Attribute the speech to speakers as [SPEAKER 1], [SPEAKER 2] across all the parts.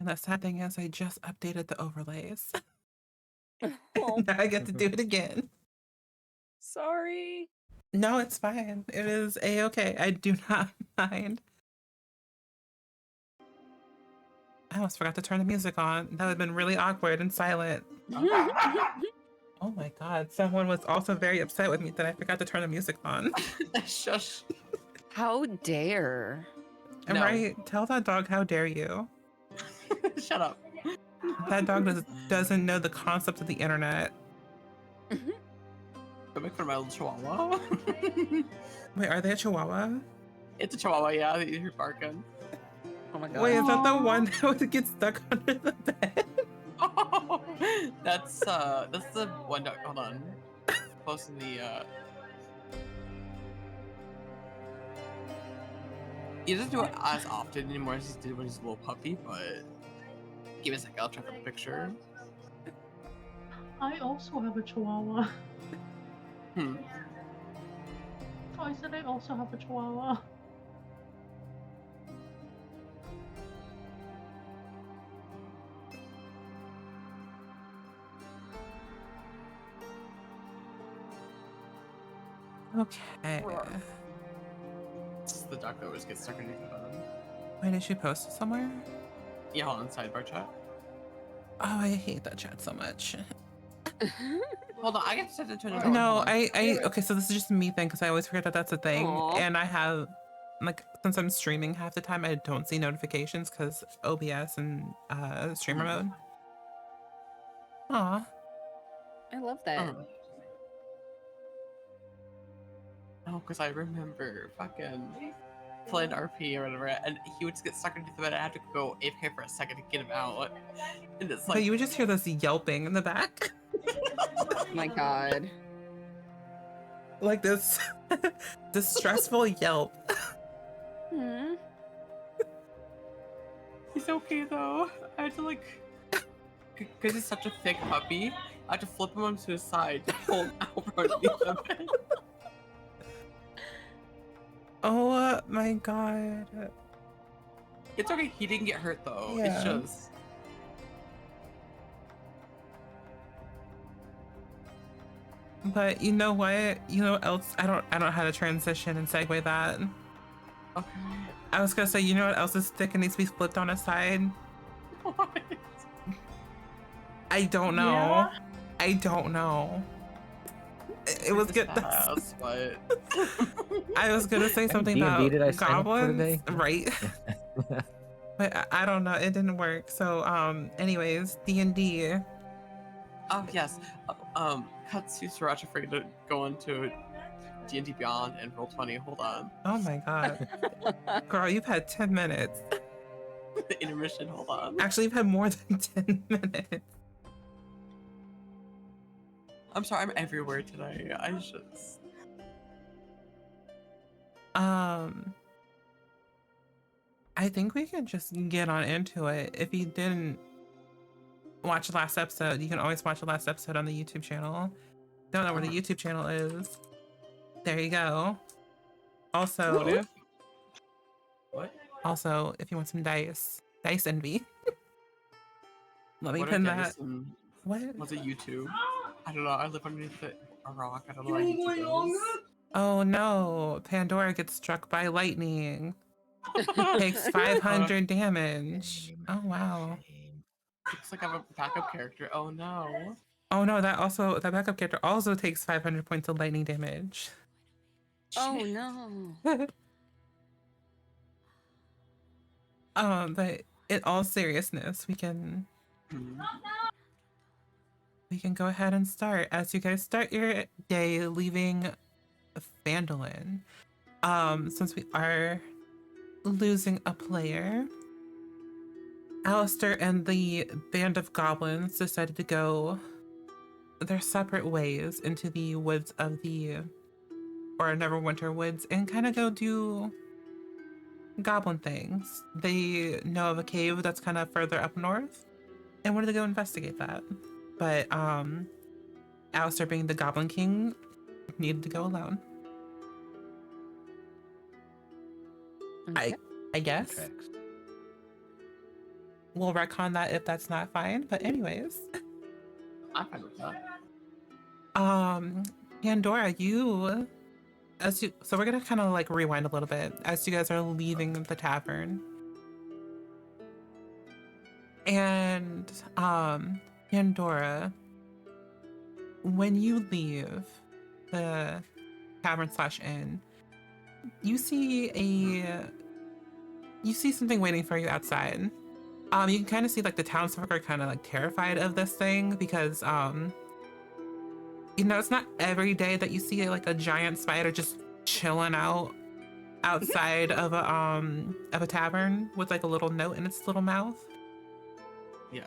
[SPEAKER 1] And the sad thing is I just updated the overlays.
[SPEAKER 2] Oh,
[SPEAKER 1] Now I get to do it again.
[SPEAKER 2] sorry.
[SPEAKER 1] No, it's fine. It is A-okay. I do not mind. I almost forgot to turn the music on. That would have been really awkward and silent. Oh my god. Someone was also very upset with me that I forgot to turn the music on.
[SPEAKER 3] Shush.
[SPEAKER 2] How dare.
[SPEAKER 1] I'm
[SPEAKER 3] No.
[SPEAKER 1] right. Tell that dog, how dare you?
[SPEAKER 3] Shut up.
[SPEAKER 1] That dog doesn't know the concept of the internet.
[SPEAKER 3] Don't make fun of my little chihuahua.
[SPEAKER 1] Wait, are they a chihuahua?
[SPEAKER 3] It's a chihuahua, yeah, that you hear barking.
[SPEAKER 2] Oh my god.
[SPEAKER 1] Wait, is that the one that would get stuck under the bed?
[SPEAKER 3] Oh, that's the one dog. Hold on. Posting the He doesn't do it as often anymore as he did when he was a little puppy, but give me a second, I'll try for the picture.
[SPEAKER 4] I also have a chihuahua.
[SPEAKER 3] Hmm.
[SPEAKER 4] So I said I also have a chihuahua.
[SPEAKER 1] Okay.
[SPEAKER 3] It's the dog that always gets stuck underneath the bed.
[SPEAKER 1] Wait, did she post it somewhere?
[SPEAKER 3] Yeah, hold on, sidebar chat.
[SPEAKER 1] Oh, I hate that chat so much.
[SPEAKER 3] Hold on, I get to set it to another
[SPEAKER 1] No,
[SPEAKER 3] one. Hold on.
[SPEAKER 1] okay, so this is just me thing because I always forget that that's a thing.
[SPEAKER 2] Aw.
[SPEAKER 1] And I have, like, since I'm streaming half the time, I don't see notifications because OBS and streamer mode. Aw.
[SPEAKER 2] I love that.
[SPEAKER 3] Oh, because I remember fucking playing RP or whatever, and he would just get stuck underneath the bed. I had to go AFK for a second to get him out. And it's
[SPEAKER 1] But
[SPEAKER 3] like,
[SPEAKER 1] you would just hear this yelping in the back.
[SPEAKER 2] Oh my god.
[SPEAKER 1] Like this distressful yelp.
[SPEAKER 2] Hmm.
[SPEAKER 3] he's okay though. I had to like, because he's such a thick puppy, I had to flip him onto his side to pull him out from underneath the bed.
[SPEAKER 1] Oh my god.
[SPEAKER 3] It's okay, he didn't get hurt though.
[SPEAKER 1] Yeah.
[SPEAKER 3] It's just.
[SPEAKER 1] But you know what? You know what else? I don't know how to transition and segue that.
[SPEAKER 3] Okay.
[SPEAKER 1] I was gonna say, you know what else is thick and needs to be flipped on its side?
[SPEAKER 3] What?
[SPEAKER 1] I don't know.
[SPEAKER 4] Yeah.
[SPEAKER 1] I don't know. It was good.
[SPEAKER 3] Fast, but
[SPEAKER 1] I was gonna say something
[SPEAKER 5] D&D did I
[SPEAKER 1] about
[SPEAKER 5] sign up for
[SPEAKER 1] goblins,
[SPEAKER 5] today?
[SPEAKER 1] right? But I don't know. It didn't work. So, anyways, D&D.
[SPEAKER 3] oh yes. Cuts to Sriracha for you to go into D&D Beyond and Roll20. Hold on.
[SPEAKER 1] Oh my god, girl, you've had 10 minutes.
[SPEAKER 3] The intermission. Hold on.
[SPEAKER 1] Actually, you've had more than 10 minutes.
[SPEAKER 3] I'm sorry. I'm everywhere today. I just.
[SPEAKER 1] I think we can just get on into it. If you didn't watch the last episode, you can always watch the last episode on the YouTube channel. Don't know where the YouTube channel is. There you go. Also,
[SPEAKER 3] What?
[SPEAKER 1] also, if you want some dice envy. Let me
[SPEAKER 3] What
[SPEAKER 1] pin
[SPEAKER 3] are
[SPEAKER 1] that.
[SPEAKER 3] Dyson?
[SPEAKER 1] What?
[SPEAKER 3] What's a YouTube? I don't know. I live underneath a rock. I don't know what YouTube is.
[SPEAKER 1] Oh no, Pandora gets struck by lightning. Takes 500 damage. Oh wow.
[SPEAKER 3] Looks like I have a backup character. Oh no.
[SPEAKER 1] Oh no, that backup character also takes 500 points of lightning damage.
[SPEAKER 2] Oh no.
[SPEAKER 1] But in all seriousness, we can go ahead and start. As you guys start your day leaving Phandelver. Since we are losing a player, Alistair and the band of goblins decided to go their separate ways into the woods of the Neverwinter woods and kind of go do goblin things. They know of a cave that's kind of further up north and wanted to go investigate that. But Alistair, being the Goblin King, needed to go alone.
[SPEAKER 2] Okay.
[SPEAKER 1] I guess.
[SPEAKER 5] Tracks.
[SPEAKER 1] we'll retcon that if that's not fine. But anyways,
[SPEAKER 3] I'm fine with that.
[SPEAKER 1] Pandora, so we're gonna kind of like rewind a little bit as you guys are leaving the tavern. And Pandora, when you leave the tavern / inn, you see something waiting for you outside. You can kind of see like the townsfolk are kind of like terrified of this thing because it's not every day that you see like a giant spider just chilling out outside of a tavern with like a little note in its little mouth.
[SPEAKER 3] Yeah.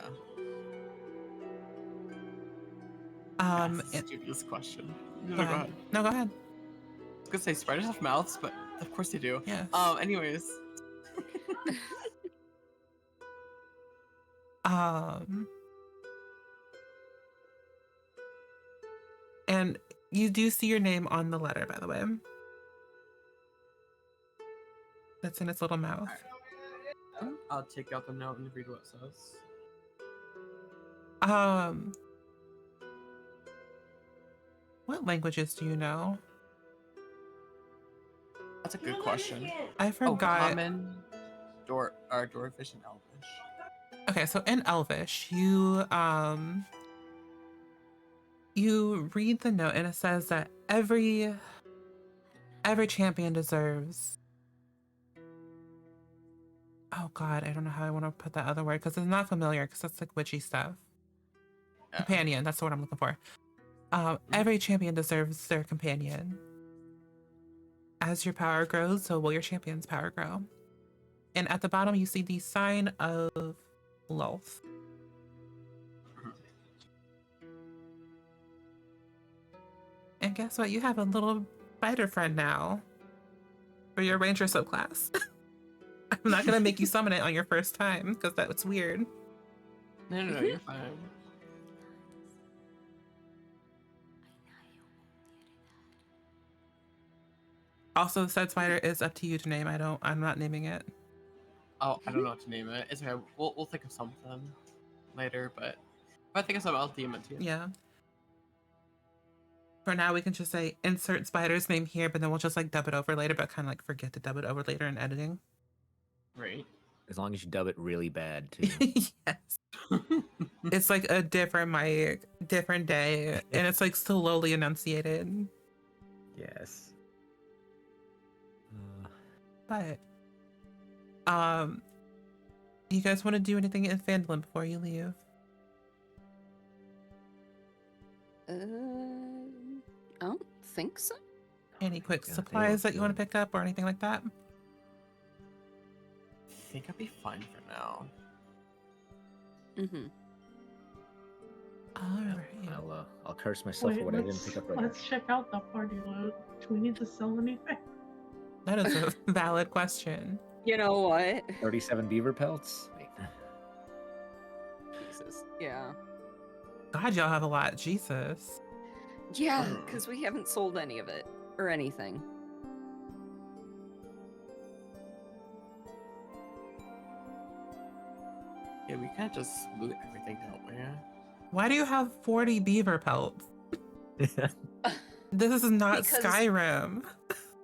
[SPEAKER 3] Stupidest question.
[SPEAKER 1] Go ahead. No, go ahead.
[SPEAKER 3] I was gonna say spiders have mouths, but of course they do.
[SPEAKER 1] Yes.
[SPEAKER 3] Anyways.
[SPEAKER 1] And you do see your name on the letter, by the way. That's in its little mouth.
[SPEAKER 3] I'll take out the note and read what it says.
[SPEAKER 1] What languages do you know?
[SPEAKER 3] That's a good question.
[SPEAKER 1] I forgot.
[SPEAKER 3] Common, Dwarvish, and Elvish.
[SPEAKER 1] Okay, so in Elvish, you read the note and it says that every champion deserves. Oh God, I don't know how I want to put that other word because it's not familiar because that's like witchy stuff. Yeah. Companion, that's the word I'm looking for. Every champion deserves their companion. As your power grows, so will your champion's power grow. And at the bottom, you see the sign of Lolth. And guess what? You have a little spider friend now for your ranger subclass. I'm not gonna make you summon it on your first time because that's weird.
[SPEAKER 3] No, you're fine.
[SPEAKER 1] Also, the said spider is up to you to name. I'm not naming it.
[SPEAKER 3] Oh, I don't know what to name it. It's okay. We'll think of something later, but if I think of something, I'll DM it to you.
[SPEAKER 1] Yeah. For now, we can just say insert spider's name here, but then we'll just like dub it over later, but kind of like forget to dub it over later in editing.
[SPEAKER 3] Right.
[SPEAKER 5] As long as you dub it really bad too.
[SPEAKER 1] Yes. It's like a different mic, different day, and it's like slowly enunciated.
[SPEAKER 5] Yes.
[SPEAKER 1] But, you guys want to do anything in Phandelver before you leave?
[SPEAKER 2] I don't think so.
[SPEAKER 1] Any quick supplies that you want to pick up or anything like that?
[SPEAKER 3] I think I'll be fine for now.
[SPEAKER 2] Mm-hmm.
[SPEAKER 1] All right.
[SPEAKER 5] I'll curse myself for what I didn't pick up right.
[SPEAKER 4] Let's check out the party loot. Do we need to sell anything?
[SPEAKER 1] That is a valid question.
[SPEAKER 2] You know what?
[SPEAKER 5] 37 beaver pelts? Wait.
[SPEAKER 2] Jesus. Yeah.
[SPEAKER 1] God, y'all have a lot. Jesus.
[SPEAKER 2] Yeah, because we haven't sold any of it or anything.
[SPEAKER 3] Yeah, we can't just loot everything, don't we?
[SPEAKER 1] Why do you have 40 beaver pelts? This is not
[SPEAKER 2] Because-
[SPEAKER 1] Skyrim.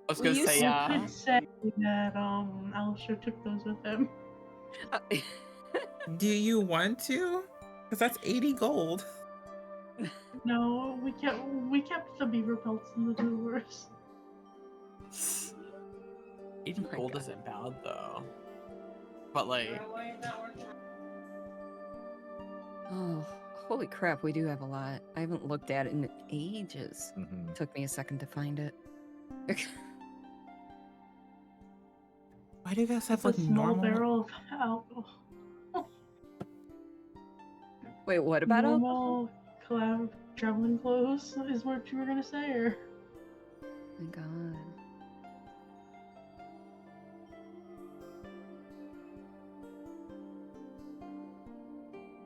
[SPEAKER 3] I was gonna say,
[SPEAKER 4] I could say that Alistair took those with him.
[SPEAKER 1] Do you want to? Because that's 80 gold.
[SPEAKER 4] No, we kept the beaver pelts in the doors.
[SPEAKER 3] 80 gold isn't bad though. But like,
[SPEAKER 2] Oh, holy crap, we do have a lot. I haven't looked at it in ages.
[SPEAKER 5] Mm-hmm.
[SPEAKER 2] Took me a second to find it.
[SPEAKER 1] Why do you guys have
[SPEAKER 4] A
[SPEAKER 1] like
[SPEAKER 4] small
[SPEAKER 1] normal?
[SPEAKER 4] barrel of alcohol.
[SPEAKER 2] Wait, what about
[SPEAKER 4] normal collab traveling clothes is what you were gonna say, or?
[SPEAKER 2] Oh my god.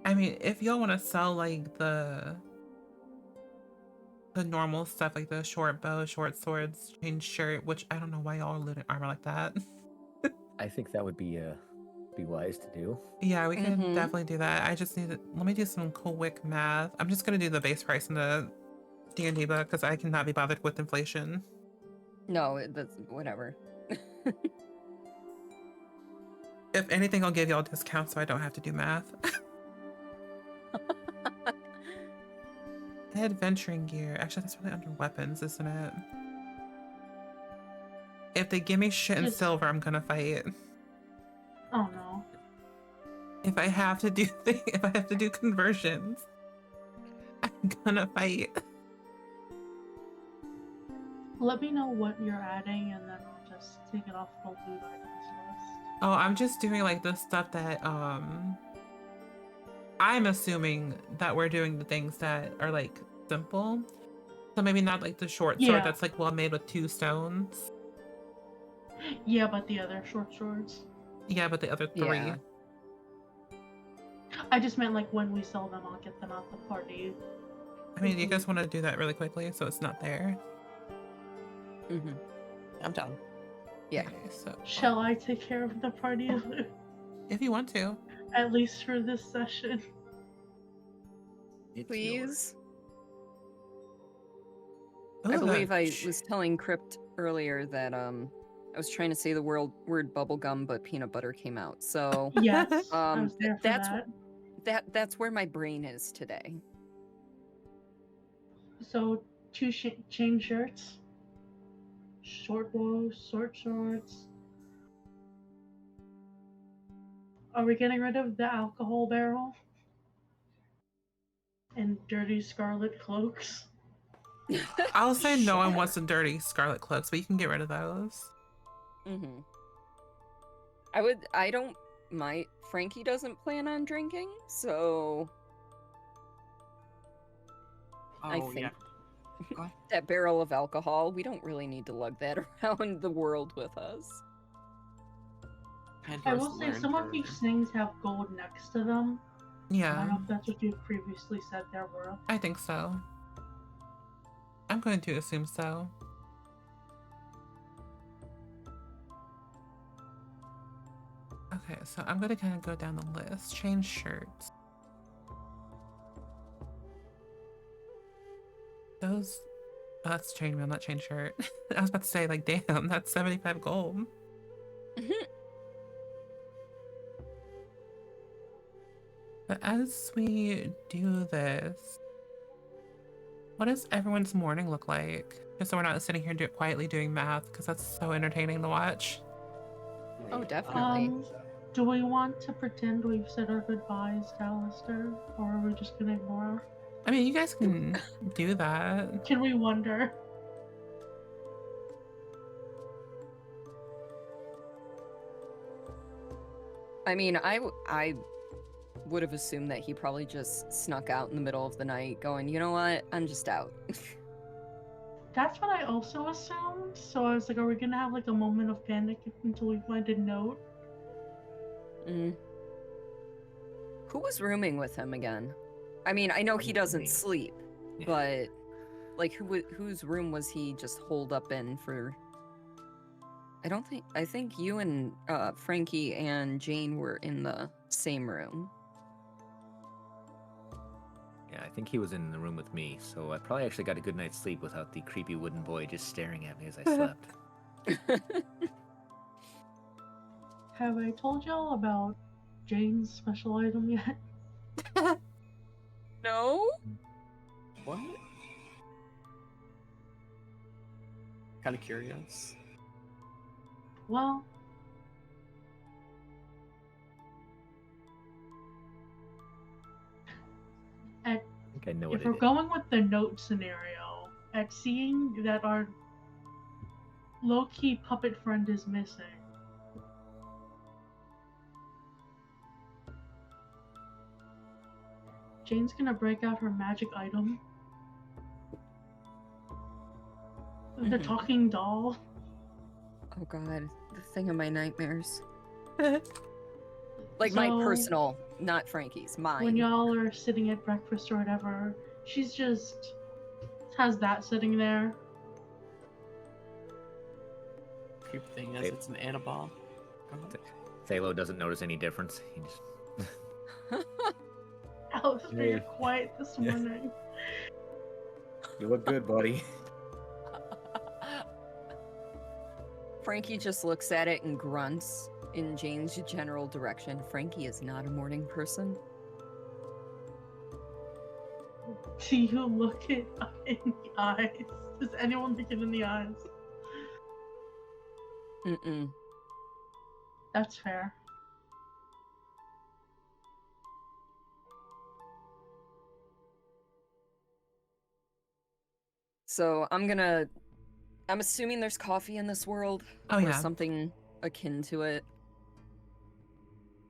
[SPEAKER 1] I mean, if y'all want to sell like the normal stuff, like the short bow, short swords, chain shirt, which I don't know why y'all are looting armor like that.
[SPEAKER 5] I think that would be be wise to do.
[SPEAKER 1] Yeah, we can
[SPEAKER 2] Mhm.
[SPEAKER 1] definitely do that. I just need to, let me do some quick math. I'm just gonna do the base price in the D&D book because I cannot be bothered with inflation.
[SPEAKER 2] No, that's whatever.
[SPEAKER 1] If anything, I'll give y'all a discount so I don't have to do math. Adventuring gear. Actually, that's really under weapons, isn't it? If they give me shit in
[SPEAKER 4] Just-
[SPEAKER 1] silver, I'm gonna fight.
[SPEAKER 4] Oh no.
[SPEAKER 1] If I have to do if I have to do conversions, I'm gonna fight.
[SPEAKER 4] Let me know what you're adding, and then I'll just take it off the loot items list.
[SPEAKER 1] Oh, I'm just doing like the stuff that I'm assuming that we're doing the things that are like simple. So maybe not like the short sword
[SPEAKER 4] Yeah.
[SPEAKER 1] that's like well made with 2 stones.
[SPEAKER 4] Yeah, but the other short swords.
[SPEAKER 1] Yeah, but the other 3.
[SPEAKER 2] Yeah.
[SPEAKER 4] I just meant like when we sell them, I'll get them out the party.
[SPEAKER 1] I mean, you guys want to do that really quickly so it's not there?
[SPEAKER 2] Mm-hmm.
[SPEAKER 3] I'm done.
[SPEAKER 2] Yeah.
[SPEAKER 1] Okay, so
[SPEAKER 4] Shall I take care of the party loot?
[SPEAKER 1] if you want to.
[SPEAKER 4] At least for this session.
[SPEAKER 5] It's
[SPEAKER 2] Please.
[SPEAKER 1] Ooh,
[SPEAKER 2] I believe I
[SPEAKER 1] sh-
[SPEAKER 2] was telling Crypt earlier that I was trying to say the word bubblegum, but peanut butter came out. So
[SPEAKER 4] Yes, I was there for
[SPEAKER 2] that's
[SPEAKER 4] that.
[SPEAKER 2] that's where my brain is today.
[SPEAKER 4] So 2 chain shirts, short bows, short shorts. Are we getting rid of the alcohol barrel? And dirty scarlet cloaks?
[SPEAKER 1] I'll say no one
[SPEAKER 2] Sure.
[SPEAKER 1] wants the dirty scarlet cloaks, but you can get rid of those.
[SPEAKER 2] Mm-hmm. I don't. Frankie doesn't plan on drinking, so I
[SPEAKER 3] Oh,
[SPEAKER 2] think
[SPEAKER 3] yeah. Go ahead.
[SPEAKER 2] that barrel of alcohol, we don't really need to lug that around the world with us.
[SPEAKER 4] I
[SPEAKER 3] Pandora's
[SPEAKER 4] will say
[SPEAKER 3] learned
[SPEAKER 4] some of
[SPEAKER 3] her-
[SPEAKER 4] these things have gold next to them. I
[SPEAKER 1] Yeah,
[SPEAKER 4] don't know if that's what you previously said there were.
[SPEAKER 1] I think so. I'm going to assume so. Okay, so I'm going to kind of go down the list. Change shirts. Those. Oh, that's chainmail, not chain shirt. I was about to say, like, damn, that's 75 gold. But as we do this, what does everyone's morning look like? Just so we're not sitting here quietly doing math, because that's so entertaining to watch.
[SPEAKER 2] Oh, definitely.
[SPEAKER 4] Do we want to pretend we've said our goodbyes to Alistair, or are we just gonna ignore?
[SPEAKER 1] I mean, you guys can do that.
[SPEAKER 4] Can we wonder?
[SPEAKER 2] I mean, I would have assumed that he probably just snuck out in the middle of the night, going, you know what, I'm just out.
[SPEAKER 4] That's what I also assumed. So I was like, are we gonna have like a moment of panic until we find a note?
[SPEAKER 2] Mm. Who was rooming with him again? I mean, I know he doesn't sleep,
[SPEAKER 5] Yeah.
[SPEAKER 2] but like, whose room was he just holed up in for? I think you and Frankie and Jane were in the same room.
[SPEAKER 5] Yeah, I think he was in the room with me, so I probably actually got a good night's sleep without the creepy wooden boy just staring at me as I slept.
[SPEAKER 4] Have I told y'all about Jane's special item yet?
[SPEAKER 2] No?
[SPEAKER 3] What? Kind of curious.
[SPEAKER 4] Well,
[SPEAKER 5] I think I know what
[SPEAKER 4] if
[SPEAKER 5] it
[SPEAKER 4] we're
[SPEAKER 5] is.
[SPEAKER 4] going with the note scenario, at seeing that our low-key puppet friend is missing, Jane's gonna break out her magic item. The
[SPEAKER 2] Mhm.
[SPEAKER 4] talking doll.
[SPEAKER 2] Oh god, the thing of my nightmares. Like my
[SPEAKER 4] So,
[SPEAKER 2] personal, not Frankie's, mine.
[SPEAKER 4] When y'all are sitting at breakfast or whatever, she's just has that sitting there.
[SPEAKER 3] Creep thing is
[SPEAKER 5] Hey.
[SPEAKER 3] it's an Annabelle. Go ahead.
[SPEAKER 5] Thalo doesn't notice any difference. He just
[SPEAKER 4] Owlbear, you're quiet this
[SPEAKER 5] Yeah.
[SPEAKER 4] morning.
[SPEAKER 5] You look good, buddy.
[SPEAKER 2] Frankie just looks at it and grunts in Jane's general direction. Frankie is not a morning person.
[SPEAKER 4] Do you look it in the eyes? Does anyone look it in the eyes?
[SPEAKER 2] Mm-mm.
[SPEAKER 4] That's fair.
[SPEAKER 2] So I'm assuming there's coffee in this world.
[SPEAKER 1] Oh,
[SPEAKER 2] or
[SPEAKER 1] yeah.
[SPEAKER 2] something akin to it.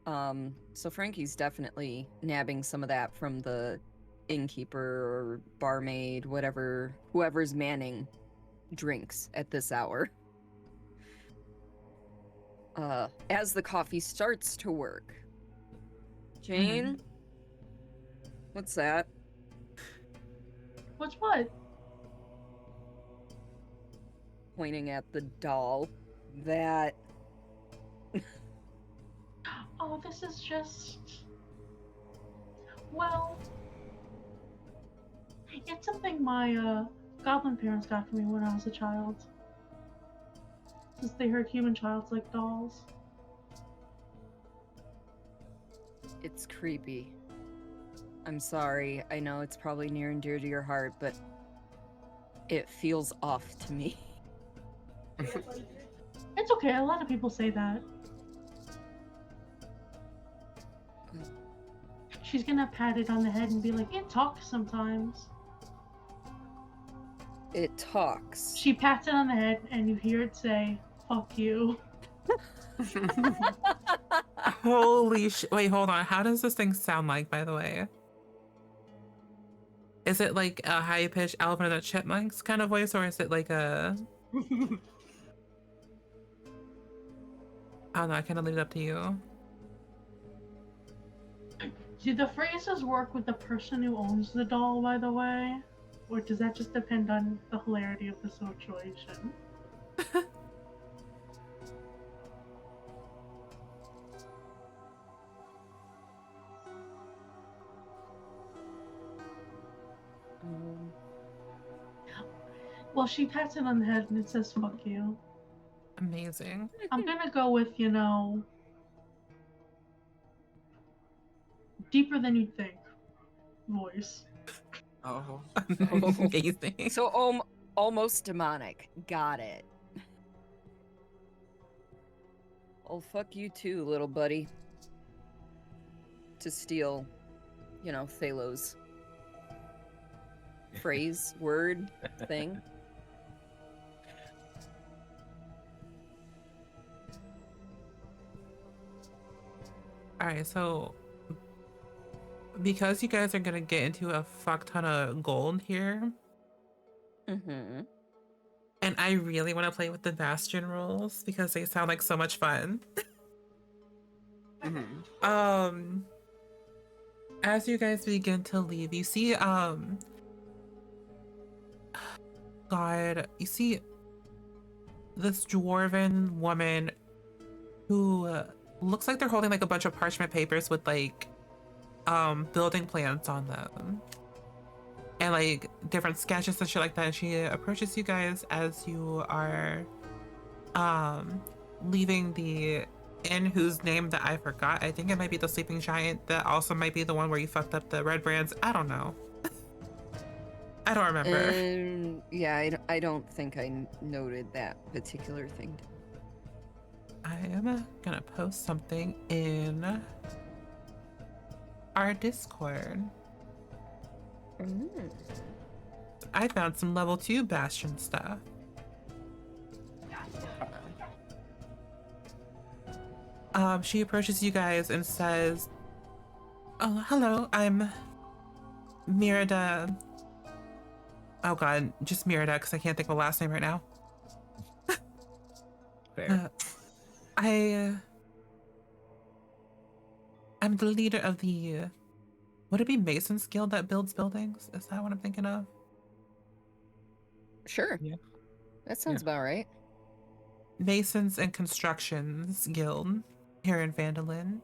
[SPEAKER 2] So Frankie's definitely nabbing some of that from the innkeeper or barmaid, whoever's manning drinks at this hour. As the coffee starts to work. Jane? What's that?
[SPEAKER 4] What's what?
[SPEAKER 2] Pointing at the doll. That...
[SPEAKER 4] Oh, this is just... Well... It's something my, goblin parents got for me when I was a child. Since they heard human childs like dolls.
[SPEAKER 2] It's creepy. I'm sorry. I know it's probably near and dear to your heart, but it feels off to me.
[SPEAKER 4] It's okay, a lot of people say that. She's gonna pat it on the head and be like, it talks sometimes.
[SPEAKER 2] It talks.
[SPEAKER 4] She pats it on the head and you hear it say, fuck you.
[SPEAKER 1] Holy sh! Wait, hold on. How does this thing sound like, by the way? Is it like a high-pitched Alvin and the Chipmunks kind of voice, or is it like a... I don't know, I kind of leave it up to you.
[SPEAKER 4] Do the phrases work with the person who owns the doll, by the way? Or does that just depend on the hilarity of the situation? Well, she pats it on the head and it says, fuck you.
[SPEAKER 1] Amazing.
[SPEAKER 4] I'm gonna go with, you know, deeper than you'd think voice.
[SPEAKER 3] Oh.
[SPEAKER 1] Amazing.
[SPEAKER 2] So almost demonic. Got it. Oh, fuck you too, little buddy. To steal, you know, Thalo's phrase, word, thing.
[SPEAKER 1] Alright, so because you guys are gonna get into a fuck ton of gold here,
[SPEAKER 2] Mm-hmm.
[SPEAKER 1] and I really want to play with the Bastion rolls because they sound like so much fun. As you guys begin to leave, you see God, you see this dwarven woman who looks like they're holding like a bunch of parchment papers with like building plans on them and like different sketches and shit like that. And she approaches you guys as you are leaving the inn whose name that I forgot. I think it might be the Sleeping Giant. That also might be the one where you fucked up the red brands. I don't know. I don't remember.
[SPEAKER 2] Yeah, I don't think I noted that particular thing.
[SPEAKER 1] I am gonna post something in our Discord. I found some level 2 Bastion stuff. She approaches you guys and says, "Oh, hello, I'm Mirada." Oh god, just Mirada, because I can't think of a last name right now.
[SPEAKER 5] Fair.
[SPEAKER 1] I'm the leader of the, would it be Mason's Guild that builds buildings? Is that what I'm thinking of?
[SPEAKER 2] Sure.
[SPEAKER 5] Yeah.
[SPEAKER 2] That sounds about right.
[SPEAKER 1] Masons and Constructions Guild. here in Vandalin.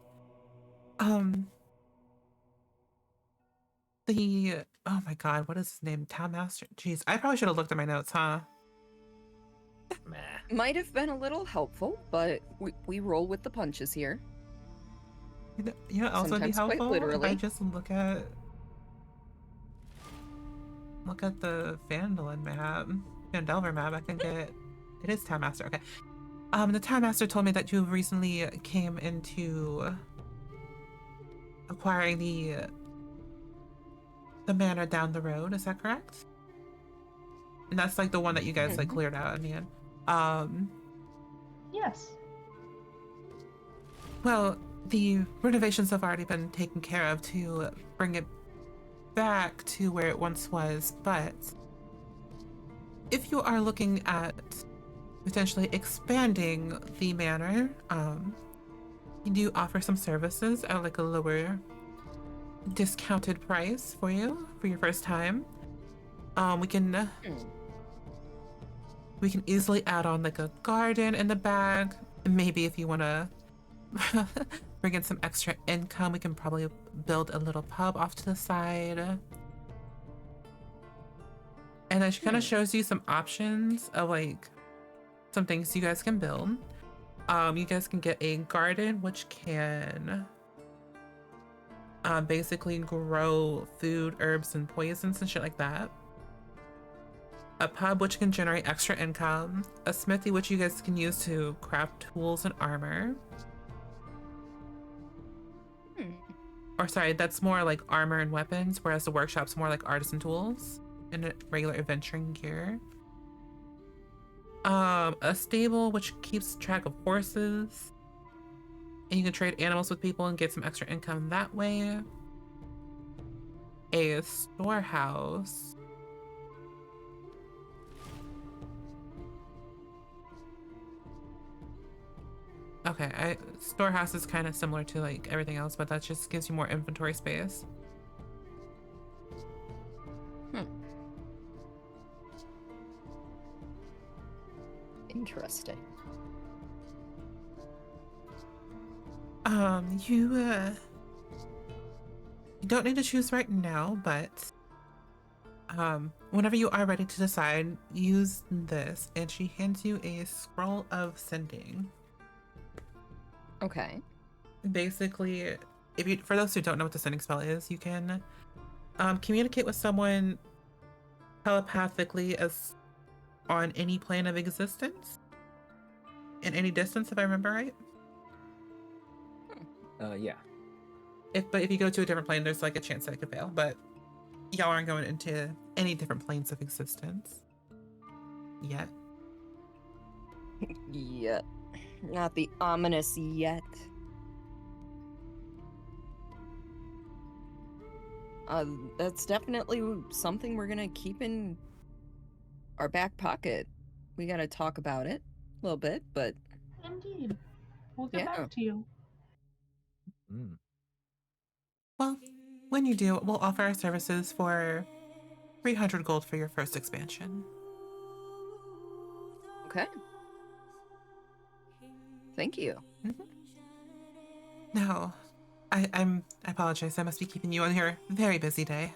[SPEAKER 1] Um, oh my god, what is his name? Town Master? Jeez, I probably should have looked at my notes, huh?
[SPEAKER 5] Meh.
[SPEAKER 2] Might have been a little helpful, but we roll with the punches here.
[SPEAKER 1] You know, also be
[SPEAKER 2] Sometimes quite
[SPEAKER 1] helpful if I
[SPEAKER 2] literally.
[SPEAKER 1] just look at the Phandelver map. I can get it is Town Master. Okay. The Town Master told me that you recently came into acquiring the manor down the road. Is that correct? And that's like the one that you guys like cleared out in the end.
[SPEAKER 4] Yes.
[SPEAKER 1] Well, the renovations have already been taken care of to bring it back to where it once was, but if you are looking at potentially expanding the manor, we do offer some services at like a lower discounted price for you for your first time. We can easily add on like a garden in the back. Maybe if you want to bring in some extra income, we can probably build a little pub off to the side. And then she kind of shows you some options of like some things you guys can build. You guys can get a garden which can basically grow food, herbs, and poisons and shit like that. A pub which can generate extra income. A smithy which you guys can use to craft tools and armor. Or sorry, that's more like armor and weapons, whereas the workshop's more like artisan tools and regular adventuring gear. A stable which keeps track of horses. And you can trade animals with people and get some extra income that way. A storehouse. Okay, storehouse is kind of similar to like everything else, but that just gives you more inventory space.
[SPEAKER 2] Interesting.
[SPEAKER 1] You don't need to choose right now, but whenever you are ready to decide, use this, and she hands you a scroll of sending.
[SPEAKER 2] Okay.
[SPEAKER 1] Basically, for those who don't know what the sending spell is, you can communicate with someone telepathically as on any plane of existence in any distance, if I remember right.
[SPEAKER 5] Yeah.
[SPEAKER 1] But if you go to a different plane, there's like a chance that it could fail. But y'all aren't going into any different planes of existence yet.
[SPEAKER 2] Yet. Not the ominous yet. That's definitely something we're gonna keep in our back pocket. We gotta talk about it a little bit, but
[SPEAKER 4] Indeed. We'll get
[SPEAKER 2] Yeah.
[SPEAKER 4] back to you.
[SPEAKER 1] Well, when you do, we'll offer our services for 300 gold for your first expansion.
[SPEAKER 2] okay. Thank you.
[SPEAKER 1] Now, I apologize. I must be keeping you on your very busy day.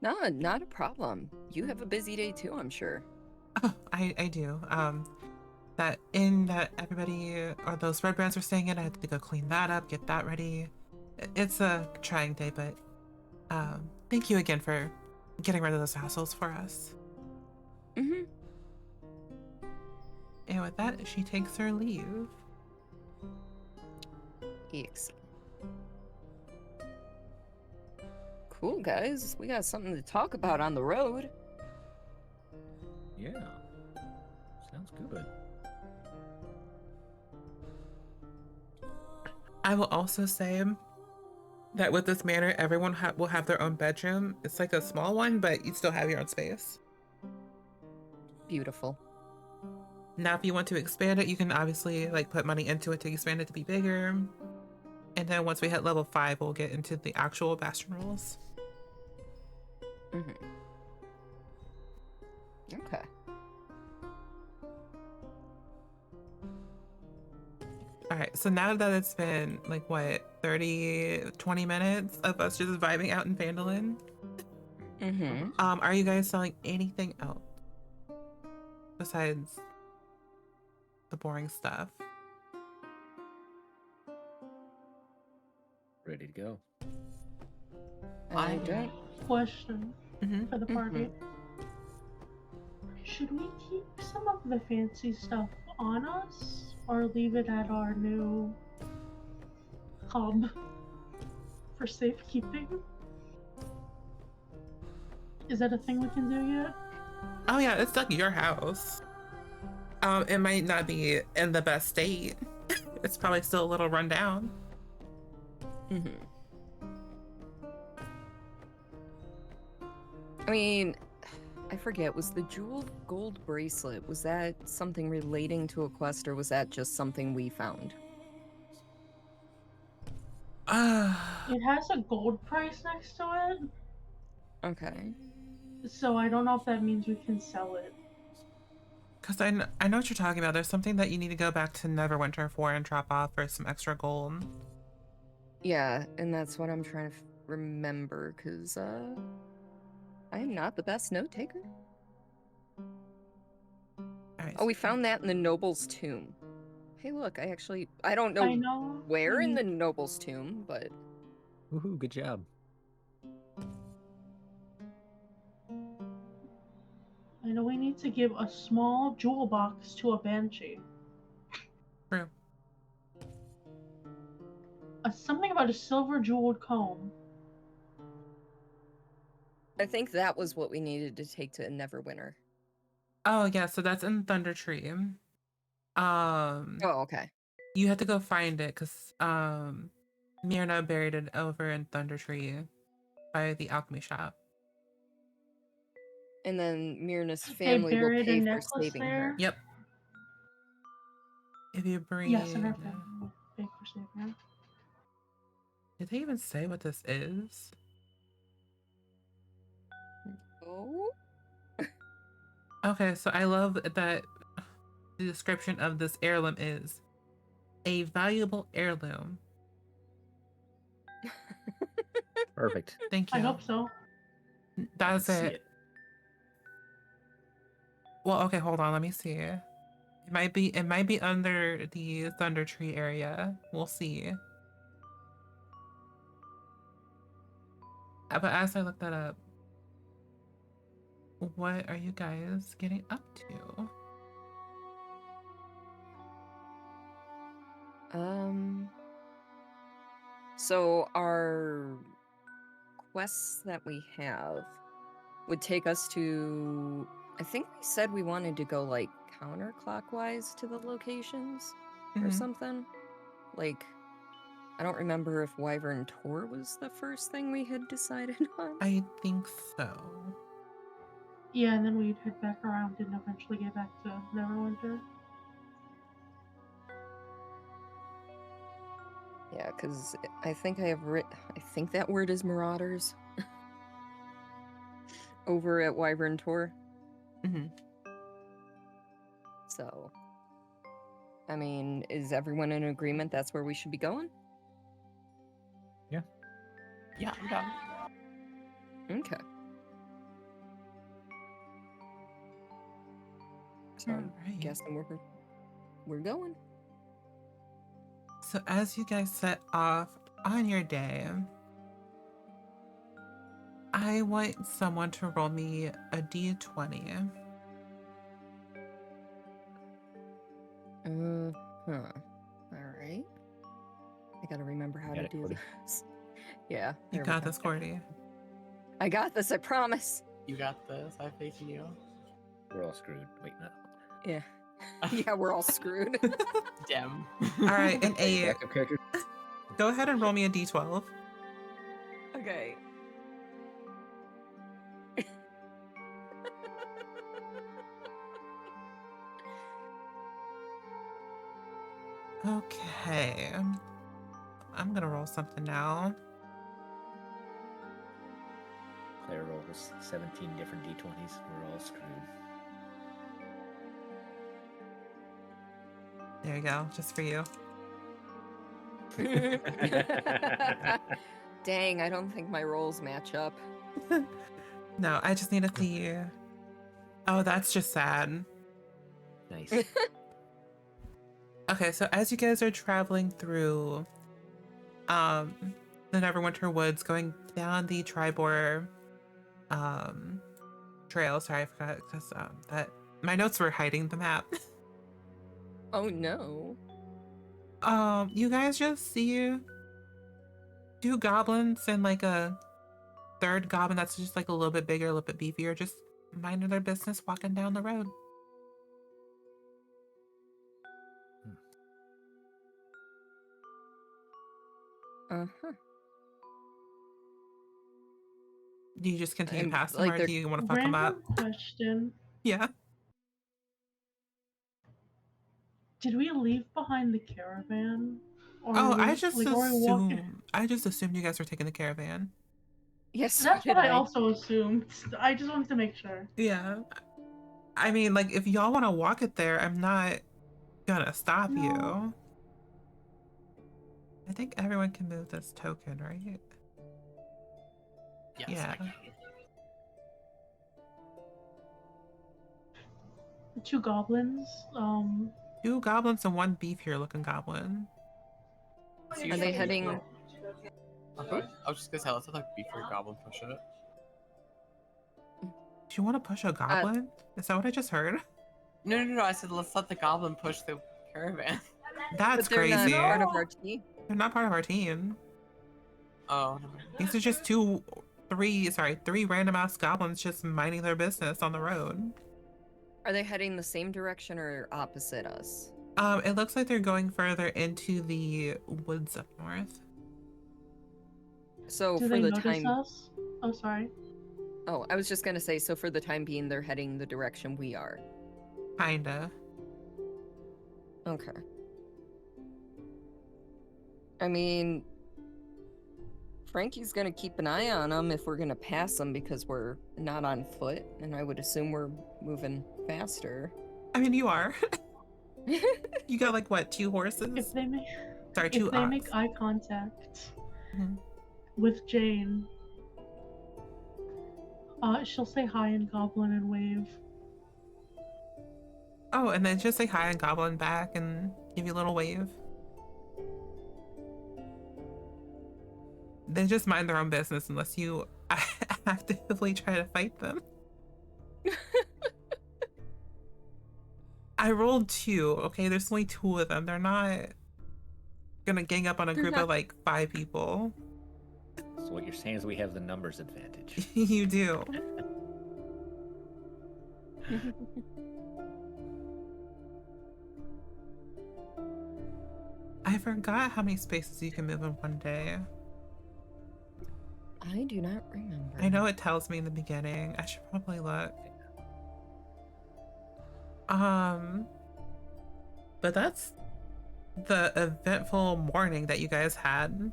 [SPEAKER 2] No, not a problem. You have a busy day too, I'm sure.
[SPEAKER 1] Oh, I do. That inn that everybody or those red brands are staying in, I had to go clean that up, get that ready. It's a trying day, but thank you again for getting rid of those hassles for us.
[SPEAKER 2] Mm-hmm.
[SPEAKER 1] And with that, she takes her leave.
[SPEAKER 2] Excellent. Cool, guys. We got something to talk about on the road.
[SPEAKER 5] Yeah. Sounds good.
[SPEAKER 1] I will also say that with this manor, everyone will have their own bedroom. It's like a small one, but you still have your own space.
[SPEAKER 2] Beautiful.
[SPEAKER 1] Now, if you want to expand it, you can obviously like put money into it to expand it to be bigger. And then once we hit level 5, we'll get into the actual bastion rules.
[SPEAKER 2] Mm-hmm. Okay.
[SPEAKER 1] All right, so now that it's been like what, 30, 20 minutes of us just vibing out in Phandalin,
[SPEAKER 2] Mm-hmm.
[SPEAKER 1] are you guys selling anything else besides the boring stuff?
[SPEAKER 5] Ready to go.
[SPEAKER 2] I don't.
[SPEAKER 4] Question
[SPEAKER 1] Mm-hmm.
[SPEAKER 4] for the party. Should we keep some of the fancy stuff on us or leave it at our new hub for safekeeping? Is that a thing we can do yet?
[SPEAKER 1] Oh yeah, it's like your house. It might not be in the best state. It's probably still a little run down.
[SPEAKER 2] Mm-hmm. I mean, I forget, was the jeweled gold bracelet, was that something relating to a quest or was that just something we found?
[SPEAKER 4] It has a gold price next to it,
[SPEAKER 2] Okay.
[SPEAKER 4] so I don't know if that means we can sell it.
[SPEAKER 1] Because I know what you're talking about. There's something that you need to go back to Neverwinter for and drop off for some extra gold.
[SPEAKER 2] Yeah, and that's what I'm trying to remember, because, I am not the best note taker.
[SPEAKER 1] All right.
[SPEAKER 2] Oh, we found that in the noble's tomb. Hey, look, I don't know
[SPEAKER 4] I know.
[SPEAKER 2] where
[SPEAKER 4] we
[SPEAKER 2] in
[SPEAKER 4] need-
[SPEAKER 2] the noble's tomb, but
[SPEAKER 5] Woohoo! Good job.
[SPEAKER 4] I know we need to give a small jewel box to a banshee.
[SPEAKER 1] True.
[SPEAKER 4] Something about a silver jeweled comb.
[SPEAKER 2] I think that was what we needed to take to Neverwinter.
[SPEAKER 1] Oh yeah, so that's in Thunder Tree.
[SPEAKER 2] Oh, okay.
[SPEAKER 1] You had to go find it because Myrna buried it over in Thunder Tree by the alchemy shop.
[SPEAKER 2] And then Myrna's
[SPEAKER 4] They
[SPEAKER 2] family will
[SPEAKER 4] buried a
[SPEAKER 2] pay for
[SPEAKER 4] necklace
[SPEAKER 2] saving
[SPEAKER 4] there.
[SPEAKER 2] her.
[SPEAKER 1] Yep. If you bring,
[SPEAKER 4] Yes, and her family. Big for saving her.
[SPEAKER 1] did they even say what this is?
[SPEAKER 2] Oh?
[SPEAKER 1] Okay, so I love that the description of this heirloom is a valuable heirloom.
[SPEAKER 5] Perfect.
[SPEAKER 1] Thank you.
[SPEAKER 4] I hope so.
[SPEAKER 1] That's
[SPEAKER 3] See
[SPEAKER 1] it. Well, okay, hold on. Let me see. It might be under the Thunder Tree area. We'll see. But as I look that up, what are you guys getting up to?
[SPEAKER 2] So our quests that we have would take us to, I think we said we wanted to go like counterclockwise to the locations or
[SPEAKER 1] Mhm.
[SPEAKER 2] something. Like, I don't remember if Wyvern Tor was the first thing we had decided on.
[SPEAKER 1] I think so.
[SPEAKER 4] Yeah, and then we'd head back around and eventually get back to Neverwinter.
[SPEAKER 2] Yeah, because I think I think that word is marauders over at Wyvern Tor.
[SPEAKER 1] Mhm.
[SPEAKER 2] So, I mean, is everyone in agreement that's where we should be going?
[SPEAKER 3] Yeah, I'm done.
[SPEAKER 2] Okay. So I'm
[SPEAKER 1] Alright.
[SPEAKER 2] guessing we're going.
[SPEAKER 1] So as you guys set off on your day, I want someone to roll me a d20.
[SPEAKER 2] Huh. All right. I gotta remember how
[SPEAKER 5] Got
[SPEAKER 2] to
[SPEAKER 5] it,
[SPEAKER 2] do
[SPEAKER 5] Cody.
[SPEAKER 2] this. Yeah.
[SPEAKER 1] You
[SPEAKER 2] there we
[SPEAKER 1] got
[SPEAKER 2] go.
[SPEAKER 1] this, Cordy.
[SPEAKER 2] I got this. I promise.
[SPEAKER 3] You got this. I have faith in you.
[SPEAKER 5] We're all screwed. Wait, no.
[SPEAKER 2] Yeah. Yeah, we're all screwed.
[SPEAKER 3] Damn.
[SPEAKER 1] All right, an
[SPEAKER 5] Hey,
[SPEAKER 1] 8.
[SPEAKER 5] backup character.
[SPEAKER 1] Go ahead and roll me a d12.
[SPEAKER 2] Okay.
[SPEAKER 1] Okay. I'm gonna roll something now.
[SPEAKER 5] Claire rolls 17 different d20s. We're all screwed.
[SPEAKER 1] There you go, just for you.
[SPEAKER 2] Dang, I don't think my rolls match up.
[SPEAKER 1] No, I just needed the. Oh, that's just sad.
[SPEAKER 5] Nice.
[SPEAKER 1] Okay, so as you guys are traveling through um the Neverwinter Woods, going down the Tribor trail. Sorry, I forgot because that my notes were hiding the map.
[SPEAKER 2] Oh no.
[SPEAKER 1] You guys just see two goblins and like a third goblin that's just like a little bit bigger, a little bit beefier, just minding their business, walking down the road.
[SPEAKER 2] Uh-huh.
[SPEAKER 1] Do you just continue
[SPEAKER 2] And,
[SPEAKER 1] past them,
[SPEAKER 2] like,
[SPEAKER 1] or
[SPEAKER 2] they're
[SPEAKER 1] do you want to fuck them up?
[SPEAKER 4] Random question.
[SPEAKER 1] Yeah.
[SPEAKER 4] Did we leave behind the caravan? Or
[SPEAKER 1] Oh,
[SPEAKER 4] we,
[SPEAKER 1] I just
[SPEAKER 4] like, are we walking?
[SPEAKER 1] assumed you guys were taking the caravan.
[SPEAKER 2] Yes, so
[SPEAKER 4] That's
[SPEAKER 2] did
[SPEAKER 4] what I
[SPEAKER 2] I.
[SPEAKER 4] also assumed. I just wanted to make sure.
[SPEAKER 1] Yeah. I mean, like, if y'all want to walk it there, I'm not gonna stop
[SPEAKER 4] No.
[SPEAKER 1] you. I think everyone can move this token, right?
[SPEAKER 3] Yes,
[SPEAKER 1] Yeah.
[SPEAKER 3] I can.
[SPEAKER 4] The two goblins.
[SPEAKER 1] Two goblins and one beefier looking goblin.
[SPEAKER 3] It's
[SPEAKER 2] Are they
[SPEAKER 3] usually
[SPEAKER 2] heading?
[SPEAKER 3] before- Okay. I was just gonna say, let's have like before goblin push it.
[SPEAKER 1] Do you want to push a goblin? Is that what I just heard?
[SPEAKER 3] No. I said let's let the goblin push the caravan.
[SPEAKER 1] That's
[SPEAKER 2] But they're not
[SPEAKER 1] crazy.
[SPEAKER 2] part of
[SPEAKER 4] No.
[SPEAKER 2] our team.
[SPEAKER 1] They're not part of our team.
[SPEAKER 3] Oh, never mind.
[SPEAKER 1] These are just three random ass goblins just minding their business on the road.
[SPEAKER 2] Are they heading the same direction or opposite us?
[SPEAKER 1] It looks like they're going further into the woods up north.
[SPEAKER 2] So
[SPEAKER 4] Do
[SPEAKER 2] for
[SPEAKER 4] they
[SPEAKER 2] the
[SPEAKER 4] notice
[SPEAKER 2] time,
[SPEAKER 4] us? Oh, sorry.
[SPEAKER 2] oh, I was just gonna say, so for the time being, they're heading the direction we are.
[SPEAKER 1] Kinda.
[SPEAKER 2] Okay. I mean, Frankie's gonna keep an eye on them if we're gonna pass them because we're not on foot, and I would assume we're moving faster.
[SPEAKER 1] I mean, you are. You got like what, 2 horses?
[SPEAKER 4] If they make
[SPEAKER 1] Sorry, 2
[SPEAKER 4] if they
[SPEAKER 1] ox.
[SPEAKER 4] make eye contact
[SPEAKER 1] Mhm.
[SPEAKER 4] with Jane, she'll say hi in Goblin and wave.
[SPEAKER 1] Oh, and then just say hi and goblin back and give you a little wave. They just mind their own business unless you actively try to fight them. I rolled 2, okay? There's only 2 of them. They're not gonna gang up on a
[SPEAKER 2] They're
[SPEAKER 1] group
[SPEAKER 2] not-
[SPEAKER 1] of like 5 people.
[SPEAKER 5] So what you're saying is we have the numbers advantage.
[SPEAKER 1] You do. I forgot how many spaces you can move in one day.
[SPEAKER 2] I do not remember.
[SPEAKER 1] I know it tells me in the beginning. I should probably look. But that's the eventful morning that you guys had.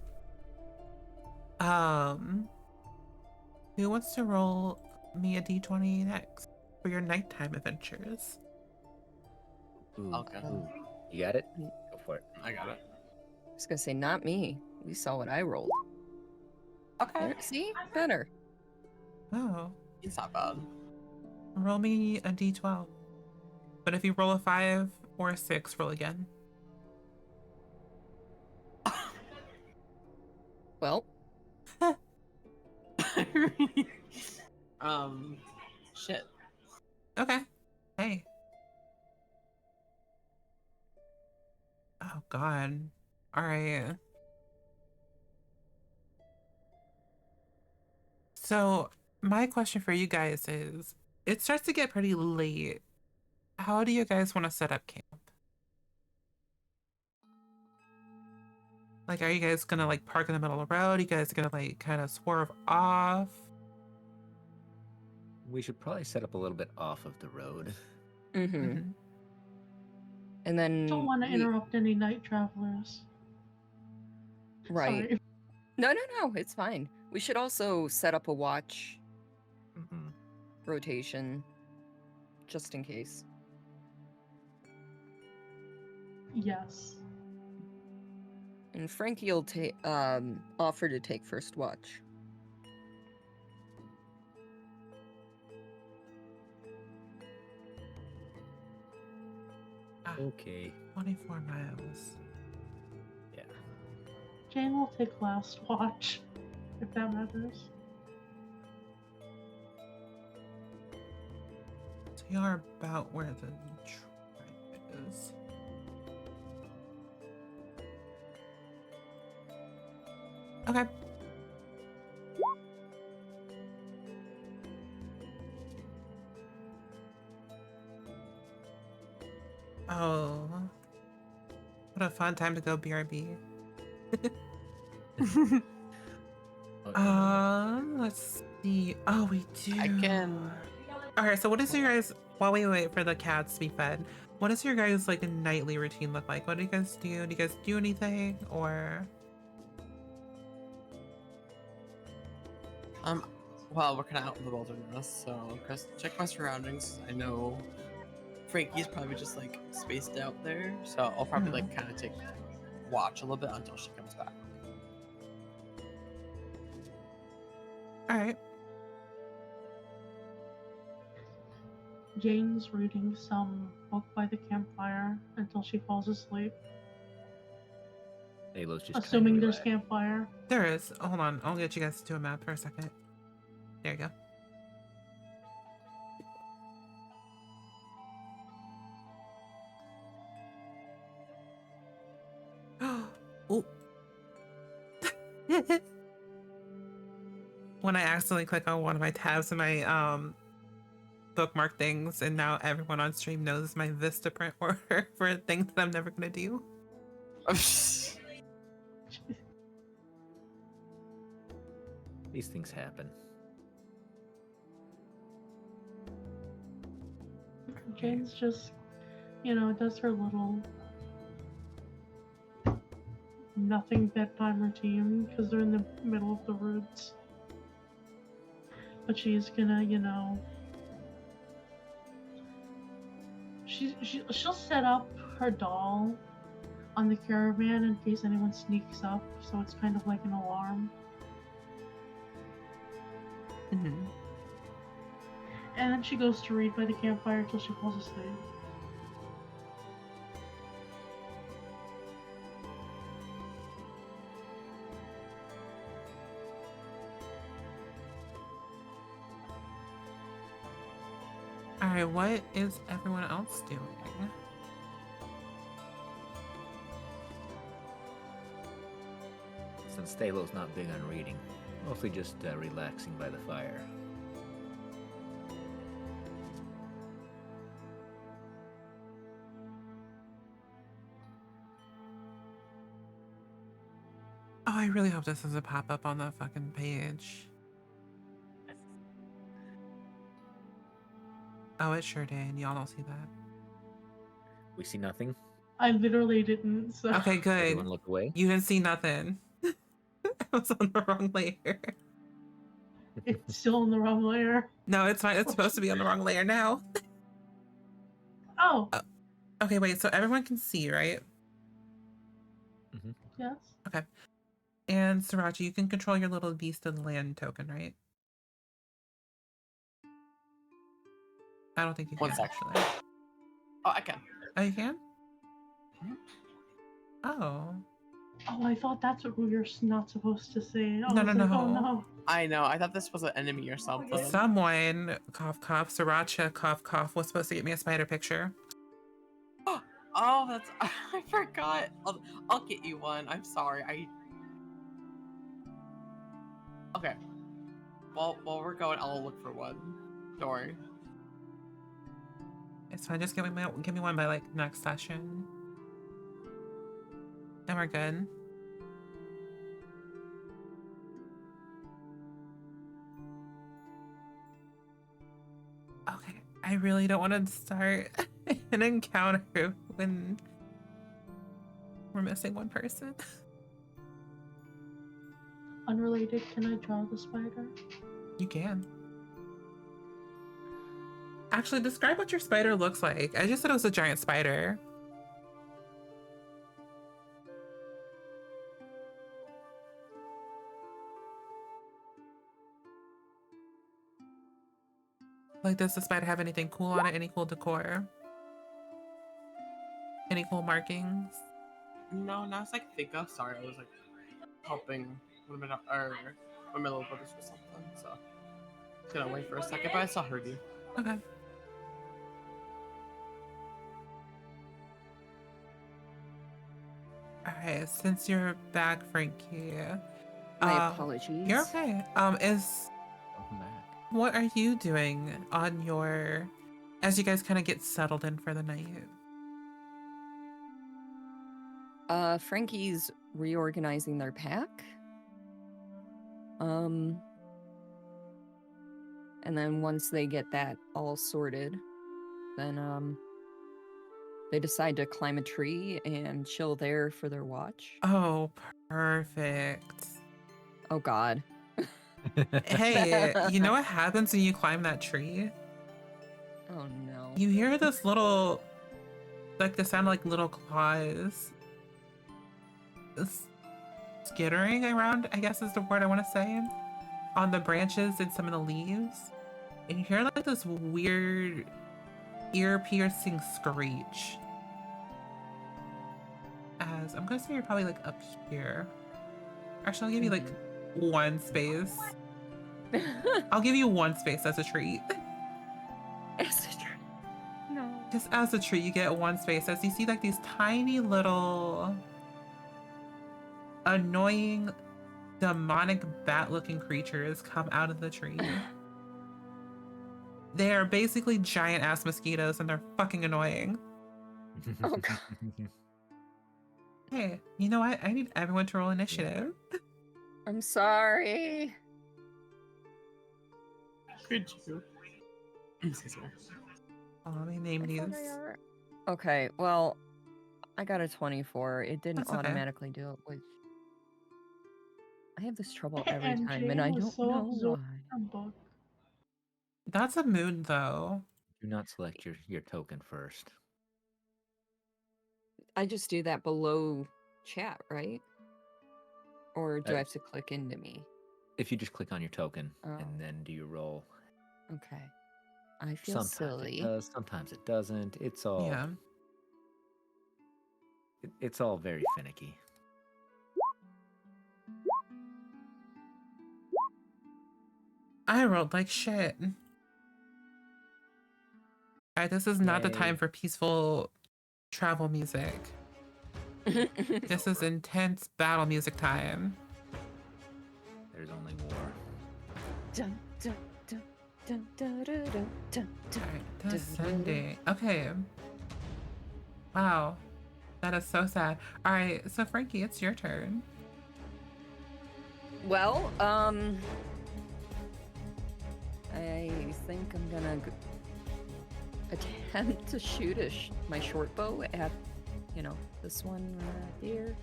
[SPEAKER 1] Who wants to roll me a d20 next for your nighttime adventures?
[SPEAKER 5] Ooh,
[SPEAKER 3] Okay.
[SPEAKER 5] ooh. You got it? Go for it.
[SPEAKER 3] I got it.
[SPEAKER 2] I was gonna say, not me. We saw what I rolled.
[SPEAKER 3] Okay.
[SPEAKER 2] There, see? Better.
[SPEAKER 1] Oh,
[SPEAKER 3] It's not bad.
[SPEAKER 1] roll me a d12. But if you roll a 5 or a 6, roll again.
[SPEAKER 2] Well,
[SPEAKER 3] Shit.
[SPEAKER 1] Okay. Hey. Oh, God. All right. So, my question for you guys is, it starts to get pretty late. How do you guys want to set up camp? Like, are you guys gonna like park in the middle of the road? You guys gonna like kind of swerve off?
[SPEAKER 5] We should probably set up a little bit off of the road.
[SPEAKER 2] mm-hmm.
[SPEAKER 1] Mhm.
[SPEAKER 2] And then
[SPEAKER 4] Don't want to
[SPEAKER 2] we-
[SPEAKER 4] interrupt any night travelers.
[SPEAKER 2] Right.
[SPEAKER 4] Sorry.
[SPEAKER 2] No, it's fine. We should also set up a watch
[SPEAKER 5] Mm-hmm.
[SPEAKER 2] rotation, just in case.
[SPEAKER 4] Yes.
[SPEAKER 2] And Frankie will offer to take first watch.
[SPEAKER 5] Okay.
[SPEAKER 1] 24 miles.
[SPEAKER 5] Yeah.
[SPEAKER 4] Jane will take last watch, if that matters.
[SPEAKER 1] So you are about where the tribe is. Okay. Oh, what a fun time to go BRB. Let's see. Oh, we do.
[SPEAKER 3] I can.
[SPEAKER 1] Okay, so what is your guys? While we wait for the cats to be fed, what does your guys like nightly routine look like? What do you guys do? Do you guys do anything or?
[SPEAKER 3] Well, we're kind of out in the wilderness, so just check my surroundings. I know Frankie's probably just like spaced out there, so I'll probably like kind of take watch a little bit until she comes back.
[SPEAKER 1] All right.
[SPEAKER 4] Jane's reading some book by the campfire until she falls asleep.
[SPEAKER 5] Halo's just
[SPEAKER 4] Assuming
[SPEAKER 5] kinda
[SPEAKER 4] there's
[SPEAKER 5] relaxed.
[SPEAKER 4] campfire.
[SPEAKER 1] There is. Hold on. I'll get you guys to a map for a second. There you go. Oh. When I accidentally click on one of my tabs in my bookmark things, and now everyone on stream knows my Vistaprint order for things that I'm never gonna do.
[SPEAKER 5] These things happen.
[SPEAKER 4] Jane's just, does her little nothing bedtime routine because they're in the middle of the woods. But she's gonna, she'll set up her doll on the caravan in case anyone sneaks up, so it's kind of like an alarm.
[SPEAKER 1] Mm-hmm.
[SPEAKER 4] And then she goes to read by the campfire till she falls asleep.
[SPEAKER 1] All right, what is everyone else doing?
[SPEAKER 5] Since Thalo's not big on reading, mostly just relaxing by the fire.
[SPEAKER 1] Oh, I really hope this doesn't pop up on the fucking page. Oh, it sure did. Y'all don't see that.
[SPEAKER 5] We see nothing.
[SPEAKER 4] I literally didn't, so.
[SPEAKER 1] Okay, good.
[SPEAKER 5] Everyone look away.
[SPEAKER 1] You didn't see nothing. I was on the wrong layer.
[SPEAKER 4] It's still on the wrong layer.
[SPEAKER 1] No, it's fine. It's supposed to be on the wrong layer now.
[SPEAKER 4] Oh.
[SPEAKER 1] Okay, wait. So everyone can see, right?
[SPEAKER 5] Mm-hmm.
[SPEAKER 4] Yes.
[SPEAKER 1] Okay. And Sriracha, you can control your little beast of the land token, right? I don't think you can,
[SPEAKER 3] One sec.
[SPEAKER 1] actually.
[SPEAKER 3] Oh, I can.
[SPEAKER 1] Oh, you can? Oh.
[SPEAKER 4] Oh, I thought that's what we were not supposed to say. I
[SPEAKER 1] No,
[SPEAKER 4] was
[SPEAKER 1] no,
[SPEAKER 4] like,
[SPEAKER 1] no.
[SPEAKER 4] oh no.
[SPEAKER 3] I know. I thought this was an enemy or something.
[SPEAKER 1] Someone, cough, cough, Sriracha, cough, cough, was supposed to get me a spider picture.
[SPEAKER 3] Oh, that's. I forgot. I'll get you one. I'm sorry. Okay. While we're going, I'll look for one. Don't worry.
[SPEAKER 1] It's fine. Just give me one by like next session. And we're good. Okay. I really don't want to start an encounter when we're missing one person.
[SPEAKER 4] Unrelated, can I draw the spider?
[SPEAKER 1] You can. Actually, describe what your spider looks like. I just said it was a giant spider. Like, does the spider have anything cool on it? Any cool decor? Any cool markings?
[SPEAKER 3] No, now it's like think of. Sorry, I was like helping with my little brothers or something. So just gonna wait for a second, but I still heard you.
[SPEAKER 1] Okay. Alright, since you're back, Frankie.
[SPEAKER 2] My apologies.
[SPEAKER 1] You're okay.
[SPEAKER 5] Welcome back.
[SPEAKER 1] What are you doing on your as you guys kind of get settled in for the night?
[SPEAKER 2] Frankie's reorganizing their pack. And then once they get that all sorted, then they decide to climb a tree and chill there for their watch.
[SPEAKER 1] Oh, perfect.
[SPEAKER 2] Oh God.
[SPEAKER 1] Hey, you know what happens when you climb that tree?
[SPEAKER 2] Oh no.
[SPEAKER 1] You hear this little, like the sound of like little claws skittering around, I guess is the word I want to say, on the branches and some of the leaves. And you hear like this weird ear-piercing screech. As I'm gonna say you're probably like up here. Actually, I'll give you like one space. I'll give you one space as a treat.
[SPEAKER 2] No.
[SPEAKER 1] Just as a treat, you get one space as you see like these tiny little annoying demonic bat-looking creatures come out of the tree. They are basically giant ass mosquitoes and they're fucking annoying.
[SPEAKER 2] Oh God.
[SPEAKER 1] Hey, you know what? I need everyone to roll initiative.
[SPEAKER 2] I'm sorry.
[SPEAKER 3] Could you? Excuse me.
[SPEAKER 1] Oh, let me name
[SPEAKER 2] I
[SPEAKER 1] these.
[SPEAKER 2] thought Okay, well, I got a 24. It didn't
[SPEAKER 1] That's okay.
[SPEAKER 2] automatically do it, which I have this trouble every
[SPEAKER 4] And
[SPEAKER 2] time,
[SPEAKER 4] Jane
[SPEAKER 2] and I
[SPEAKER 4] was
[SPEAKER 2] don't
[SPEAKER 4] so
[SPEAKER 2] know
[SPEAKER 4] absorbed
[SPEAKER 2] why.
[SPEAKER 4] in her book.
[SPEAKER 1] That's a mood though.
[SPEAKER 5] Do not select your token first.
[SPEAKER 2] I just do that below chat, right? Or do I
[SPEAKER 5] Uh,
[SPEAKER 2] have to click into me?
[SPEAKER 5] If you just click on your token
[SPEAKER 2] Oh.
[SPEAKER 5] and then do your roll.
[SPEAKER 2] Okay. I feel
[SPEAKER 5] Sometimes
[SPEAKER 2] silly.
[SPEAKER 5] it does, sometimes it doesn't. It's all
[SPEAKER 1] Yeah.
[SPEAKER 5] it's all very finicky.
[SPEAKER 1] I rolled like shit. Alright, this is not the
[SPEAKER 5] Yay.
[SPEAKER 1] time for peaceful travel music. This is intense battle music time.
[SPEAKER 5] There's only war.
[SPEAKER 2] Dun, dun, dun, dun, dun, dun, dun, dun, dun.
[SPEAKER 1] Alright, descending. Okay. Wow. That is so sad. Alright, so Frankie, it's your turn.
[SPEAKER 2] Well, I think I'm gonna attempt to shoot my short bow at, this one right here.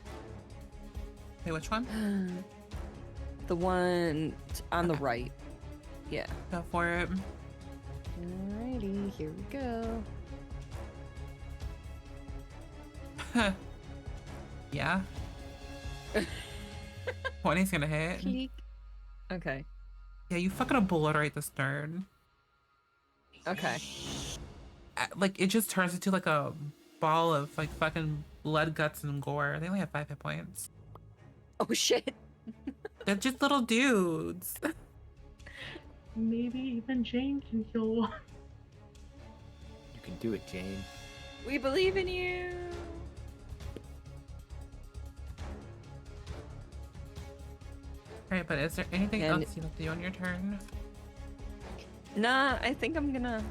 [SPEAKER 1] Wait, which one?
[SPEAKER 2] The one on the
[SPEAKER 1] Okay.
[SPEAKER 2] right. Yeah.
[SPEAKER 1] Go for it.
[SPEAKER 2] Alrighty, here we go.
[SPEAKER 1] Yeah. 20's gonna hit.
[SPEAKER 2] Click. Okay.
[SPEAKER 1] Yeah, you fucking obliterate this nerd.
[SPEAKER 2] Okay.
[SPEAKER 1] Like, it just turns into like a ball of like fucking blood, guts, and gore. They only have 5 hit points.
[SPEAKER 2] Oh shit.
[SPEAKER 1] They're just little dudes.
[SPEAKER 4] Maybe even Jane can kill one.
[SPEAKER 5] You can do it, Jane.
[SPEAKER 2] We believe in you.
[SPEAKER 1] Alright, but is there anything
[SPEAKER 2] And-
[SPEAKER 1] else you'd like to do on your turn?
[SPEAKER 2] Nah, I think I'm gonna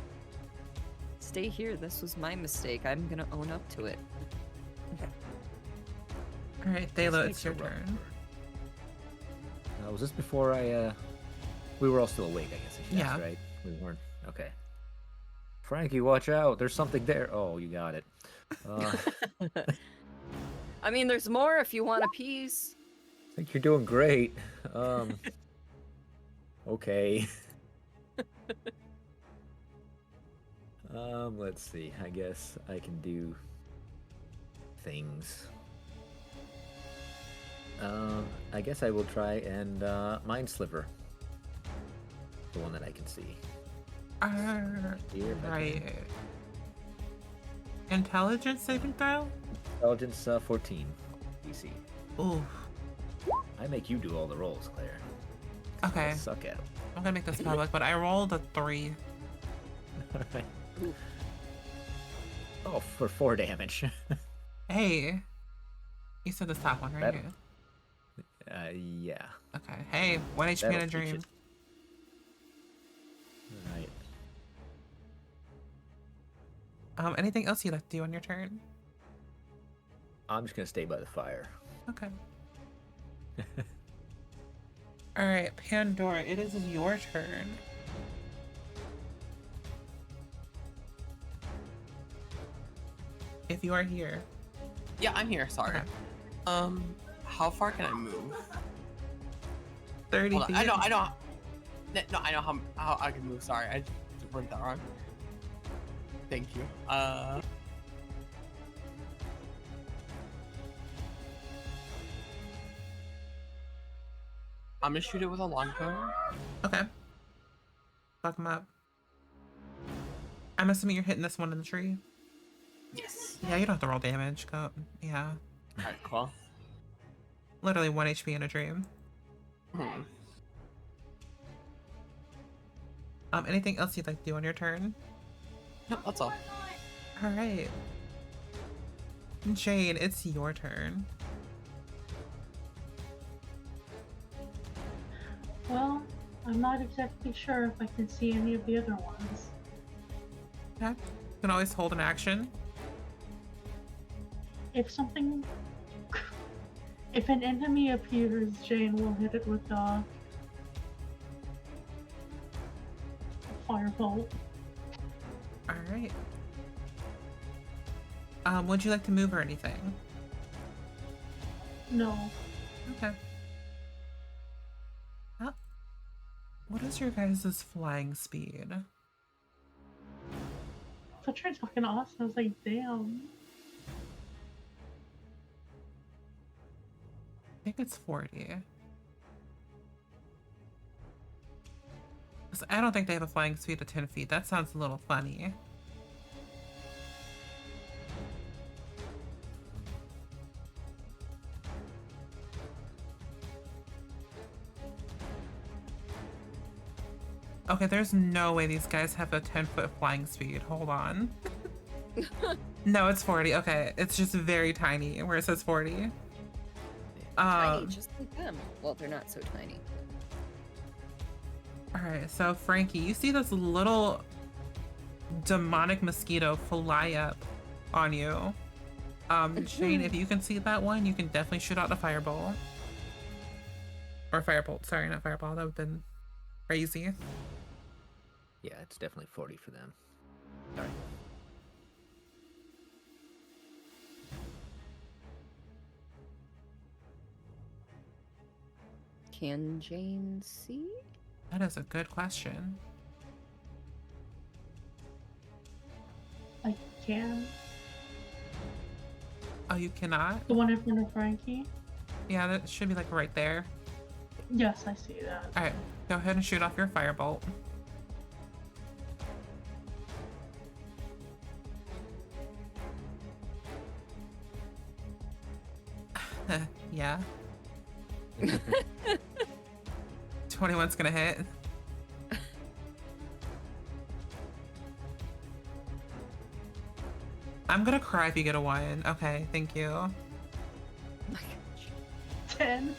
[SPEAKER 2] stay here. This was my mistake. I'm gonna own up to it.
[SPEAKER 1] Alright, Thalo,
[SPEAKER 5] Mistakes
[SPEAKER 1] it's your
[SPEAKER 5] are rough.
[SPEAKER 1] turn.
[SPEAKER 5] Was this before we were all still awake, I guess,
[SPEAKER 1] Yeah.
[SPEAKER 5] right? We weren't. Okay. Frankie, watch out. There's something there. Oh, you got it.
[SPEAKER 2] I mean, there's more if you want a piece.
[SPEAKER 5] I think you're doing great. Okay. Let's see. I guess I can do things. I guess I will try and Mind Sliver. The one that I can see. See if I can-
[SPEAKER 1] Right. Intelligence saving throw?
[SPEAKER 5] Intelligence 14. DC.
[SPEAKER 1] Ooh.
[SPEAKER 5] I make you do all the rolls, Claire.
[SPEAKER 1] Okay.
[SPEAKER 5] I suck at them.
[SPEAKER 1] I'm gonna make this public, but I rolled a 3.
[SPEAKER 5] Alright.
[SPEAKER 2] Oof.
[SPEAKER 5] Oh, for 4 damage.
[SPEAKER 1] Hey. You said this top one, right?
[SPEAKER 5] Yeah.
[SPEAKER 1] Okay. Hey, 1 HP
[SPEAKER 5] That'll
[SPEAKER 1] and a
[SPEAKER 5] teach
[SPEAKER 1] dream.
[SPEAKER 5] it. Alright.
[SPEAKER 1] Anything else you'd like to do on your turn?
[SPEAKER 5] I'm just gonna stay by the fire.
[SPEAKER 1] Okay. Alright, Pandora, it is your turn. If you are here.
[SPEAKER 3] Yeah, I'm here. Sorry.
[SPEAKER 1] Okay.
[SPEAKER 3] How far can I move?
[SPEAKER 1] 30
[SPEAKER 3] Hold on.
[SPEAKER 1] feet.
[SPEAKER 3] I know. No, I know how I can move. Sorry, I worded that wrong. Thank you. I'm gonna shoot it with a longbow.
[SPEAKER 1] Okay. Fuck him up. I'm assuming you're hitting this one in the tree.
[SPEAKER 3] Yes.
[SPEAKER 1] Yeah, you don't have to roll damage. Go. Yeah.
[SPEAKER 3] Alright, cool.
[SPEAKER 1] Literally 1 HP in a dream.
[SPEAKER 3] Hmm.
[SPEAKER 1] Anything else you'd like to do on your turn?
[SPEAKER 3] No, that's all.
[SPEAKER 1] Alright. Jane, it's your turn.
[SPEAKER 4] Well, I'm not exactly sure if I can see any of the other ones.
[SPEAKER 1] Okay. You can always hold an action.
[SPEAKER 4] If something... If an enemy appears, Jane will hit it with a firebolt.
[SPEAKER 1] Alright. Would you like to move or anything?
[SPEAKER 4] No.
[SPEAKER 1] Okay. What is your guys' flying speed?
[SPEAKER 4] So Trent's fucking awesome. I was like, damn.
[SPEAKER 1] I think it's 40. 'Cause I don't think they have a flying speed of 10 feet. That sounds a little funny. Okay, there's no way these guys have a 10-foot flying speed. Hold on. No, it's 40. Okay, it's just very tiny where it says 40.
[SPEAKER 2] Tiny, just like them. Well, they're not so tiny.
[SPEAKER 1] Alright, so Frankie, you see this little demonic mosquito fly up on you. Shane, if you can see that one, you can definitely shoot out a fireball. Or firebolt, sorry, not fireball. That would have been crazy.
[SPEAKER 5] Yeah, it's definitely 40 for them. Alright.
[SPEAKER 2] Can Jane see?
[SPEAKER 1] That is a good question.
[SPEAKER 4] I can.
[SPEAKER 1] Oh, you cannot?
[SPEAKER 4] The one in front of Frankie?
[SPEAKER 1] Yeah, that should be like right there.
[SPEAKER 4] Yes, I see that.
[SPEAKER 1] Alright, go ahead and shoot off your firebolt. Yeah. 21's gonna hit. I'm gonna cry if you get a 1. Okay, thank you.
[SPEAKER 4] 10.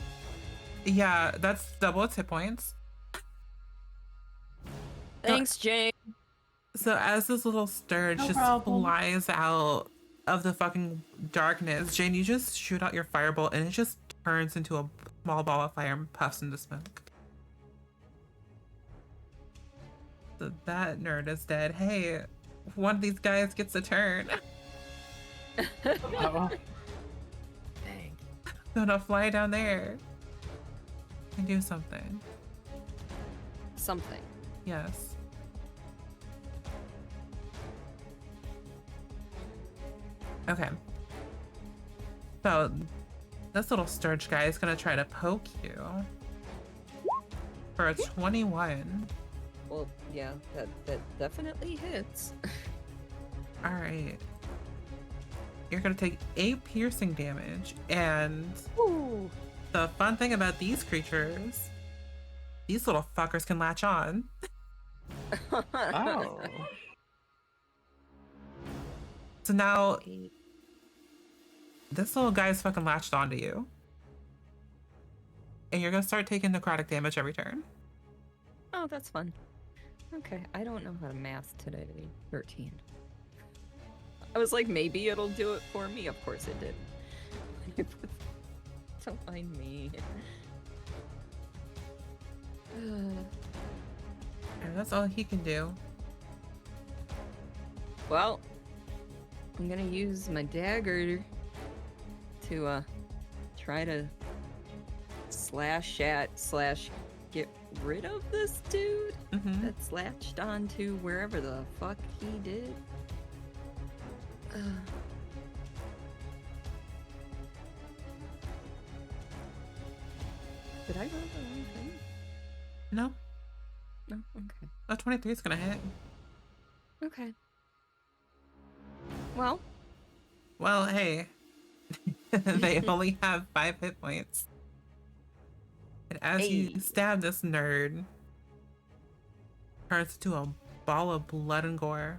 [SPEAKER 1] Yeah, that's double its hit points.
[SPEAKER 2] Thanks, Jane.
[SPEAKER 1] So as this little sturge
[SPEAKER 4] No
[SPEAKER 1] just
[SPEAKER 4] problem.
[SPEAKER 1] flies out of the fucking darkness, Jane, you just shoot out your firebolt and it just turns into a small ball of fire and puffs into smoke. So that nerd is dead. Hey, one of these guys gets a turn.
[SPEAKER 3] Oh.
[SPEAKER 5] Dang.
[SPEAKER 1] Gonna fly down there and do something.
[SPEAKER 2] Something.
[SPEAKER 1] Yes. Okay. So this little sturge guy is gonna try to poke you for a 21.
[SPEAKER 2] Well, yeah, that definitely hits.
[SPEAKER 1] All right. You're gonna take 8 piercing damage, and
[SPEAKER 2] Ooh.
[SPEAKER 1] the fun thing about these creatures, these little fuckers can latch on.
[SPEAKER 3] Oh.
[SPEAKER 1] So now
[SPEAKER 2] Eight.
[SPEAKER 1] this little guy's fucking latched onto you. And you're gonna start taking necrotic damage every turn.
[SPEAKER 2] Oh, that's fun. Okay, I don't know how to math today. 13. I was like, maybe it'll do it for me. Of course it did. Don't mind me.
[SPEAKER 1] And that's all he can do.
[SPEAKER 2] Well, I'm gonna use my dagger to try to slash at / get rid of this dude
[SPEAKER 1] Mm-hmm.
[SPEAKER 2] that's latched onto wherever the fuck he did. Did I roll the wrong thing?
[SPEAKER 1] No,
[SPEAKER 2] No? Okay.
[SPEAKER 1] a 23 is gonna hit.
[SPEAKER 2] Okay. Well,
[SPEAKER 1] Well, hey. They only have 5 hit points. And as you
[SPEAKER 2] Hey.
[SPEAKER 1] stab this nerd, turns into a ball of blood and gore.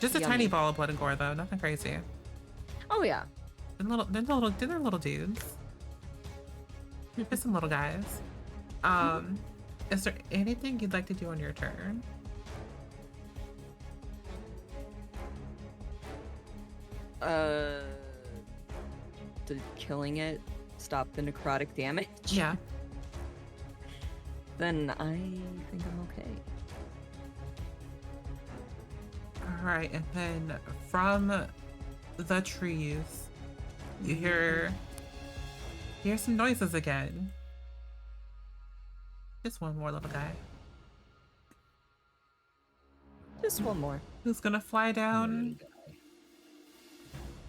[SPEAKER 1] Just a tiny
[SPEAKER 2] Yummy.
[SPEAKER 1] ball of blood and gore, though. Nothing crazy.
[SPEAKER 2] oh yeah.
[SPEAKER 1] They're little dudes. Just some little guys. Is there anything you'd like to do on your turn?
[SPEAKER 2] Did killing it stop the necrotic damage?
[SPEAKER 1] Yeah.
[SPEAKER 2] Then I think I'm okay.
[SPEAKER 1] All right, and then from the trees, you hear some noises again. Just one more little guy
[SPEAKER 2] Just one more.
[SPEAKER 1] who's gonna fly down.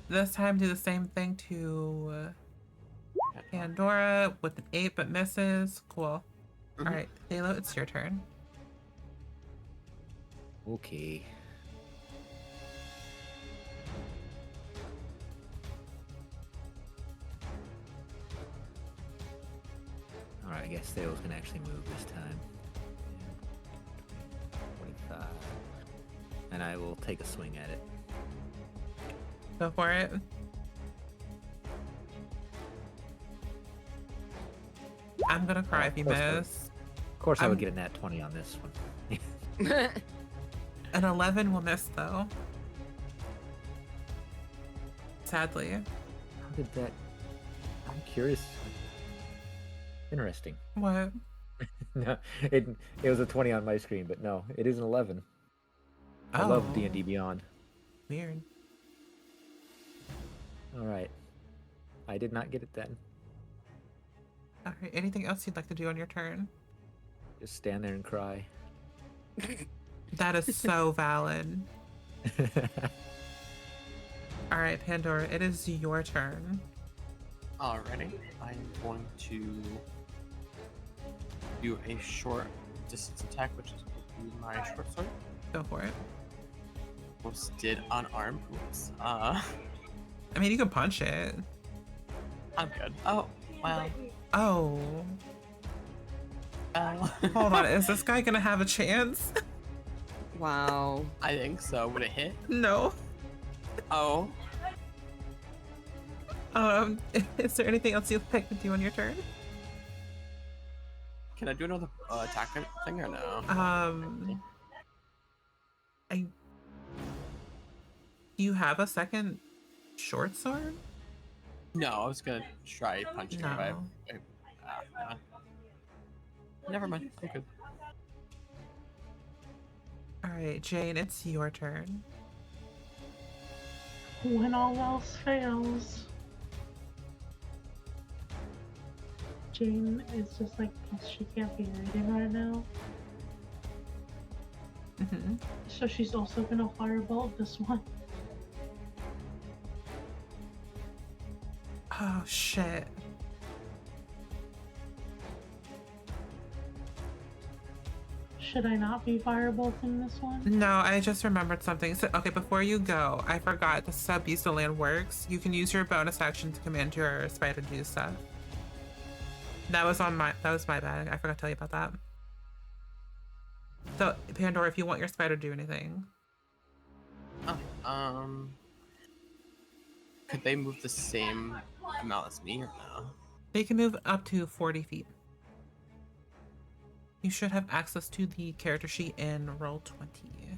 [SPEAKER 1] This time, do the same thing to Pandora with an 8, but misses. Cool.
[SPEAKER 3] Mhm.
[SPEAKER 1] All right, Halo, it's your turn.
[SPEAKER 5] Okay. Alright, I guess Thales can actually move this time. 25. And I will take a swing at it.
[SPEAKER 1] Go for it. I'm gonna cry if you miss.
[SPEAKER 5] Of course, I would
[SPEAKER 1] I'm-
[SPEAKER 5] get a nat 20 on this one.
[SPEAKER 1] An 11 will miss, though. Sadly.
[SPEAKER 5] How did that? I'm curious. Interesting.
[SPEAKER 1] What?
[SPEAKER 5] No, it was a 20 on my screen, but no, it is an 11. I love
[SPEAKER 1] Oh.
[SPEAKER 5] D&D Beyond.
[SPEAKER 1] Weird.
[SPEAKER 5] All right, I did not get it then.
[SPEAKER 1] All right, anything else you'd like to do on your turn?
[SPEAKER 5] Just stand there and cry.
[SPEAKER 1] That is so valid. All right, Pandora, it is your turn.
[SPEAKER 3] Alrighty. I'm going to do a short distance attack, which is going to be my short sword.
[SPEAKER 1] Go for it.
[SPEAKER 3] Almost did unarmed. Oops.
[SPEAKER 1] I mean, you can punch it.
[SPEAKER 3] I'm good. Oh, well.
[SPEAKER 1] Oh. Hold on, is this guy gonna have a chance?
[SPEAKER 2] Wow.
[SPEAKER 3] I think so. Would it hit?
[SPEAKER 1] No.
[SPEAKER 3] Oh.
[SPEAKER 1] Is there anything else you'd like to do on your turn?
[SPEAKER 3] Can I do another attack thing or no?
[SPEAKER 1] Do you have a second short sword?
[SPEAKER 3] No, I was gonna try punching
[SPEAKER 1] No.
[SPEAKER 3] him. Never mind. I'm good.
[SPEAKER 1] All right, Jane, it's your turn.
[SPEAKER 4] When all else fails, Jane is just like, she can't be reading right now.
[SPEAKER 1] Mm-hmm.
[SPEAKER 4] So she's also gonna firebolt this one.
[SPEAKER 1] Oh shit.
[SPEAKER 4] should I not be firebolting this one?
[SPEAKER 1] No, I just remembered something. So, okay, before you go, I forgot the sub Beast of Land works. You can use your bonus action to command your spider to do stuff. That was my bad. I forgot to tell you about that. So, Pandora, if you want your spider to do anything.
[SPEAKER 3] Oh, could they move the same amount as me or no?
[SPEAKER 1] They can move up to 40 feet. You should have access to the character sheet in Roll20.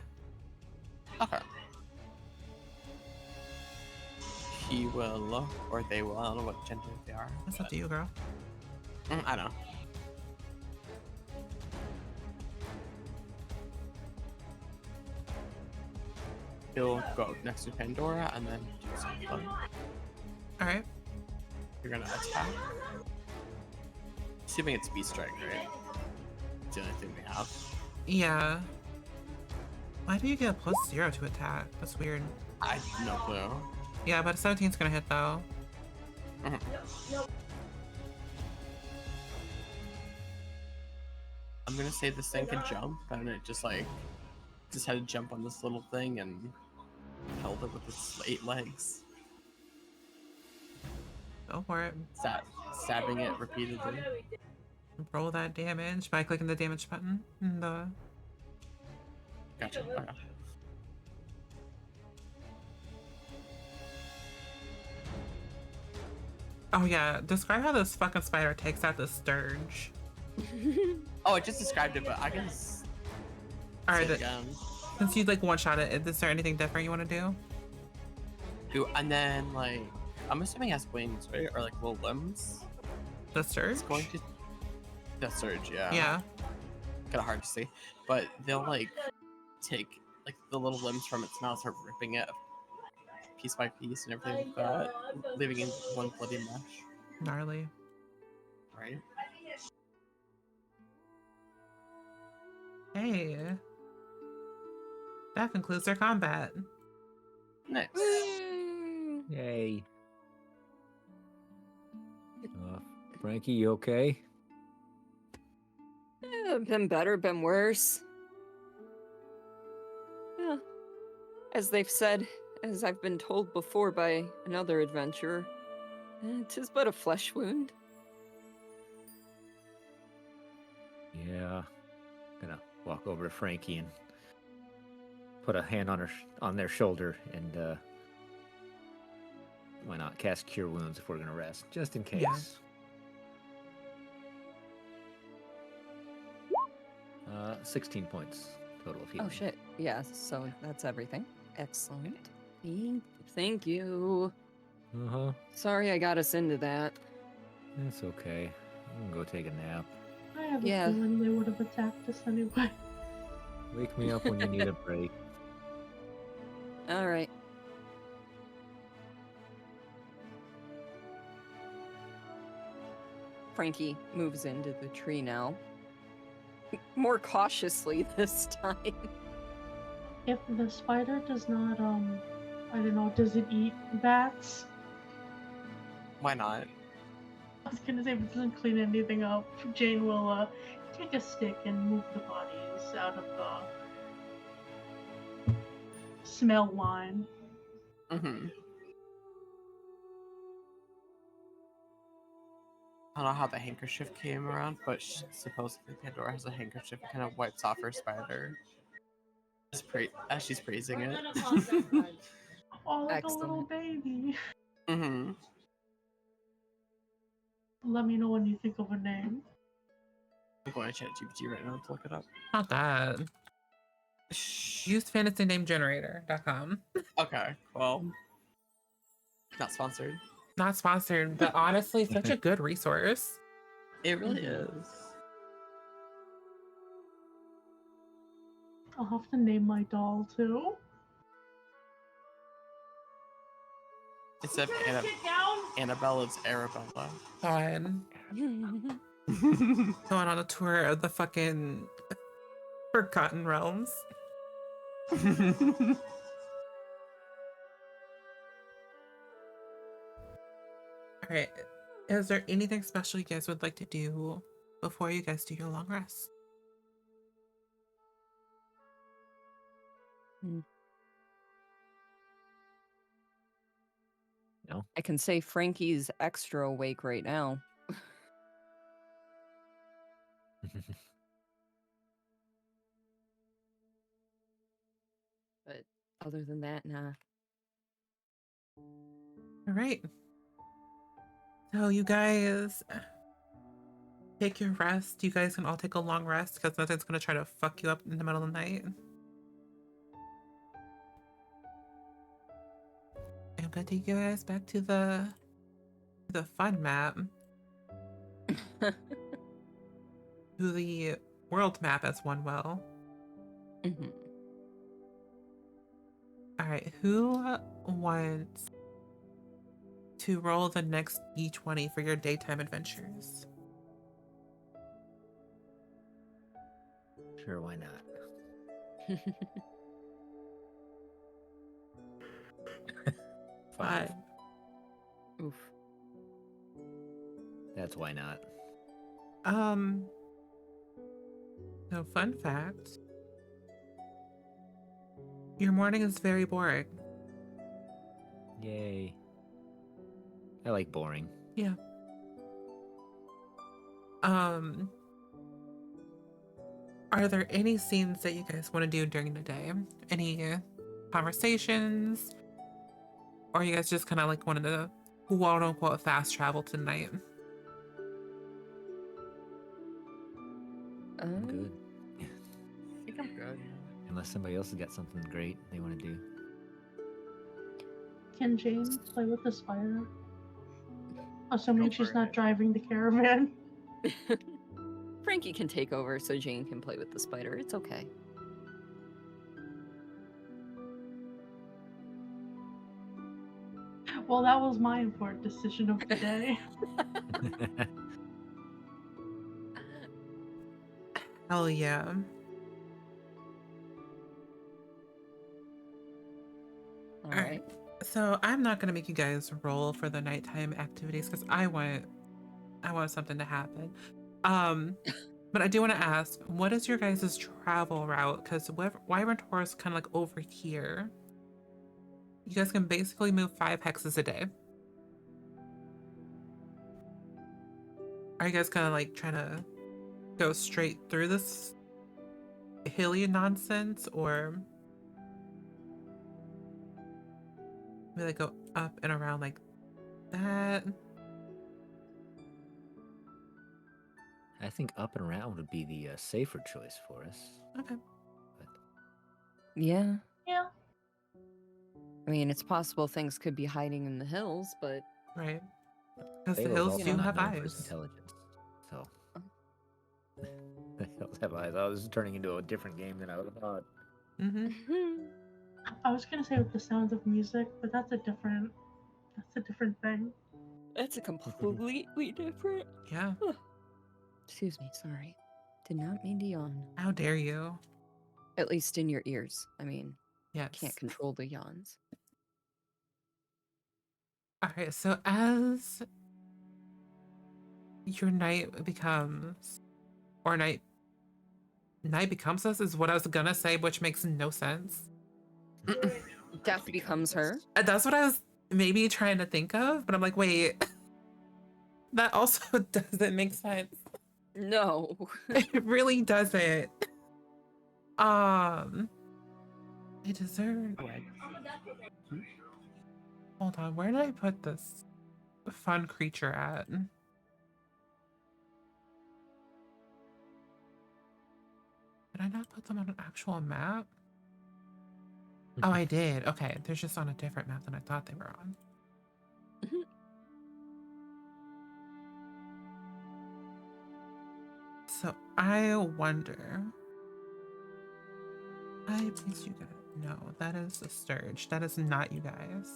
[SPEAKER 3] Okay. He will, or they will. I don't know what gender they are.
[SPEAKER 1] That's up to you, girl.
[SPEAKER 3] I don't know. He'll go next to Pandora and then do something.
[SPEAKER 1] All right.
[SPEAKER 3] You're gonna attack. Assuming it's Beast Strike, right? It's the only thing we have.
[SPEAKER 1] Yeah. Why do you get a +0 to attack? That's weird.
[SPEAKER 3] I have no clue.
[SPEAKER 1] Yeah, but a 17's gonna hit though.
[SPEAKER 3] I'm gonna say this thing can jump, and it just had to jump on this little thing and held it with its 8 legs.
[SPEAKER 1] Go for it.
[SPEAKER 3] Stabbing it repeatedly.
[SPEAKER 1] Roll that damage by clicking the damage button.
[SPEAKER 3] Gotcha. Okay.
[SPEAKER 1] Oh yeah, describe how this fucking spider takes out the sturge.
[SPEAKER 3] Oh, I just described it, but I can say
[SPEAKER 1] Alright,
[SPEAKER 3] it again.
[SPEAKER 1] since you like one-shot it, is there anything different you want to do?
[SPEAKER 3] And then I'm assuming it has wings, right? Or little limbs.
[SPEAKER 1] The sturge?
[SPEAKER 3] It's going to the surge, yeah.
[SPEAKER 1] Yeah.
[SPEAKER 3] Kind of hard to see, but they'll take the little limbs from its mouth, start ripping it piece by piece and everything like that, leaving in one bloody mesh.
[SPEAKER 1] Gnarly.
[SPEAKER 3] Right?
[SPEAKER 1] Hey. That concludes their combat.
[SPEAKER 3] Nice.
[SPEAKER 5] Yay. Frankie, you okay?
[SPEAKER 2] Been better, been worse. Yeah. As they've said, as I've been told before by another adventurer, 'tis but a flesh wound.
[SPEAKER 5] Yeah. Gonna walk over to Frankie and put a hand on their shoulder and why not cast Cure Wounds if we're gonna rest, just in case.
[SPEAKER 1] Yeah.
[SPEAKER 5] 16 points total of healing.
[SPEAKER 2] Oh shit. Yeah, so that's everything. Excellent. Thank you.
[SPEAKER 5] Uh-huh.
[SPEAKER 2] Sorry I got us into that.
[SPEAKER 5] That's okay. I can go take a nap.
[SPEAKER 4] I have a
[SPEAKER 2] Yeah.
[SPEAKER 4] feeling they would have attacked us anyway.
[SPEAKER 5] Wake me up when you need a break.
[SPEAKER 2] Alright. Frankie moves into the tree now. More cautiously this time.
[SPEAKER 4] If the spider does not, I don't know, does it eat bats?
[SPEAKER 3] Why not?
[SPEAKER 4] I was gonna say, if it doesn't clean anything up, Jane will take a stick and move the bodies out of the smell line.
[SPEAKER 3] Mm-hmm. I don't know how the handkerchief came around, but supposedly Pandora has a handkerchief that kind of wipes off her spider. As she's praising it.
[SPEAKER 4] Oh, like a
[SPEAKER 2] Excellent.
[SPEAKER 4] little baby.
[SPEAKER 3] Mm-hmm.
[SPEAKER 4] Let me know when you think of a name.
[SPEAKER 3] I'm going to ChatGPT right now to look it up.
[SPEAKER 1] Not that. Use fantasynamegenerator.com.
[SPEAKER 3] Okay, well, not sponsored.
[SPEAKER 1] Not sponsored, but honestly, such a good resource.
[SPEAKER 3] It really is.
[SPEAKER 4] I'll have to name my doll too.
[SPEAKER 3] Instead of Annabelle, it's Arabella.
[SPEAKER 1] God. Going on a tour of the fucking Forgotten Realms. Alright. Is there anything special you guys would like to do before you guys do your long rest?
[SPEAKER 5] No?
[SPEAKER 2] I can say Frankie's extra awake right now. But other than that, nah.
[SPEAKER 1] All right. So you guys take your rest. You guys can all take a long rest because nothing's going to try to fuck you up in the middle of the night. I'm going to take you guys back to the fun map. To the world map as one will.
[SPEAKER 2] Mm-hmm.
[SPEAKER 1] All right. Who wants to roll the next D20 for your daytime adventures?
[SPEAKER 5] Sure, why not? 5.
[SPEAKER 2] Oof.
[SPEAKER 5] That's why not.
[SPEAKER 1] So fun fact. Your morning is very boring.
[SPEAKER 5] Yay. I like boring.
[SPEAKER 1] Yeah. Are there any scenes that you guys want to do during the day? Any conversations? Or you guys just kind of like wanted to quote unquote fast travel tonight?
[SPEAKER 5] I'm good.
[SPEAKER 3] I think I'm good.
[SPEAKER 5] Unless somebody else has got something great they want to do.
[SPEAKER 4] Can Jane play with the spider? Assuming
[SPEAKER 3] Go
[SPEAKER 4] she's
[SPEAKER 3] for
[SPEAKER 4] not
[SPEAKER 3] it.
[SPEAKER 4] driving the caravan.
[SPEAKER 2] Frankie can take over so Jane can play with the spider. It's okay.
[SPEAKER 4] Well, that was my important decision of the day.
[SPEAKER 1] Hell yeah.
[SPEAKER 2] All
[SPEAKER 1] All right. So I'm not gonna make you guys roll for the nighttime activities because I want something to happen. But I do want to ask, what is your guys' travel route? Because Wyvern Tour is kind of like over here. You guys can basically move 5 hexes a day. Are you guys kind of like trying to go straight through this hilly nonsense, or maybe like go up and around like that?
[SPEAKER 5] I think up and around would be the safer choice for us.
[SPEAKER 1] Okay.
[SPEAKER 5] But
[SPEAKER 2] Yeah.
[SPEAKER 4] Yeah.
[SPEAKER 2] I mean, it's possible things could be hiding in the hills, but
[SPEAKER 1] Right. Because the
[SPEAKER 5] Phalos
[SPEAKER 1] hills
[SPEAKER 5] also
[SPEAKER 1] do
[SPEAKER 5] not
[SPEAKER 1] have
[SPEAKER 5] known for his
[SPEAKER 1] eyes.
[SPEAKER 5] intelligence. So the hills have eyes. Oh, this is turning into a different game than I would have thought.
[SPEAKER 1] Mm-hmm.
[SPEAKER 4] I was gonna say with the sounds of music, but that's a different thing.
[SPEAKER 2] That's a completely different.
[SPEAKER 1] Yeah.
[SPEAKER 2] Excuse me, sorry. Did not mean to yawn.
[SPEAKER 1] How dare you?
[SPEAKER 2] At least in your ears. I mean,
[SPEAKER 1] Yes.
[SPEAKER 2] can't control the yawns.
[SPEAKER 1] All right. So as your night becomes, or night becomes us is what I was gonna say, which makes no sense.
[SPEAKER 2] Death becomes her.
[SPEAKER 1] That's what I was maybe trying to think of, but I'm like, wait, that also doesn't make sense.
[SPEAKER 2] No.
[SPEAKER 1] It really doesn't. I deserve. Hold on, where did I put this fun creature at? Did I not put them on an actual map? Oh, I did. Okay, they're just on a different map than I thought they were on. So I wonder. I please you guys. No, that is a Sturge. That is not you guys.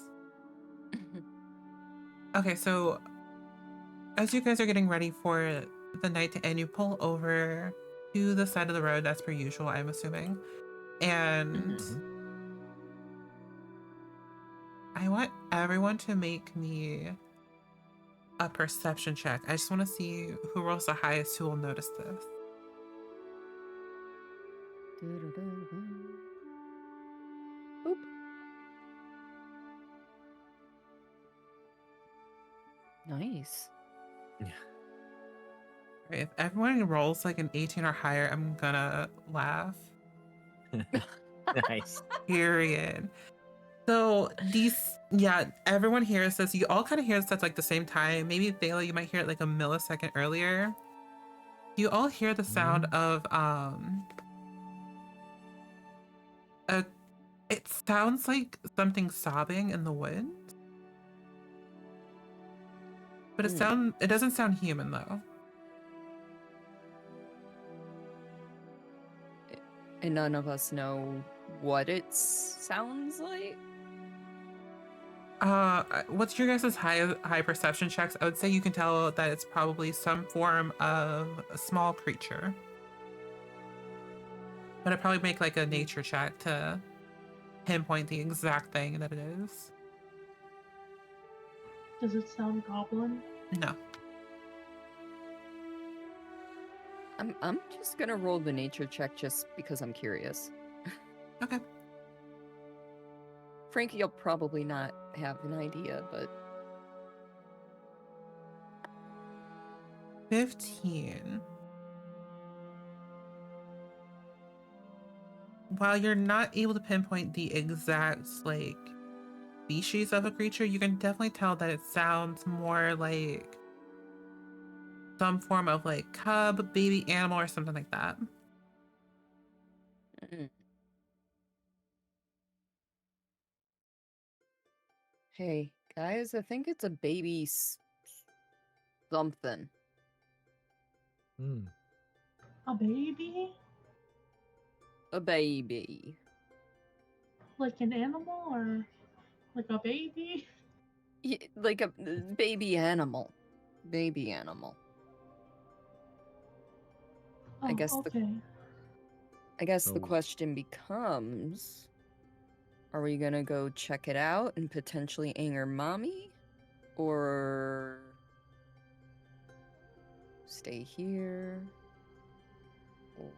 [SPEAKER 1] Okay, so as you guys are getting ready for the night to end, you pull over to the side of the road as per usual, I'm assuming. And I want everyone to make me a perception check. I just want to see who rolls the highest who will notice this.
[SPEAKER 2] Nice.
[SPEAKER 1] Right, if everyone rolls like an 18 or higher, I'm gonna laugh.
[SPEAKER 5] Nice.
[SPEAKER 1] Period. So everyone hears this. You all kind of hear this at like the same time. Maybe Thela, you might hear it like a millisecond earlier. You all hear the sound of it sounds like something sobbing in the woods. But it doesn't sound human though.
[SPEAKER 2] And none of us know what it sounds like.
[SPEAKER 1] What's your guys' high perception checks? I would say you can tell that it's probably some form of a small creature. But I'd probably make like a nature check to pinpoint the exact thing that it is.
[SPEAKER 4] Does it sound goblin?
[SPEAKER 1] No.
[SPEAKER 2] I'm just gonna roll the nature check just because I'm curious.
[SPEAKER 1] Okay.
[SPEAKER 2] Frankie, you'll probably not have an idea, but
[SPEAKER 1] 15. While you're not able to pinpoint the exact like species of a creature, you can definitely tell that it sounds more like some form of like cub, baby animal, or something like that.
[SPEAKER 2] Hey, guys, I think it's a baby something.
[SPEAKER 4] A baby?
[SPEAKER 2] A baby.
[SPEAKER 4] Like an animal or like a baby?
[SPEAKER 2] Yeah, like a baby animal. Baby animal.
[SPEAKER 4] Oh,
[SPEAKER 2] I guess
[SPEAKER 4] okay.
[SPEAKER 2] the question becomes, are we gonna go check it out and potentially anger mommy? Or stay here? Or...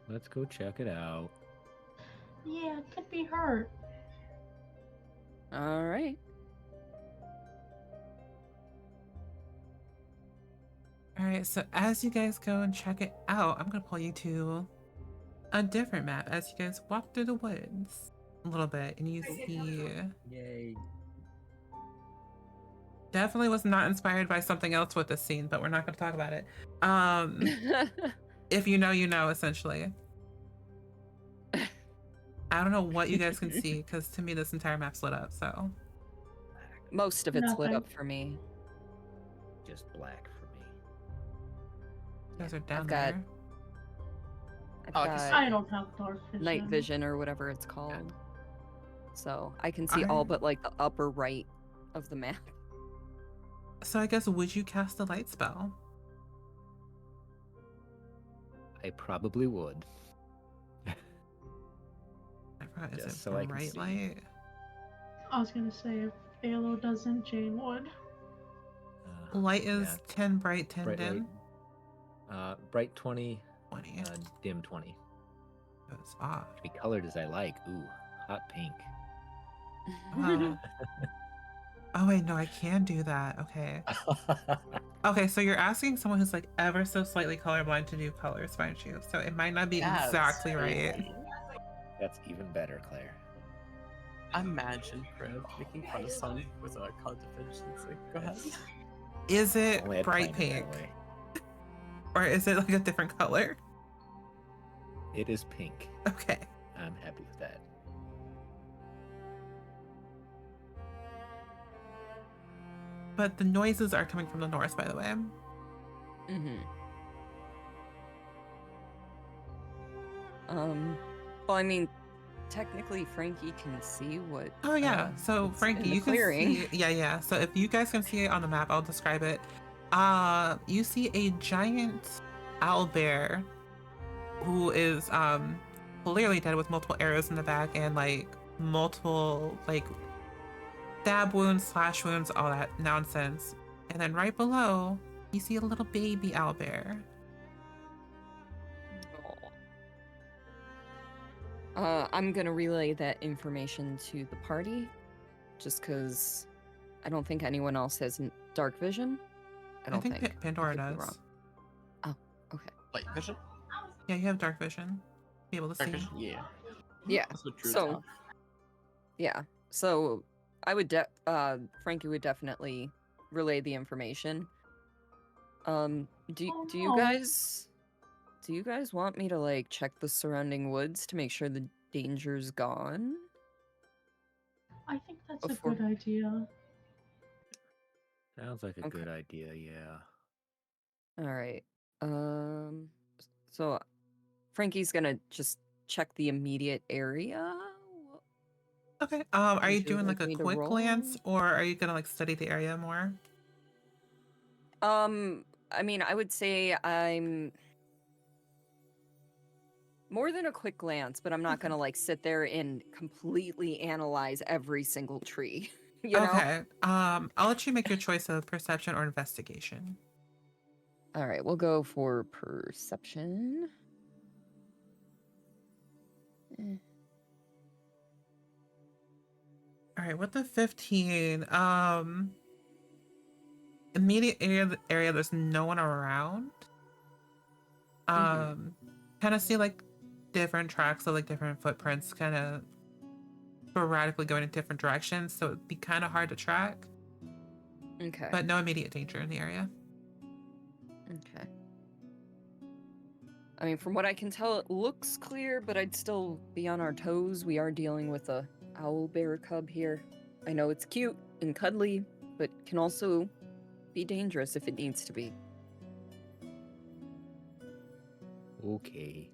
[SPEAKER 5] Let's go check it out.
[SPEAKER 4] Yeah, it could be hurt.
[SPEAKER 2] All right.
[SPEAKER 1] All right, so as you guys go and check it out, I'm gonna pull you to a different map as you guys walk through the woods a little bit, and you see.
[SPEAKER 5] Yay.
[SPEAKER 1] Definitely was not inspired by something else with this scene, but we're not going to talk about it. If you know, you know, essentially. I don't know what you guys can see, because to me, this entire map's lit up, so.
[SPEAKER 2] Most of it's lit
[SPEAKER 4] Nothing.
[SPEAKER 2] up for me.
[SPEAKER 5] Just black for me.
[SPEAKER 1] You guys are down
[SPEAKER 2] I've got-
[SPEAKER 1] there.
[SPEAKER 2] I've
[SPEAKER 3] I
[SPEAKER 2] got
[SPEAKER 4] I don't have dark vision.
[SPEAKER 2] night vision or whatever it's called. So I can see all
[SPEAKER 1] Alright.
[SPEAKER 2] but like the upper right of the map.
[SPEAKER 1] So I guess, would you cast a light spell?
[SPEAKER 5] I probably would.
[SPEAKER 1] I forgot, is
[SPEAKER 5] Just
[SPEAKER 1] it
[SPEAKER 5] so I can
[SPEAKER 1] bright
[SPEAKER 5] see.
[SPEAKER 1] light?
[SPEAKER 4] I was gonna say if Phalo doesn't, Jane would.
[SPEAKER 1] Light is
[SPEAKER 5] yeah.
[SPEAKER 1] 10 bright, 10
[SPEAKER 5] Bright
[SPEAKER 1] dim.
[SPEAKER 5] light. Bright 20,
[SPEAKER 1] 20.
[SPEAKER 5] dim 20.
[SPEAKER 1] That's odd.
[SPEAKER 5] To be colored as I like. Ooh, hot pink.
[SPEAKER 1] Wow. Oh wait, no, I can do that. Okay. Okay, so you're asking someone who's like ever so slightly colorblind to do colors, aren't you? So it might not be
[SPEAKER 3] That's
[SPEAKER 1] exactly right.
[SPEAKER 3] crazy.
[SPEAKER 5] That's even better, Claire.
[SPEAKER 3] Imagine Crib making fun of someone with a color deficiency. Go ahead.
[SPEAKER 1] Is it
[SPEAKER 5] Only I
[SPEAKER 1] bright
[SPEAKER 5] planned it
[SPEAKER 1] pink?
[SPEAKER 5] that way.
[SPEAKER 1] Or is it like a different color?
[SPEAKER 5] It is pink.
[SPEAKER 1] Okay.
[SPEAKER 5] I'm happy with that.
[SPEAKER 1] But the noises are coming from the north, by the way.
[SPEAKER 2] Well, I mean, technically Frankie can see what.
[SPEAKER 1] Oh yeah. So
[SPEAKER 2] it's
[SPEAKER 1] Frankie,
[SPEAKER 2] in the
[SPEAKER 1] you can
[SPEAKER 2] clearing.
[SPEAKER 1] see. Yeah. So if you guys can see it on the map, I'll describe it. You see a giant owlbear who is clearly dead with multiple arrows in the back and like multiple like stab wounds, slash wounds, all that nonsense. And then right below, you see a little baby owlbear.
[SPEAKER 2] I'm gonna relay that information to the party just because I don't think anyone else has dark vision. I don't think.
[SPEAKER 1] Pandora
[SPEAKER 2] I could be
[SPEAKER 1] does.
[SPEAKER 2] wrong. Oh, okay.
[SPEAKER 3] Light vision?
[SPEAKER 1] Yeah, you have dark vision. Be able to
[SPEAKER 3] Dark
[SPEAKER 1] see.
[SPEAKER 3] vision? Yeah.
[SPEAKER 2] Yeah.
[SPEAKER 3] That's what druids
[SPEAKER 2] So,
[SPEAKER 3] have.
[SPEAKER 2] yeah. So I would Frankie would definitely relay the information. Do you
[SPEAKER 4] Oh.
[SPEAKER 2] guys want me to like check the surrounding woods to make sure the danger's gone?
[SPEAKER 4] I think that's
[SPEAKER 2] Before-
[SPEAKER 4] a good idea.
[SPEAKER 5] Sounds like a
[SPEAKER 2] Okay.
[SPEAKER 5] good idea, yeah.
[SPEAKER 2] All right. So Frankie's gonna just check the immediate area.
[SPEAKER 1] Okay. Are
[SPEAKER 2] Would
[SPEAKER 1] you
[SPEAKER 2] you
[SPEAKER 1] doing
[SPEAKER 2] like
[SPEAKER 1] like a
[SPEAKER 2] me to
[SPEAKER 1] quick
[SPEAKER 2] roll?
[SPEAKER 1] glance, or are you gonna like study the area more?
[SPEAKER 2] I mean, I would say I'm more than a quick glance, but I'm not
[SPEAKER 1] Okay.
[SPEAKER 2] gonna like sit there and completely analyze every single tree. You know?
[SPEAKER 1] Okay. I'll let you make your choice of perception or investigation.
[SPEAKER 2] All right, we'll go for perception. Eh.
[SPEAKER 1] All right, with the 15, immediate area there's no one around. Kind of see like different tracks of like different footprints kind of sporadically going in different directions, so it'd be kind of hard to track,
[SPEAKER 2] Okay.
[SPEAKER 1] but no immediate danger in the area.
[SPEAKER 2] Okay. I mean, from what I can tell, it looks clear, but I'd still be on our toes. We are dealing with a owlbear cub here. I know it's cute and cuddly, but can also be dangerous if it needs to be.
[SPEAKER 5] Okay.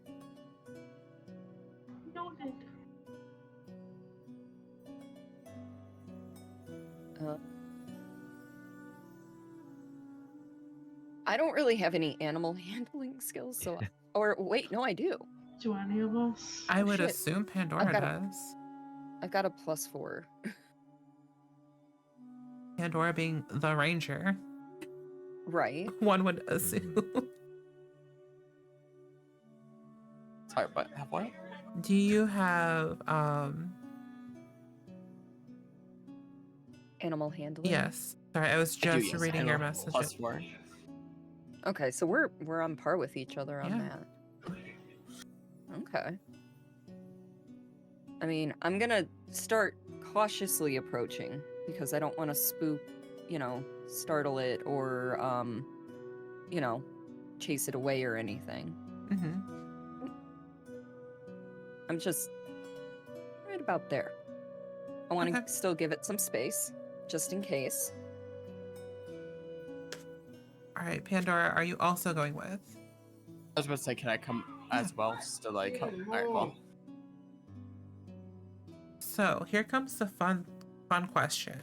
[SPEAKER 4] Noted.
[SPEAKER 2] I don't really have any animal handling skills, so or wait, no, I do.
[SPEAKER 4] Do any of us?
[SPEAKER 1] I
[SPEAKER 2] Oh,
[SPEAKER 1] would
[SPEAKER 2] shit.
[SPEAKER 1] assume Pandora
[SPEAKER 2] got a-
[SPEAKER 1] does.
[SPEAKER 2] I've got a +4.
[SPEAKER 1] Pandora being the ranger,
[SPEAKER 2] Right.
[SPEAKER 1] one would assume.
[SPEAKER 3] Sorry, but have what?
[SPEAKER 1] Do you have
[SPEAKER 2] Animal handling.
[SPEAKER 1] yes. Sorry, I was
[SPEAKER 3] I do,
[SPEAKER 1] just
[SPEAKER 3] yes.
[SPEAKER 1] reading
[SPEAKER 3] And
[SPEAKER 1] your
[SPEAKER 3] a
[SPEAKER 1] message.
[SPEAKER 3] +4.
[SPEAKER 2] Okay, so we're on par with each other on
[SPEAKER 1] Yeah.
[SPEAKER 2] that. Okay. I mean, I'm gonna start cautiously approaching because I don't want to spook, startle it or chase it away or anything.
[SPEAKER 1] Mm-hmm.
[SPEAKER 2] I'm just right about there. I want to
[SPEAKER 1] Okay.
[SPEAKER 2] still give it some space, just in case.
[SPEAKER 1] All right, Pandora, are you also going with?
[SPEAKER 3] I was about to say, can I come as well? Just to like help? Alright, well.
[SPEAKER 1] So here comes the fun question.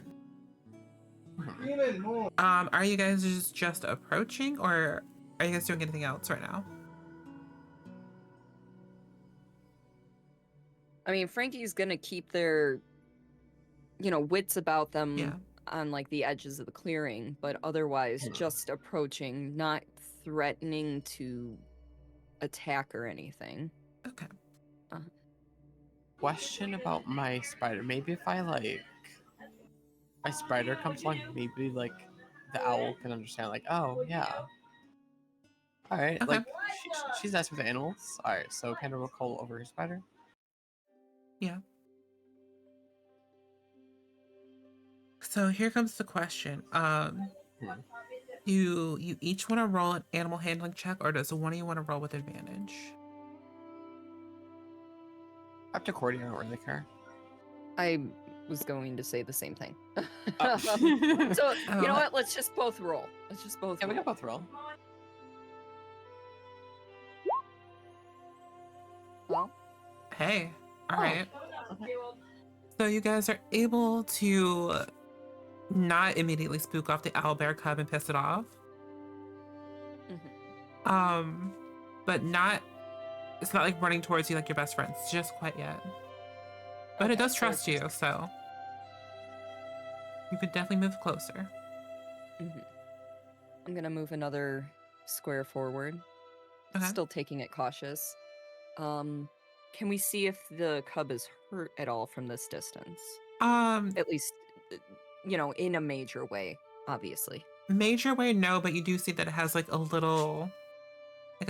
[SPEAKER 3] Mhm.
[SPEAKER 1] Are you guys just approaching, or are you guys doing anything else right now?
[SPEAKER 2] I mean, Frankie's gonna keep their, wits about them
[SPEAKER 1] Yeah.
[SPEAKER 2] on like the edges of the clearing, but otherwise just approaching, not threatening to attack or anything.
[SPEAKER 1] Okay.
[SPEAKER 3] Question about my spider. Maybe if I like my spider comes along, maybe like the owl can understand. Like, oh yeah. All right.
[SPEAKER 1] Okay.
[SPEAKER 3] Like she's nice with animals. All right. So Panda will call over her spider.
[SPEAKER 1] Yeah. So here comes the question. Do you each want to roll an animal handling check, or does one of you want to roll with advantage?
[SPEAKER 3] Up to Cordy, I don't really care.
[SPEAKER 2] I was going to say the same thing.
[SPEAKER 3] Oh.
[SPEAKER 2] So, you know
[SPEAKER 1] Oh.
[SPEAKER 2] what? Let's just both roll. Let's just both
[SPEAKER 3] Yeah, we
[SPEAKER 2] roll.
[SPEAKER 3] can both roll.
[SPEAKER 2] Well,
[SPEAKER 1] Hey. All
[SPEAKER 3] Oh.
[SPEAKER 1] right. So you guys are able to not immediately spook off the owlbear cub and piss it off. But it's not like running towards you like your best friends just quite yet. But it
[SPEAKER 2] Okay,
[SPEAKER 1] does
[SPEAKER 2] so
[SPEAKER 1] trust
[SPEAKER 2] it's
[SPEAKER 1] you, so you could definitely move closer.
[SPEAKER 2] I'm gonna move another square forward.
[SPEAKER 1] Okay.
[SPEAKER 2] Still taking it cautious. Can we see if the cub is hurt at all from this distance?
[SPEAKER 1] Um,
[SPEAKER 2] At least in a major way, obviously.
[SPEAKER 1] Major way, no, but you do see that it has like a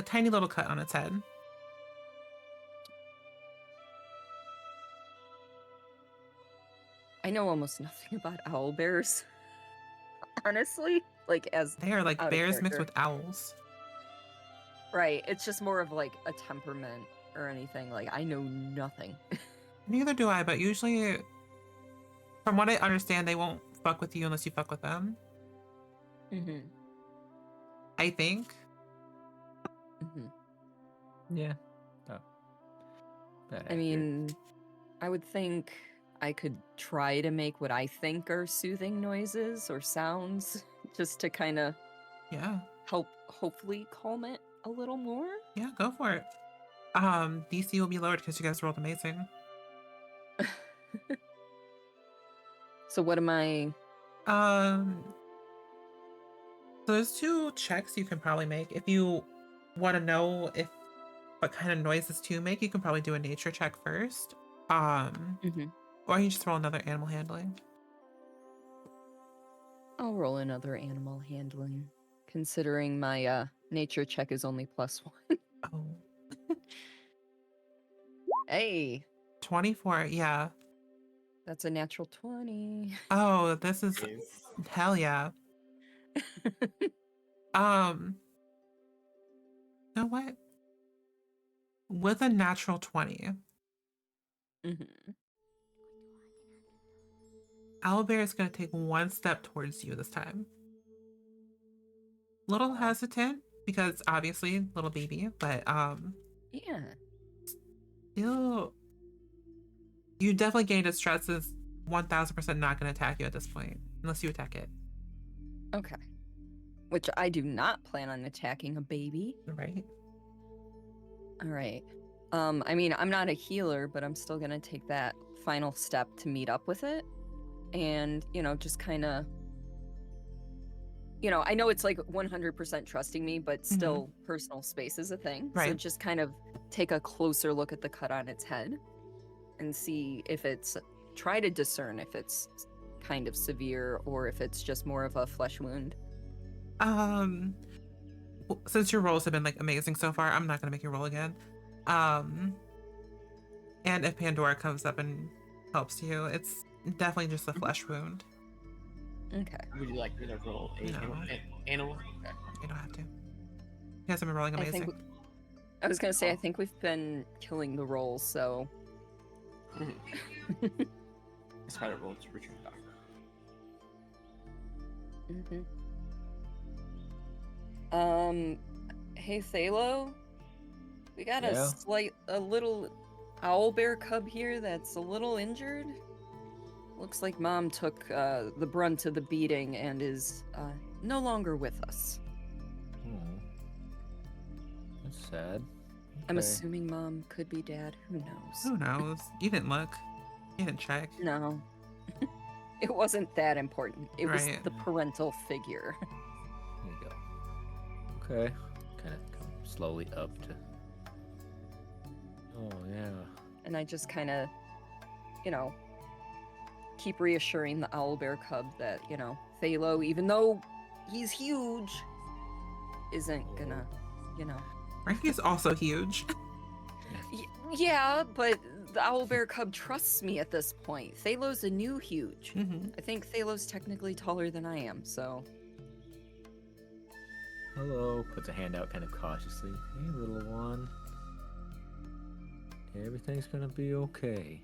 [SPEAKER 1] tiny little cut on its head.
[SPEAKER 2] I know almost nothing about owlbears, honestly. Like, as
[SPEAKER 1] They are like
[SPEAKER 2] out of
[SPEAKER 1] bears mixed
[SPEAKER 2] character.
[SPEAKER 1] with owls.
[SPEAKER 2] Right, it's just more of like a temperament or anything. Like, I know nothing.
[SPEAKER 1] Neither do I, but usually, from what I understand, they won't fuck with you unless you fuck with them.
[SPEAKER 2] Mm-hmm.
[SPEAKER 1] I think.
[SPEAKER 2] Mm-hmm.
[SPEAKER 5] Yeah. Oh. That
[SPEAKER 2] I
[SPEAKER 5] accurate.
[SPEAKER 2] mean, I would think I could try to make what I think are soothing noises or sounds just to kind of
[SPEAKER 1] Yeah.
[SPEAKER 2] help hopefully calm it a little more.
[SPEAKER 1] Yeah, go for it. DC will be lowered because you guys rolled amazing.
[SPEAKER 2] So what am I...
[SPEAKER 1] So there's 2 checks you can probably make. If you want to know what kind of noises to make, you can probably do a nature check first.
[SPEAKER 2] Mhm.
[SPEAKER 1] Or you just roll another animal handling.
[SPEAKER 2] I'll roll another animal handling, considering my nature check is only +1.
[SPEAKER 1] Oh,
[SPEAKER 2] Hey,
[SPEAKER 1] 24, yeah.
[SPEAKER 2] that's a natural 20.
[SPEAKER 1] Oh, this is
[SPEAKER 3] Jeez.
[SPEAKER 1] hell yeah. You know what? With a natural 20,
[SPEAKER 2] Mhm.
[SPEAKER 1] Owlbear is going to take 1 step towards you this time. Little hesitant because obviously little baby, but
[SPEAKER 2] Yeah.
[SPEAKER 1] still, you definitely gained its stress. Is 1000% not going to attack you at this point unless you attack it.
[SPEAKER 2] Okay. Which I do not plan on attacking a baby.
[SPEAKER 1] Right?
[SPEAKER 2] All right. I mean, I'm not a healer, but I'm still gonna take that final step to meet up with it. And, just kind of, I know it's like 100% trusting me, but still personal space is a thing. So
[SPEAKER 1] Right.
[SPEAKER 2] just kind of take a closer look at the cut on its head and see if try to discern if it's kind of severe or if it's just more of a flesh wound.
[SPEAKER 1] Since your rolls have been like amazing so far, I'm not going to make you roll again. And if Pandora comes up and helps you, it's definitely just a flesh wound.
[SPEAKER 2] Okay.
[SPEAKER 3] Would you like me to roll a
[SPEAKER 1] No.
[SPEAKER 3] animal? Okay.
[SPEAKER 1] You don't have to. You guys have been rolling
[SPEAKER 2] I
[SPEAKER 1] amazing.
[SPEAKER 2] think I was gonna say I think we've been killing the rolls, so
[SPEAKER 3] I spider roll to return back.
[SPEAKER 2] Hey Thalo, we got
[SPEAKER 5] Yeah?
[SPEAKER 2] a little owlbear cub here that's a little injured. Looks like Mom took the brunt of the beating and is no longer with us.
[SPEAKER 5] Oh. That's sad.
[SPEAKER 2] I'm
[SPEAKER 5] Okay.
[SPEAKER 2] assuming Mom could be Dad. Who knows?
[SPEAKER 1] Who knows? You didn't look. You didn't check.
[SPEAKER 2] No. It wasn't that important. It was
[SPEAKER 1] Right.
[SPEAKER 2] the parental figure.
[SPEAKER 5] There you go. Okay. Kind of come slowly up to. Oh yeah.
[SPEAKER 2] And I just kind of, keep reassuring the owlbear cub that, Phalo, even though he's huge, isn't gonna,
[SPEAKER 1] Frankie's also huge.
[SPEAKER 2] Yeah, but the owlbear cub trusts me at this point. Thalo's a new huge. I think Thalo's technically taller than I am, so...
[SPEAKER 5] Hello. Puts a hand out kind of cautiously. Hey, little one. Everything's gonna be okay.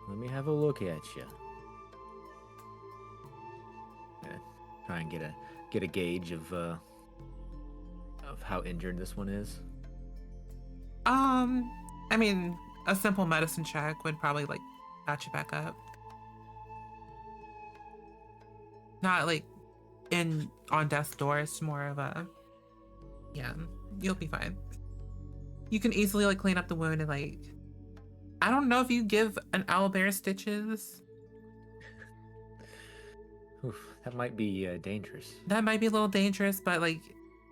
[SPEAKER 5] Let me have a look at you. Try and get a gauge of how injured this one is.
[SPEAKER 1] I mean, a simple medicine check would probably like patch you back up. Not like on death's door. It's more of a, yeah, you'll be fine. You can easily like clean up the wound and like, I don't know if you give an owlbear stitches.
[SPEAKER 5] Oof, that might be dangerous.
[SPEAKER 1] That might be a little dangerous, but like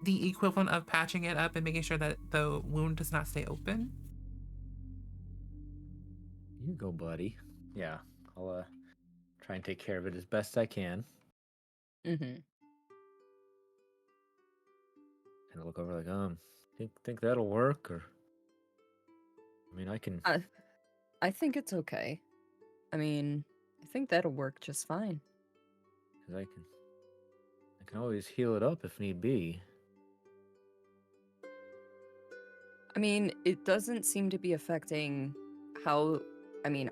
[SPEAKER 1] the equivalent of patching it up and making sure that the wound does not stay open.
[SPEAKER 5] You go, buddy. Yeah, I'll try and take care of it as best I can.
[SPEAKER 2] Mm-hmm.
[SPEAKER 5] And I look over like, think that'll work, or I mean, I can.
[SPEAKER 2] I think it's okay. I mean, I think that'll work just fine.
[SPEAKER 5] 'Cause I can always heal it up if need be.
[SPEAKER 2] I mean, it doesn't seem to be affecting how. I mean,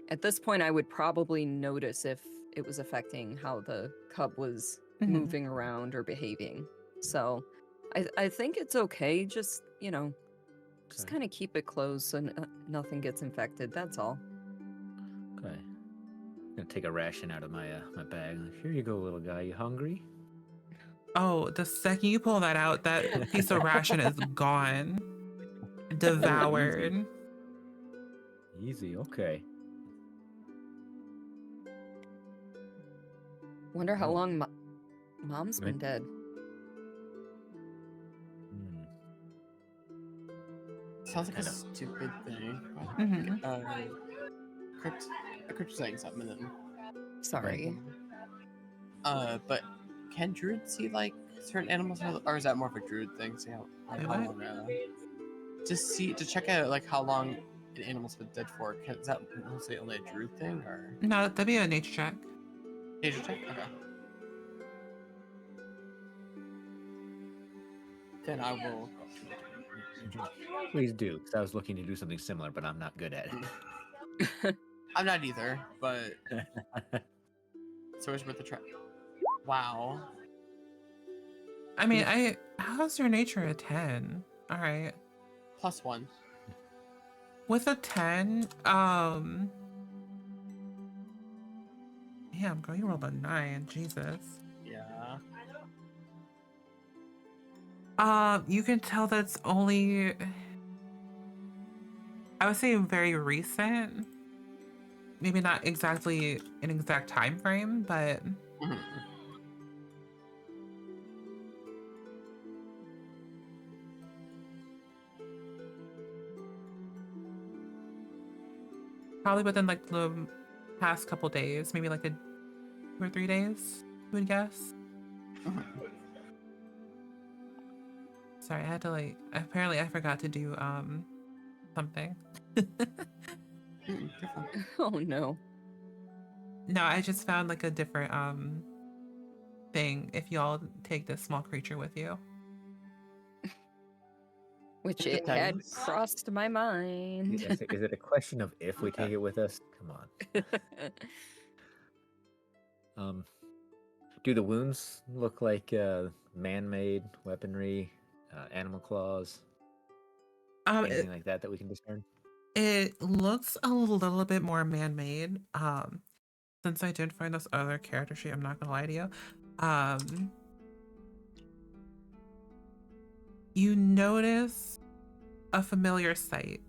[SPEAKER 2] at this point I would probably notice if it was affecting how the cub was
[SPEAKER 1] Mhm.
[SPEAKER 2] moving around or behaving. So, I think it's okay. Just just
[SPEAKER 5] Okay.
[SPEAKER 2] kind of keep it closed so nothing gets infected. That's all.
[SPEAKER 5] Okay. I'm gonna take a ration out of my my bag. Like, here you go, little guy. You hungry?
[SPEAKER 1] Oh, the second you pull that out, that piece of ration is gone. Devoured.
[SPEAKER 5] Easy. Okay.
[SPEAKER 2] Wonder how
[SPEAKER 5] Oh.
[SPEAKER 2] long Mom's been dead.
[SPEAKER 5] Hmm.
[SPEAKER 3] Sounds like a
[SPEAKER 5] Kinda.
[SPEAKER 3] stupid thing.
[SPEAKER 1] Mhm.
[SPEAKER 3] Crypt saying something and then.
[SPEAKER 2] Sorry.
[SPEAKER 3] But can druids see like certain animals, or is that more of a druid thing? See how
[SPEAKER 1] Wait,
[SPEAKER 3] how
[SPEAKER 1] what?
[SPEAKER 3] long? To check out like how long an animal's been dead for. Is that mostly only a druid thing or
[SPEAKER 1] No, that'd be a nature check.
[SPEAKER 3] nature check? Okay. Then I will.
[SPEAKER 5] Please do, because I was looking to do something similar, but I'm not good at it.
[SPEAKER 3] I'm not either, but it's always worth a try. Wow.
[SPEAKER 1] I mean, how's your nature a 10? All right.
[SPEAKER 3] +1.
[SPEAKER 1] With a 10, damn, girl, you rolled a 9. Jesus.
[SPEAKER 3] Yeah.
[SPEAKER 1] You can tell that's only, I would say, very recent. Maybe not exactly an exact time frame, but
[SPEAKER 3] Mhm.
[SPEAKER 1] probably within like the past couple days, maybe like 2 or 3 days, you would guess.
[SPEAKER 3] Mhm.
[SPEAKER 1] Sorry, I had to apparently I forgot to do something.
[SPEAKER 3] You're fine.
[SPEAKER 2] Oh no.
[SPEAKER 1] No, I just found like a different thing if y'all take this small creature with you.
[SPEAKER 2] Which it had
[SPEAKER 3] Depends.
[SPEAKER 2] crossed my mind.
[SPEAKER 5] Is it a question of if we take it with us? Come on. Do the wounds look like man-made weaponry, animal claws, anything like that we can discern?
[SPEAKER 1] It looks a little bit more man-made. Since I did find this other character sheet, I'm not gonna lie to you. You notice a familiar sight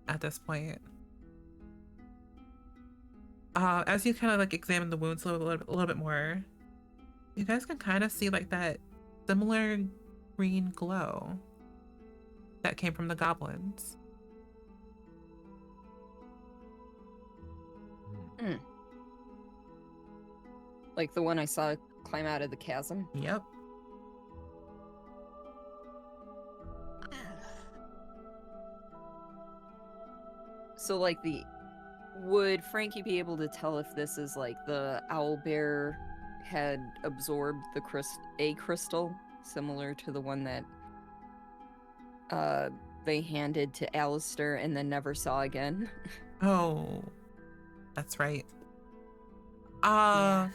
[SPEAKER 1] at this point. As you kind of like examine the wounds a little bit more, you guys can kind of see like that similar green glow that came from the goblins.
[SPEAKER 2] Like the one I saw climb out of the chasm.
[SPEAKER 1] Yep.
[SPEAKER 2] So like would Frankie be able to tell if this is like the owlbear had absorbed the crystal similar to the one that they handed to Alistair and then never saw again?
[SPEAKER 1] Oh, that's right.
[SPEAKER 2] Yeah.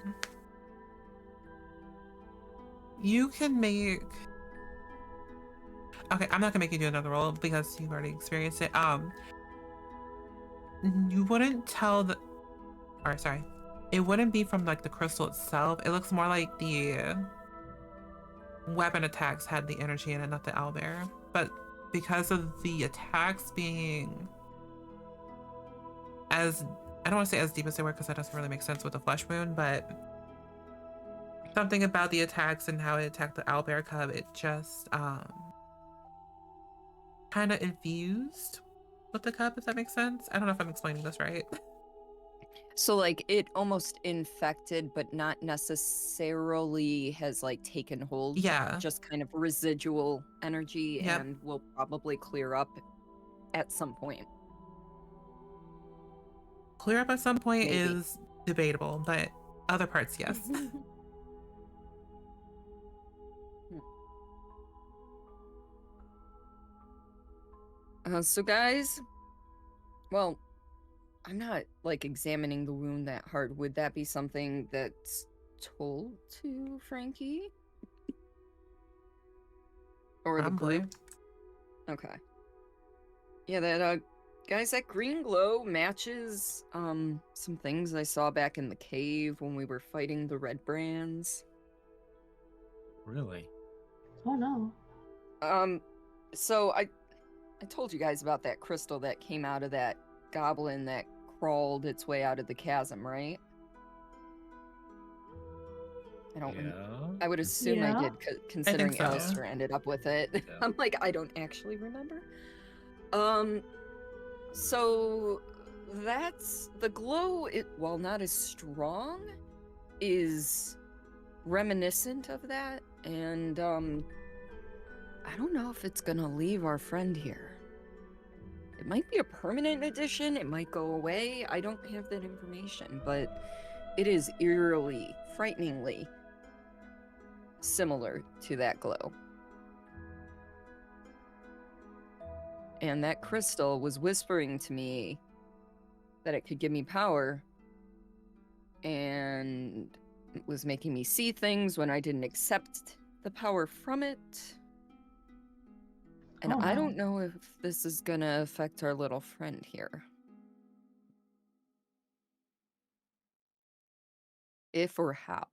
[SPEAKER 1] You can make. Okay, I'm not gonna make you do another roll because you've already experienced it. You wouldn't tell the. Or sorry, it wouldn't be from like the crystal itself. It looks more like the weapon attacks had the energy in it, not the owlbear. But because of the attacks being as, I don't want to say as deep as they were because that doesn't really make sense with the flesh wound, but something about the attacks and how it attacked the owlbear cub, it just kind of infused with the cub, if that makes sense. I don't know if I'm explaining this right.
[SPEAKER 2] So like it almost infected, but not necessarily has like taken hold.
[SPEAKER 1] Yeah.
[SPEAKER 2] Just kind of residual energy
[SPEAKER 1] Yep.
[SPEAKER 2] and will probably clear up at some point.
[SPEAKER 1] Clear up at some point
[SPEAKER 2] Maybe.
[SPEAKER 1] is debatable, but other parts, yes.
[SPEAKER 2] So guys, well, I'm not like examining the wound that hard. Would that be something that's told to Frankie? Or the
[SPEAKER 1] Probably.
[SPEAKER 2] group? Okay. Yeah, that guys, that green glow matches some things I saw back in the cave when we were fighting the red brands.
[SPEAKER 5] Really?
[SPEAKER 4] Oh no.
[SPEAKER 2] So I told you guys about that crystal that came out of that goblin that crawled its way out of the chasm, right? I don't I would assume I
[SPEAKER 4] Yeah.
[SPEAKER 2] did, considering
[SPEAKER 1] so.
[SPEAKER 2] Alistair ended up with it.
[SPEAKER 5] Yeah.
[SPEAKER 2] I'm like, I don't actually remember. So that's the glow. It, while not as strong, is reminiscent of that, and I don't know if it's gonna leave our friend here. It might be a permanent addition. It might go away. I don't have that information, but it is eerily, frighteningly similar to that glow. And that crystal was whispering to me that it could give me power, and it was making me see things when I didn't accept the power from it. And
[SPEAKER 4] Oh,
[SPEAKER 2] I
[SPEAKER 4] no.
[SPEAKER 2] don't know if this is gonna affect our little friend here. If or how.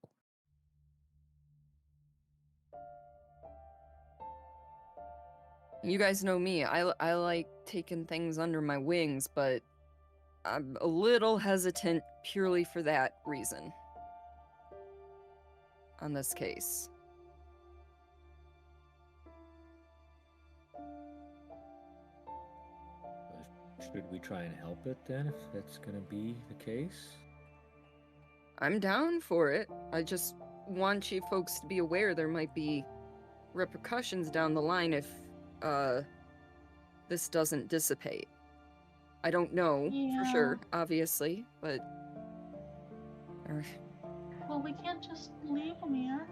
[SPEAKER 2] You guys know me. I like taking things under my wings, but I'm a little hesitant purely for that reason on this case.
[SPEAKER 5] Should we try and help it then, if that's gonna be the case?
[SPEAKER 2] I'm down for it. I just want you folks to be aware there might be repercussions down the line if this doesn't dissipate. I don't know for
[SPEAKER 4] Yeah.
[SPEAKER 2] sure, obviously, but
[SPEAKER 4] Well, we can't just leave him here.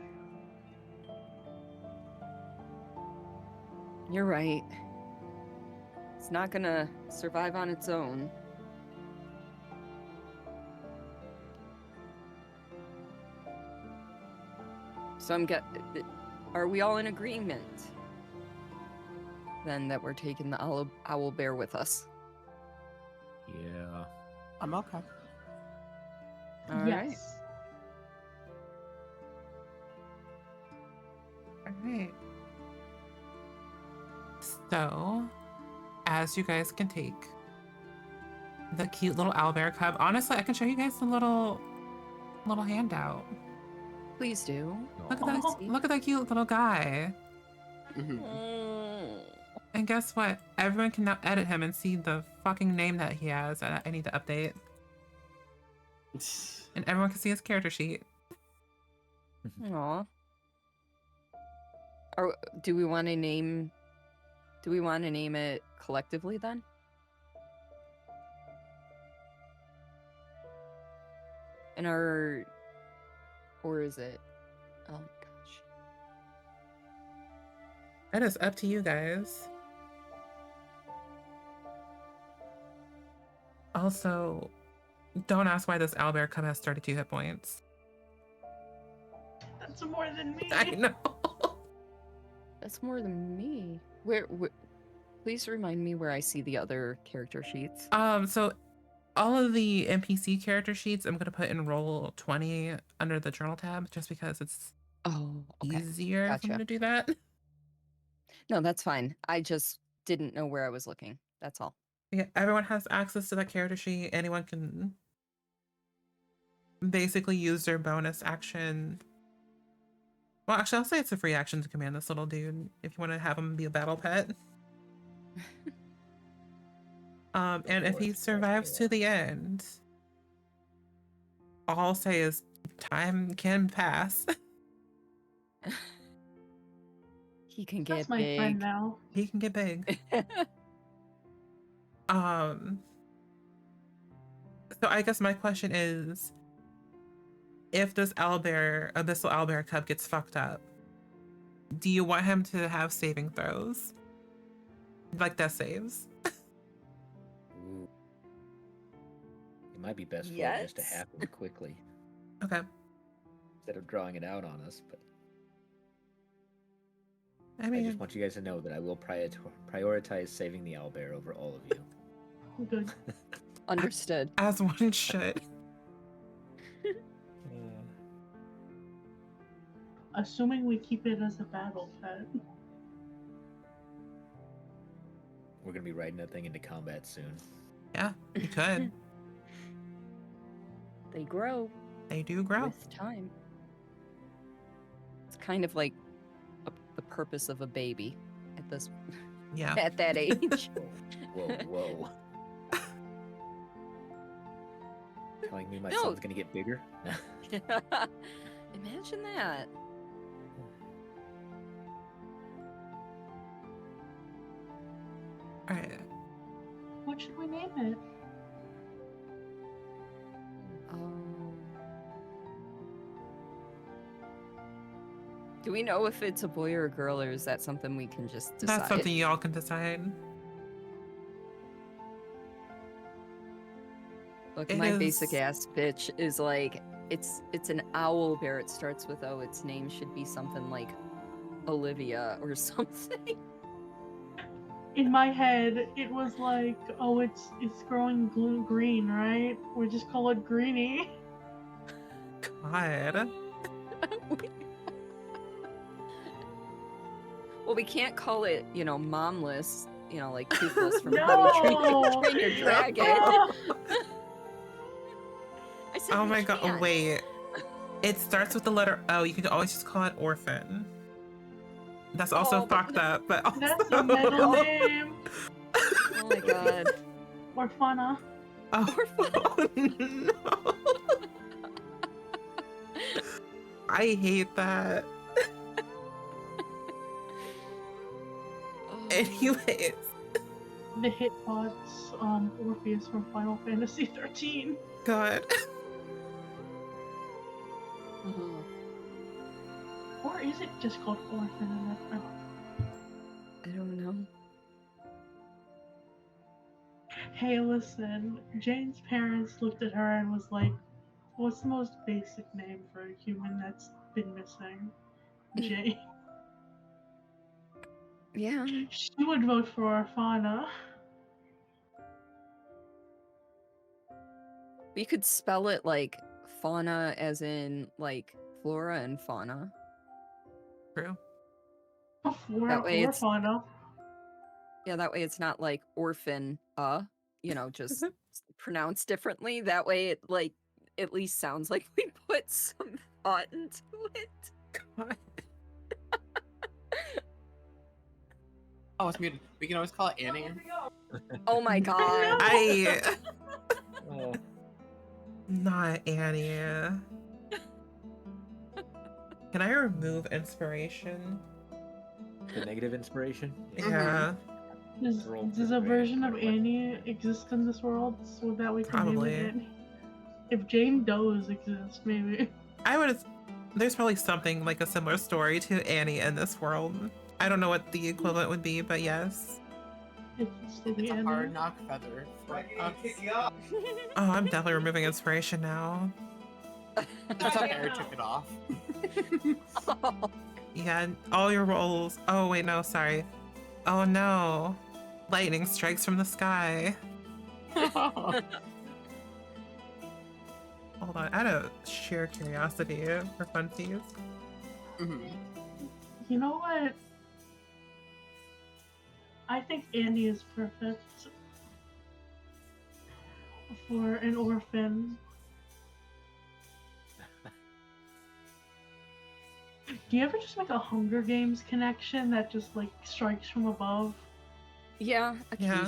[SPEAKER 2] you're right. It's not gonna survive on its own. So are we all in agreement then that we're taking the Owlbear with us?
[SPEAKER 5] Yeah.
[SPEAKER 3] I'm okay.
[SPEAKER 2] All right.
[SPEAKER 4] Yes.
[SPEAKER 1] All right. So, as you guys can take the cute little owlbear cub, honestly, I can show you guys the little handout.
[SPEAKER 2] Please do.
[SPEAKER 1] Look at
[SPEAKER 4] Oh.
[SPEAKER 1] that! Look at that cute little guy.
[SPEAKER 3] Mhm.
[SPEAKER 1] And guess what? Everyone can now edit him and see the fucking name that he has. I need to update. And everyone can see his character sheet.
[SPEAKER 2] Aw. Do we want to name it collectively then? Or is it? Oh my gosh.
[SPEAKER 1] That is up to you guys. Also, don't ask why this owlbear cub has 32 hit points.
[SPEAKER 4] That's more than me.
[SPEAKER 1] I know.
[SPEAKER 2] That's more than me. Where please remind me where I see the other character sheets.
[SPEAKER 1] So all of the NPC character sheets I'm gonna put in roll 20 under the journal tab, just because it's easier for me to do that.
[SPEAKER 2] No, that's fine. I just didn't know where I was looking. That's all.
[SPEAKER 1] Yeah, everyone has access to that character sheet. Anyone can basically use their bonus action. Well, actually, I'll say it's a free action to command this little dude if you want to have him be a battle pet. And if he survives to the end, All I'll say is time can pass.
[SPEAKER 2] He can
[SPEAKER 4] That's
[SPEAKER 2] get
[SPEAKER 4] my
[SPEAKER 2] big.
[SPEAKER 4] friend now.
[SPEAKER 1] He can get big. So I guess my question is, if this owlbear, abyssal owlbear cub gets fucked up, do you want him to have saving throws? Like death saves?
[SPEAKER 5] Ooh. It might be best for it just to
[SPEAKER 2] Yes.
[SPEAKER 5] happen quickly
[SPEAKER 1] Okay.
[SPEAKER 5] instead of drawing it out on us. But
[SPEAKER 1] I
[SPEAKER 5] I
[SPEAKER 1] mean,
[SPEAKER 5] just want you guys to know that I will prioritize saving the owlbear over all of you.
[SPEAKER 4] Good.
[SPEAKER 2] Understood.
[SPEAKER 1] as one should.
[SPEAKER 4] Assuming we keep it as a battle pet.
[SPEAKER 5] We're gonna be riding that thing into combat soon.
[SPEAKER 1] Yeah, you could.
[SPEAKER 2] They grow
[SPEAKER 1] They do grow.
[SPEAKER 2] with time. It's kind of like the purpose of a baby at this
[SPEAKER 1] Yeah.
[SPEAKER 2] at that age.
[SPEAKER 5] Whoa. Telling me my
[SPEAKER 2] No.
[SPEAKER 5] son's gonna get bigger?
[SPEAKER 2] Imagine that.
[SPEAKER 1] All right.
[SPEAKER 4] What should we name it?
[SPEAKER 2] Do we know if it's a boy or a girl, or is that something we can just decide?
[SPEAKER 1] That's something y'all can decide.
[SPEAKER 2] Look,
[SPEAKER 1] It
[SPEAKER 2] my
[SPEAKER 1] is-
[SPEAKER 2] basic ass bitch is like, it's an owlbear. It starts with O. Its name should be something like Olivia or something.
[SPEAKER 4] In my head, it was like, oh, it's growing green, right? We just call it Greenie.
[SPEAKER 1] God.
[SPEAKER 2] Well, we can't call it, momless, like toothless from
[SPEAKER 4] No!
[SPEAKER 2] How to Train Your Dragon.
[SPEAKER 4] Ah!
[SPEAKER 2] I said
[SPEAKER 1] Oh
[SPEAKER 2] we
[SPEAKER 1] my god,
[SPEAKER 2] can't.
[SPEAKER 1] wait. It starts with the letter O. You can always just call it orphan. That's also
[SPEAKER 2] Oh, but
[SPEAKER 1] fucked up, but also...
[SPEAKER 4] That's the middle name.
[SPEAKER 2] Oh my god.
[SPEAKER 4] Orfauna.
[SPEAKER 1] Oh, no. I hate that. Anyways.
[SPEAKER 4] The hitbots, Orpheus from Final Fantasy 13.
[SPEAKER 1] God.
[SPEAKER 2] Oh.
[SPEAKER 4] Or is it just called Orphan in that? Oh.
[SPEAKER 2] I don't know.
[SPEAKER 4] Hey, listen. Jane's parents looked at her and was like, "What's the most basic name for a human that's been missing?" Jane.
[SPEAKER 2] Yeah.
[SPEAKER 4] She would vote for Orfauna.
[SPEAKER 2] We could spell it like fauna as in like flora and fauna.
[SPEAKER 1] True.
[SPEAKER 2] That way it's-
[SPEAKER 4] Orfauna.
[SPEAKER 2] Yeah, that way it's not like orphan, just pronounced differently. That way it like at least sounds like we put some thought into it.
[SPEAKER 1] God.
[SPEAKER 3] Oh, it's muted. We can always call it Annie.
[SPEAKER 2] Oh my god.
[SPEAKER 5] Oh,
[SPEAKER 1] Not Annie. Can I remove inspiration?
[SPEAKER 5] the negative inspiration?
[SPEAKER 1] Yeah,
[SPEAKER 4] Does a version of Annie exist in this world so that we can name
[SPEAKER 1] Probably.
[SPEAKER 4] it Annie? If Jane Doe's exist, maybe.
[SPEAKER 1] I would. There's probably something like a similar story to Annie in this world. I don't know what the equivalent would be, but yes.
[SPEAKER 4] It can still be
[SPEAKER 3] It's a
[SPEAKER 4] Annie.
[SPEAKER 3] hard knock feather for us.
[SPEAKER 1] Oh, I'm definitely removing inspiration now.
[SPEAKER 3] That's how Eric took it off.
[SPEAKER 1] Yeah, all your rolls. Oh wait, no, sorry. Oh no, lightning strikes from the sky. Hold on, out of sheer curiosity for funsies.
[SPEAKER 3] Mhm.
[SPEAKER 4] You know what? I think Annie is perfect for an orphan. Do you ever just make a Hunger Games connection that just like strikes from above?
[SPEAKER 2] Yeah,
[SPEAKER 1] Yeah.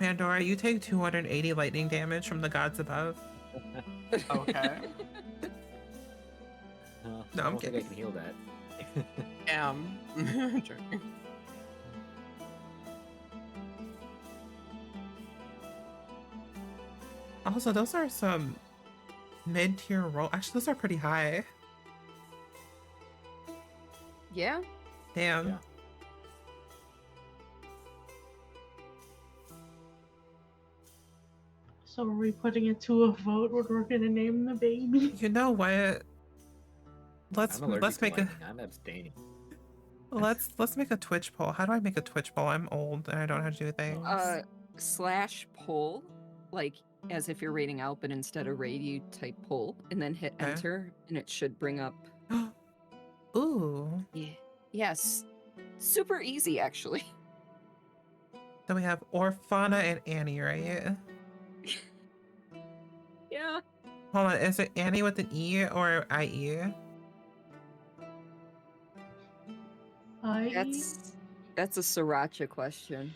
[SPEAKER 1] Pandora, you take 280 lightning damage from the gods above.
[SPEAKER 3] Okay.
[SPEAKER 1] No,
[SPEAKER 5] I
[SPEAKER 1] I'm
[SPEAKER 5] don't think I
[SPEAKER 1] kidding.
[SPEAKER 5] can heal that.
[SPEAKER 3] Joking.
[SPEAKER 1] Also, those are some mid-tier roll. Actually, those are pretty high.
[SPEAKER 2] Yeah.
[SPEAKER 1] Damn.
[SPEAKER 5] Yeah.
[SPEAKER 4] So are we putting it to a vote what we're gonna name the baby?
[SPEAKER 1] You know what? Let's
[SPEAKER 5] I'm allergic
[SPEAKER 1] let's
[SPEAKER 5] to
[SPEAKER 1] make a
[SPEAKER 5] lightning. I'm abstaining.
[SPEAKER 1] let's make a Twitch poll. How do I make a Twitch poll? I'm old and I don't know how to do things.
[SPEAKER 2] /poll, like as if you're rating out, but instead of raid, you type poll and then hit
[SPEAKER 1] Okay.
[SPEAKER 2] enter, and it should bring up.
[SPEAKER 1] Ooh.
[SPEAKER 2] Yeah. Yes. Super easy, actually.
[SPEAKER 1] Then we have Orfauna and Annie, right?
[SPEAKER 2] Yeah.
[SPEAKER 1] Hold on, is it Annie with an E or IE?
[SPEAKER 2] That's a sriracha question.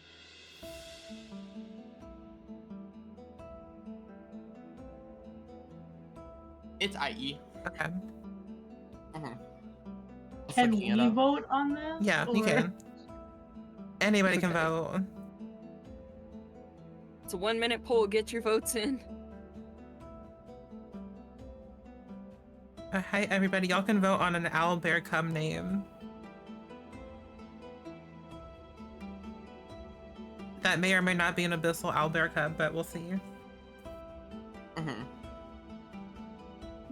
[SPEAKER 3] It's IE.
[SPEAKER 1] Okay.
[SPEAKER 4] Can we vote on this?
[SPEAKER 1] Yeah, you can. Anybody can
[SPEAKER 2] Okay.
[SPEAKER 1] vote.
[SPEAKER 2] It's a 1-minute poll. Get your votes in.
[SPEAKER 1] Hi, everybody. Y'all can vote on an owlbear cub name. That may or may not be an abyssal owlbear cub, but we'll see.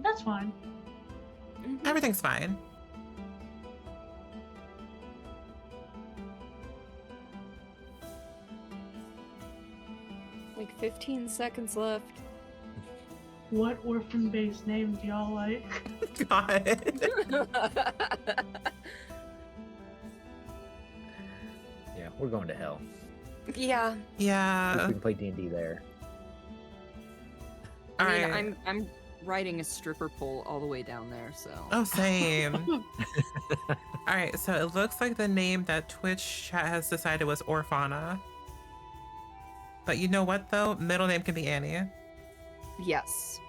[SPEAKER 4] That's fine.
[SPEAKER 1] Everything's fine.
[SPEAKER 2] Like 15 seconds left.
[SPEAKER 4] What orphan-based name do y'all like?
[SPEAKER 1] God.
[SPEAKER 5] Yeah, we're going to hell.
[SPEAKER 2] Yeah.
[SPEAKER 5] At least
[SPEAKER 1] Yeah.
[SPEAKER 5] we can play D&D there.
[SPEAKER 1] All
[SPEAKER 2] I mean,
[SPEAKER 1] right.
[SPEAKER 2] I'm riding a stripper pole all the way down there, so.
[SPEAKER 1] Oh, same. All right, so it looks like the name that Twitch chat has decided was Orfauna. But you know what, though? Middle name can be Annie.
[SPEAKER 2] Yes.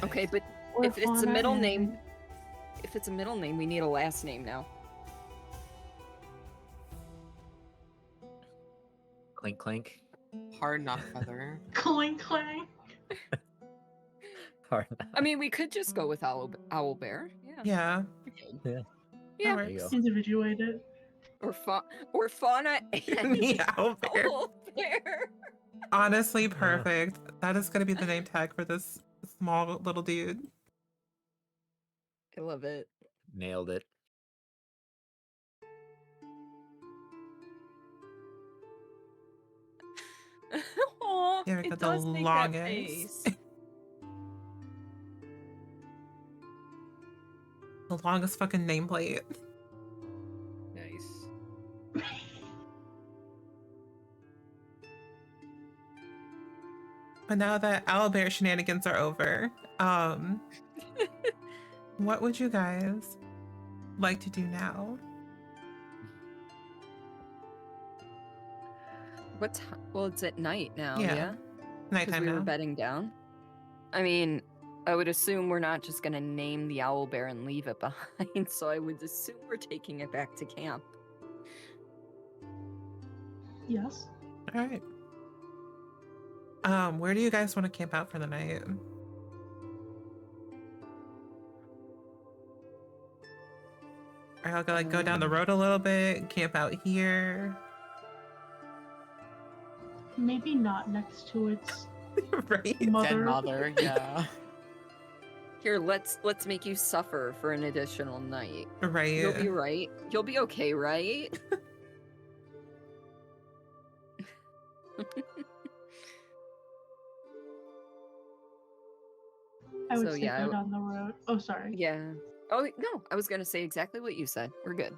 [SPEAKER 2] Okay, but
[SPEAKER 4] Orfauna
[SPEAKER 2] if it's a middle
[SPEAKER 4] and-
[SPEAKER 2] name, we need a last name now.
[SPEAKER 5] Clink clink.
[SPEAKER 3] Hard knock feather.
[SPEAKER 4] Clink clank.
[SPEAKER 5] Hard.
[SPEAKER 2] I mean, we could just go with Owlbear. Yeah.
[SPEAKER 1] Yeah.
[SPEAKER 5] Yeah.
[SPEAKER 2] Yeah.
[SPEAKER 1] That
[SPEAKER 5] There you
[SPEAKER 1] works.
[SPEAKER 5] go.
[SPEAKER 4] Individuate it.
[SPEAKER 2] Or Fauna and
[SPEAKER 1] The owlbear.
[SPEAKER 2] Owlbear.
[SPEAKER 1] Honestly, perfect. That is going to be the name tag for this small little dude.
[SPEAKER 2] I love it.
[SPEAKER 5] Nailed it.
[SPEAKER 2] Aw,
[SPEAKER 1] Yeah, we
[SPEAKER 2] it
[SPEAKER 1] got the
[SPEAKER 2] does make that
[SPEAKER 1] longest.
[SPEAKER 2] face.
[SPEAKER 1] The longest fucking nameplate.
[SPEAKER 5] Nice.
[SPEAKER 1] But now that owlbear shenanigans are over, what would you guys like to do now?
[SPEAKER 2] Well, it's at night now,
[SPEAKER 1] Yeah.
[SPEAKER 2] yeah? Because
[SPEAKER 1] Nighttime
[SPEAKER 2] we were
[SPEAKER 1] now.
[SPEAKER 2] bedding down. I mean, I would assume we're not just gonna name the owlbear and leave it behind, so I would assume we're taking it back to camp.
[SPEAKER 4] Yes.
[SPEAKER 1] All right. Where do you guys want to camp out for the night? Are y'all gonna go down the road a little bit, camp out here?
[SPEAKER 4] Maybe not next to its
[SPEAKER 1] Right?
[SPEAKER 4] mother.
[SPEAKER 3] Dead mother, yeah.
[SPEAKER 2] Here, let's make you suffer for an additional night.
[SPEAKER 1] Right.
[SPEAKER 2] You'll be right. You'll be okay, right?
[SPEAKER 4] I would
[SPEAKER 2] So,
[SPEAKER 4] say
[SPEAKER 2] yeah,
[SPEAKER 4] go down the road. Oh, sorry.
[SPEAKER 2] Yeah. Oh, no, I was gonna say exactly what you said. We're good.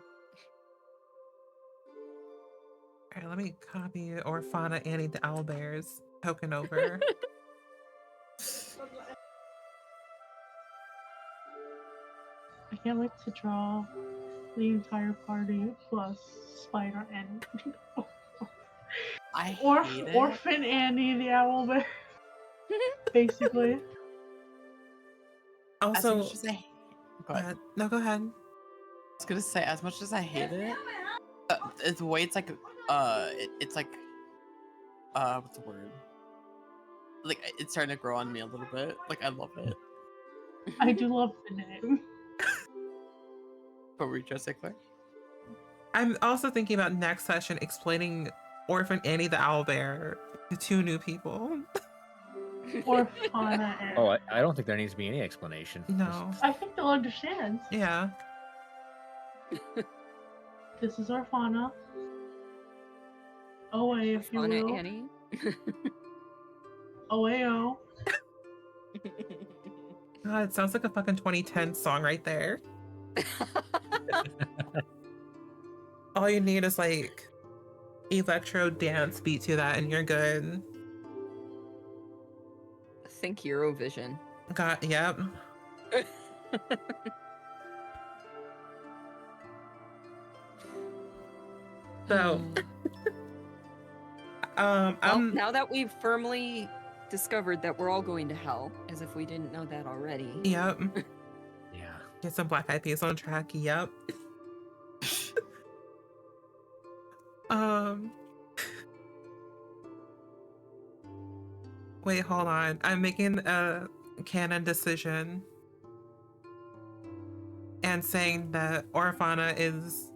[SPEAKER 1] All right, let me copy Orfauna Annie the owlbears token over.
[SPEAKER 4] I can't wait to draw the entire party plus Spider and
[SPEAKER 3] I hate it.
[SPEAKER 4] Orphan Annie the Owlbear. Basically.
[SPEAKER 3] As
[SPEAKER 1] Also,
[SPEAKER 3] much as I go ahead.
[SPEAKER 1] No, go ahead.
[SPEAKER 3] I was gonna say, as much as I hate it, the way it's like, it's like, what's the word? Like, it's starting to grow on me a little bit. Like, I love it.
[SPEAKER 4] I do love the name.
[SPEAKER 3] But were you trying to say, Claire?
[SPEAKER 1] I'm also thinking about next session explaining Orphan Annie the Owlbear to 2 new people.
[SPEAKER 4] Orfauna and...
[SPEAKER 5] Oh, I don't think there needs to be any explanation.
[SPEAKER 1] No.
[SPEAKER 4] I think they'll understand.
[SPEAKER 1] Yeah.
[SPEAKER 4] This is Orfauna. OA, if you
[SPEAKER 2] Orfauna
[SPEAKER 4] will.
[SPEAKER 2] Annie.
[SPEAKER 4] OAO.
[SPEAKER 1] God, it sounds like a fucking 2010 song right there. All you need is like electro dance beat to that and you're good.
[SPEAKER 2] Think Eurovision.
[SPEAKER 1] Yep. So,
[SPEAKER 2] well, now that we've firmly discovered that we're all going to hell, as if we didn't know that already.
[SPEAKER 1] Yep.
[SPEAKER 5] Yeah.
[SPEAKER 1] Get some Black Eyed Peas on track. Yep. Wait, hold on. I'm making a canon decision and saying that Orfauna is.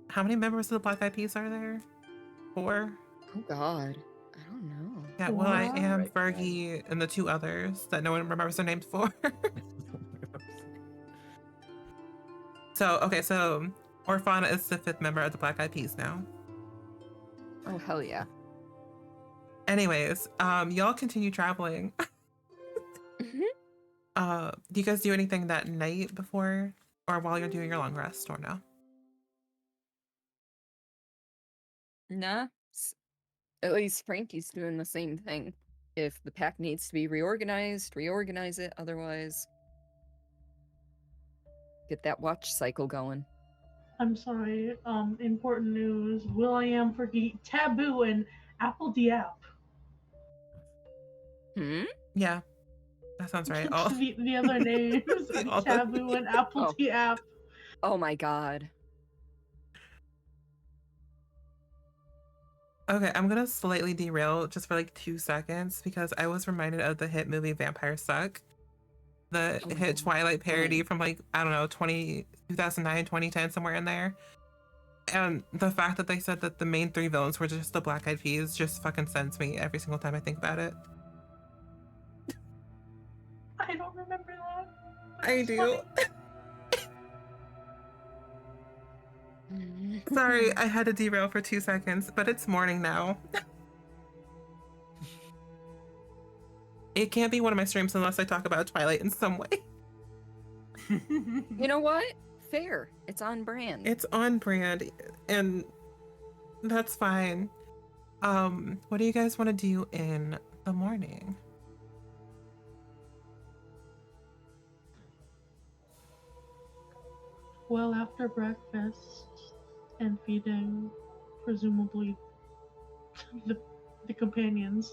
[SPEAKER 1] How many members of the Black Eyed Peas are there? 4?
[SPEAKER 2] Oh God, I don't know.
[SPEAKER 1] Yeah, well, I
[SPEAKER 4] Wow.
[SPEAKER 1] am
[SPEAKER 5] Right,
[SPEAKER 1] Fergie and the 2 others that no one remembers their names for. So, okay, so Orfauna is the 5th member of the Black Eyed Peas now.
[SPEAKER 2] Oh hell yeah.
[SPEAKER 1] Anyways, y'all continue traveling. Do you guys do anything that night before or while you're doing your long rest or no?
[SPEAKER 2] Nah. At least Frankie's doing the same thing. If the pack needs to be reorganized, reorganize it. Otherwise, get that watch cycle going.
[SPEAKER 4] I'm sorry. Important news. Will.i.am for Taboo and Apple Diap.
[SPEAKER 1] Yeah, that sounds right. Oh,
[SPEAKER 4] the other names. Taboo and Apple Diap.
[SPEAKER 2] Oh my God.
[SPEAKER 1] Okay, I'm gonna slightly derail just for like 2 seconds because I was reminded of the hit movie Vampire Suck. The hit Twilight parody from like, I don't know, 2009, 2010, somewhere in there. And the fact that they said that the main 3 villains were just the Black Eyed Peas just fucking sends me every single time I think about it.
[SPEAKER 4] I don't remember that.
[SPEAKER 1] I do. Sorry, I had to derail for 2 seconds, but it's morning now. It can't be one of my streams unless I talk about Twilight in some way.
[SPEAKER 2] You know what? Fair. It's on brand.
[SPEAKER 1] It's on brand, and that's fine. What do you guys want to do in the morning?
[SPEAKER 4] Well, after breakfast and feeding, presumably, the companions,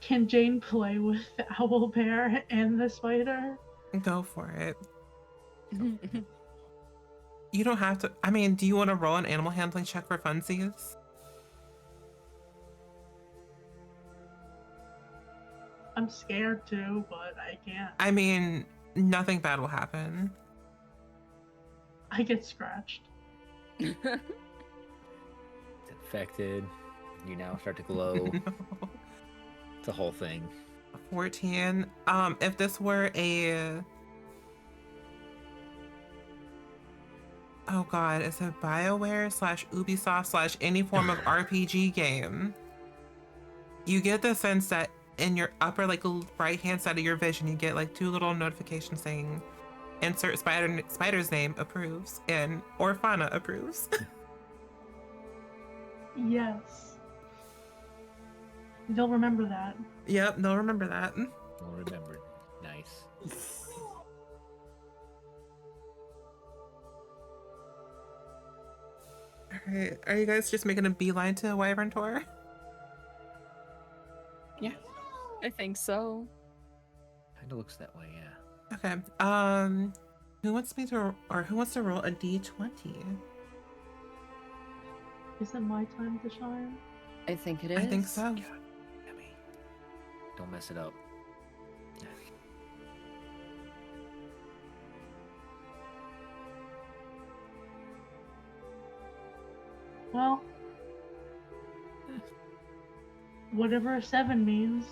[SPEAKER 4] can Jane play with the Owlbear and the spider?
[SPEAKER 1] Go for it. You don't have to. I mean, do you want to roll an animal handling check for funsies?
[SPEAKER 4] I'm scared too, but I can't.
[SPEAKER 1] I mean, nothing bad will happen.
[SPEAKER 4] I get scratched.
[SPEAKER 5] It's infected. You now start to glow.
[SPEAKER 1] No.
[SPEAKER 5] It's a whole thing.
[SPEAKER 1] 14. If this were a... Oh god, it's a BioWare / Ubisoft / any form of RPG game. You get the sense that in your upper like right hand side of your vision, you get like 2 little notifications saying insert spider's name approves and Orfauna approves.
[SPEAKER 4] Yes. They'll remember that.
[SPEAKER 1] Yep, they'll remember that.
[SPEAKER 5] Well remembered. Nice.
[SPEAKER 1] Alright, are you guys just making a beeline to Wyvern Tour?
[SPEAKER 3] Yeah.
[SPEAKER 2] I think so.
[SPEAKER 5] Kind of looks that way, yeah.
[SPEAKER 1] Okay, who wants to roll a d20?
[SPEAKER 4] Is it my time to shine?
[SPEAKER 2] I think it is.
[SPEAKER 1] I think so.
[SPEAKER 5] Yummy. Don't mess it up.
[SPEAKER 4] Well, whatever a 7 means.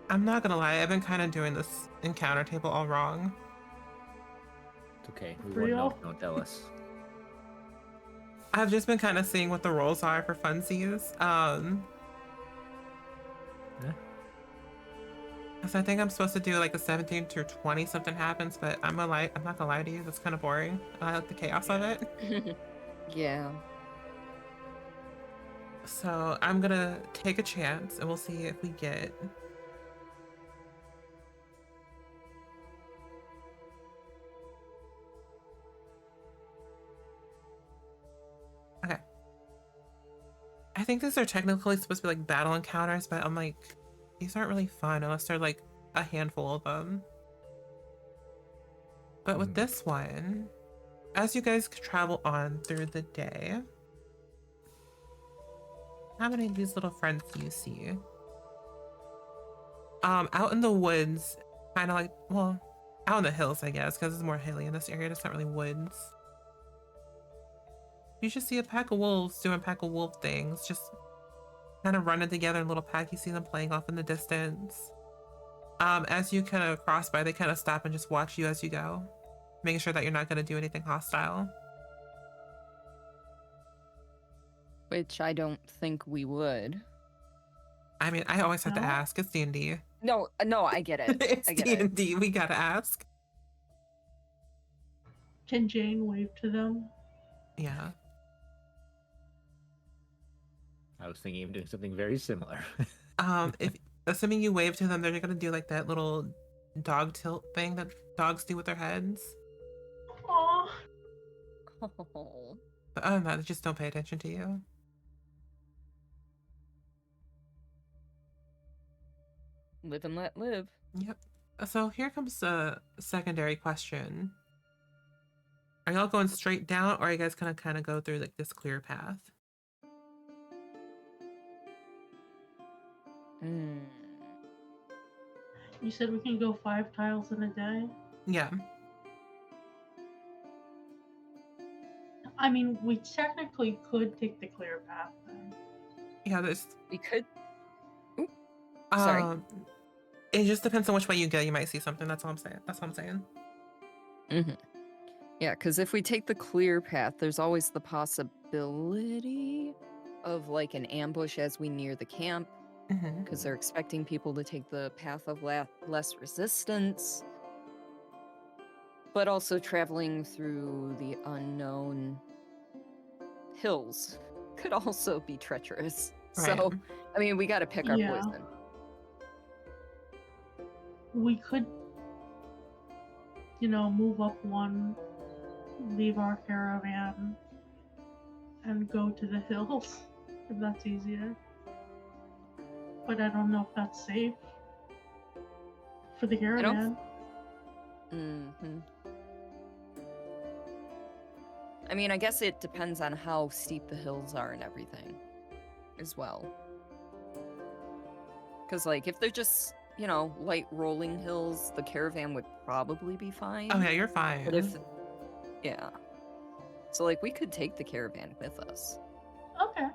[SPEAKER 1] I'm not gonna lie, I've been kind of doing this encounter table all wrong.
[SPEAKER 5] It's okay. We
[SPEAKER 4] For
[SPEAKER 5] won't know
[SPEAKER 4] real?
[SPEAKER 5] if you don't tell us.
[SPEAKER 1] I've just been kind of seeing what the rolls are for funsies.
[SPEAKER 5] Yeah.
[SPEAKER 1] So I think I'm supposed to do like a 17 to 20 something happens, but I'm not gonna lie to you, that's kind of boring. I like the chaos of it.
[SPEAKER 2] Yeah.
[SPEAKER 1] So I'm gonna take a chance and we'll see if we get. Okay. I think these are technically supposed to be like battle encounters, but I'm like, these aren't really fun unless they're like a handful of them. But with this one, as you guys travel on through the day, how many of these little friends do you see? Out in the woods, kind of like, well, out in the hills, I guess, because it's more hilly in this area. It's not really woods. You just see a pack of wolves doing pack of wolf things, just kind of running together in a little pack. You see them playing off in the distance. As you kind of cross by, they kind of stop and just watch you as you go, making sure that you're not going to do anything hostile.
[SPEAKER 2] Which I don't think we would.
[SPEAKER 1] I mean, I always have to
[SPEAKER 4] No?
[SPEAKER 1] ask. It's D&D.
[SPEAKER 2] No, I get it.
[SPEAKER 1] It's
[SPEAKER 2] I get it.
[SPEAKER 1] D&D. We gotta ask.
[SPEAKER 4] Can Jane wave to them?
[SPEAKER 1] Yeah.
[SPEAKER 5] I was thinking of doing something very similar.
[SPEAKER 1] If assuming you wave to them, they're gonna do like that little dog tilt thing that dogs do with their heads.
[SPEAKER 4] Aw.
[SPEAKER 2] Oh.
[SPEAKER 1] But other than that, they just don't pay attention to you.
[SPEAKER 2] Live and let live.
[SPEAKER 1] Yep. So here comes a secondary question. Are y'all going straight down, or are you guys gonna kind of go through like this clear path?
[SPEAKER 2] Mm.
[SPEAKER 4] You said we can go 5 tiles in a day?
[SPEAKER 1] Yeah.
[SPEAKER 4] I mean, we technically could take the clear path then.
[SPEAKER 1] Yeah, there's
[SPEAKER 2] We could. Oop. Sorry.
[SPEAKER 1] It just depends on which way you go. You might see something. That's all I'm saying. That's all I'm saying.
[SPEAKER 2] Mm-hmm. Yeah, because if we take the clear path, there's always the possibility of like an ambush as we near the camp,
[SPEAKER 1] Mm-hmm.
[SPEAKER 2] because they're expecting people to take the path of less resistance. But also traveling through the unknown hills could also be treacherous.
[SPEAKER 1] Right.
[SPEAKER 2] So, I mean, we got to pick our
[SPEAKER 4] Yeah.
[SPEAKER 2] poison.
[SPEAKER 4] We could, move up one, leave our caravan, and go to the hills, if that's easier. But I don't know if that's safe for the caravan.
[SPEAKER 2] Mm-hmm. I mean, I guess it depends on how steep the hills are and everything as well. Because, like, if they're just, light rolling hills, the caravan would probably be fine.
[SPEAKER 1] Oh yeah, you're fine.
[SPEAKER 2] But if, yeah. So, like, we could take the caravan with us.
[SPEAKER 4] Okay.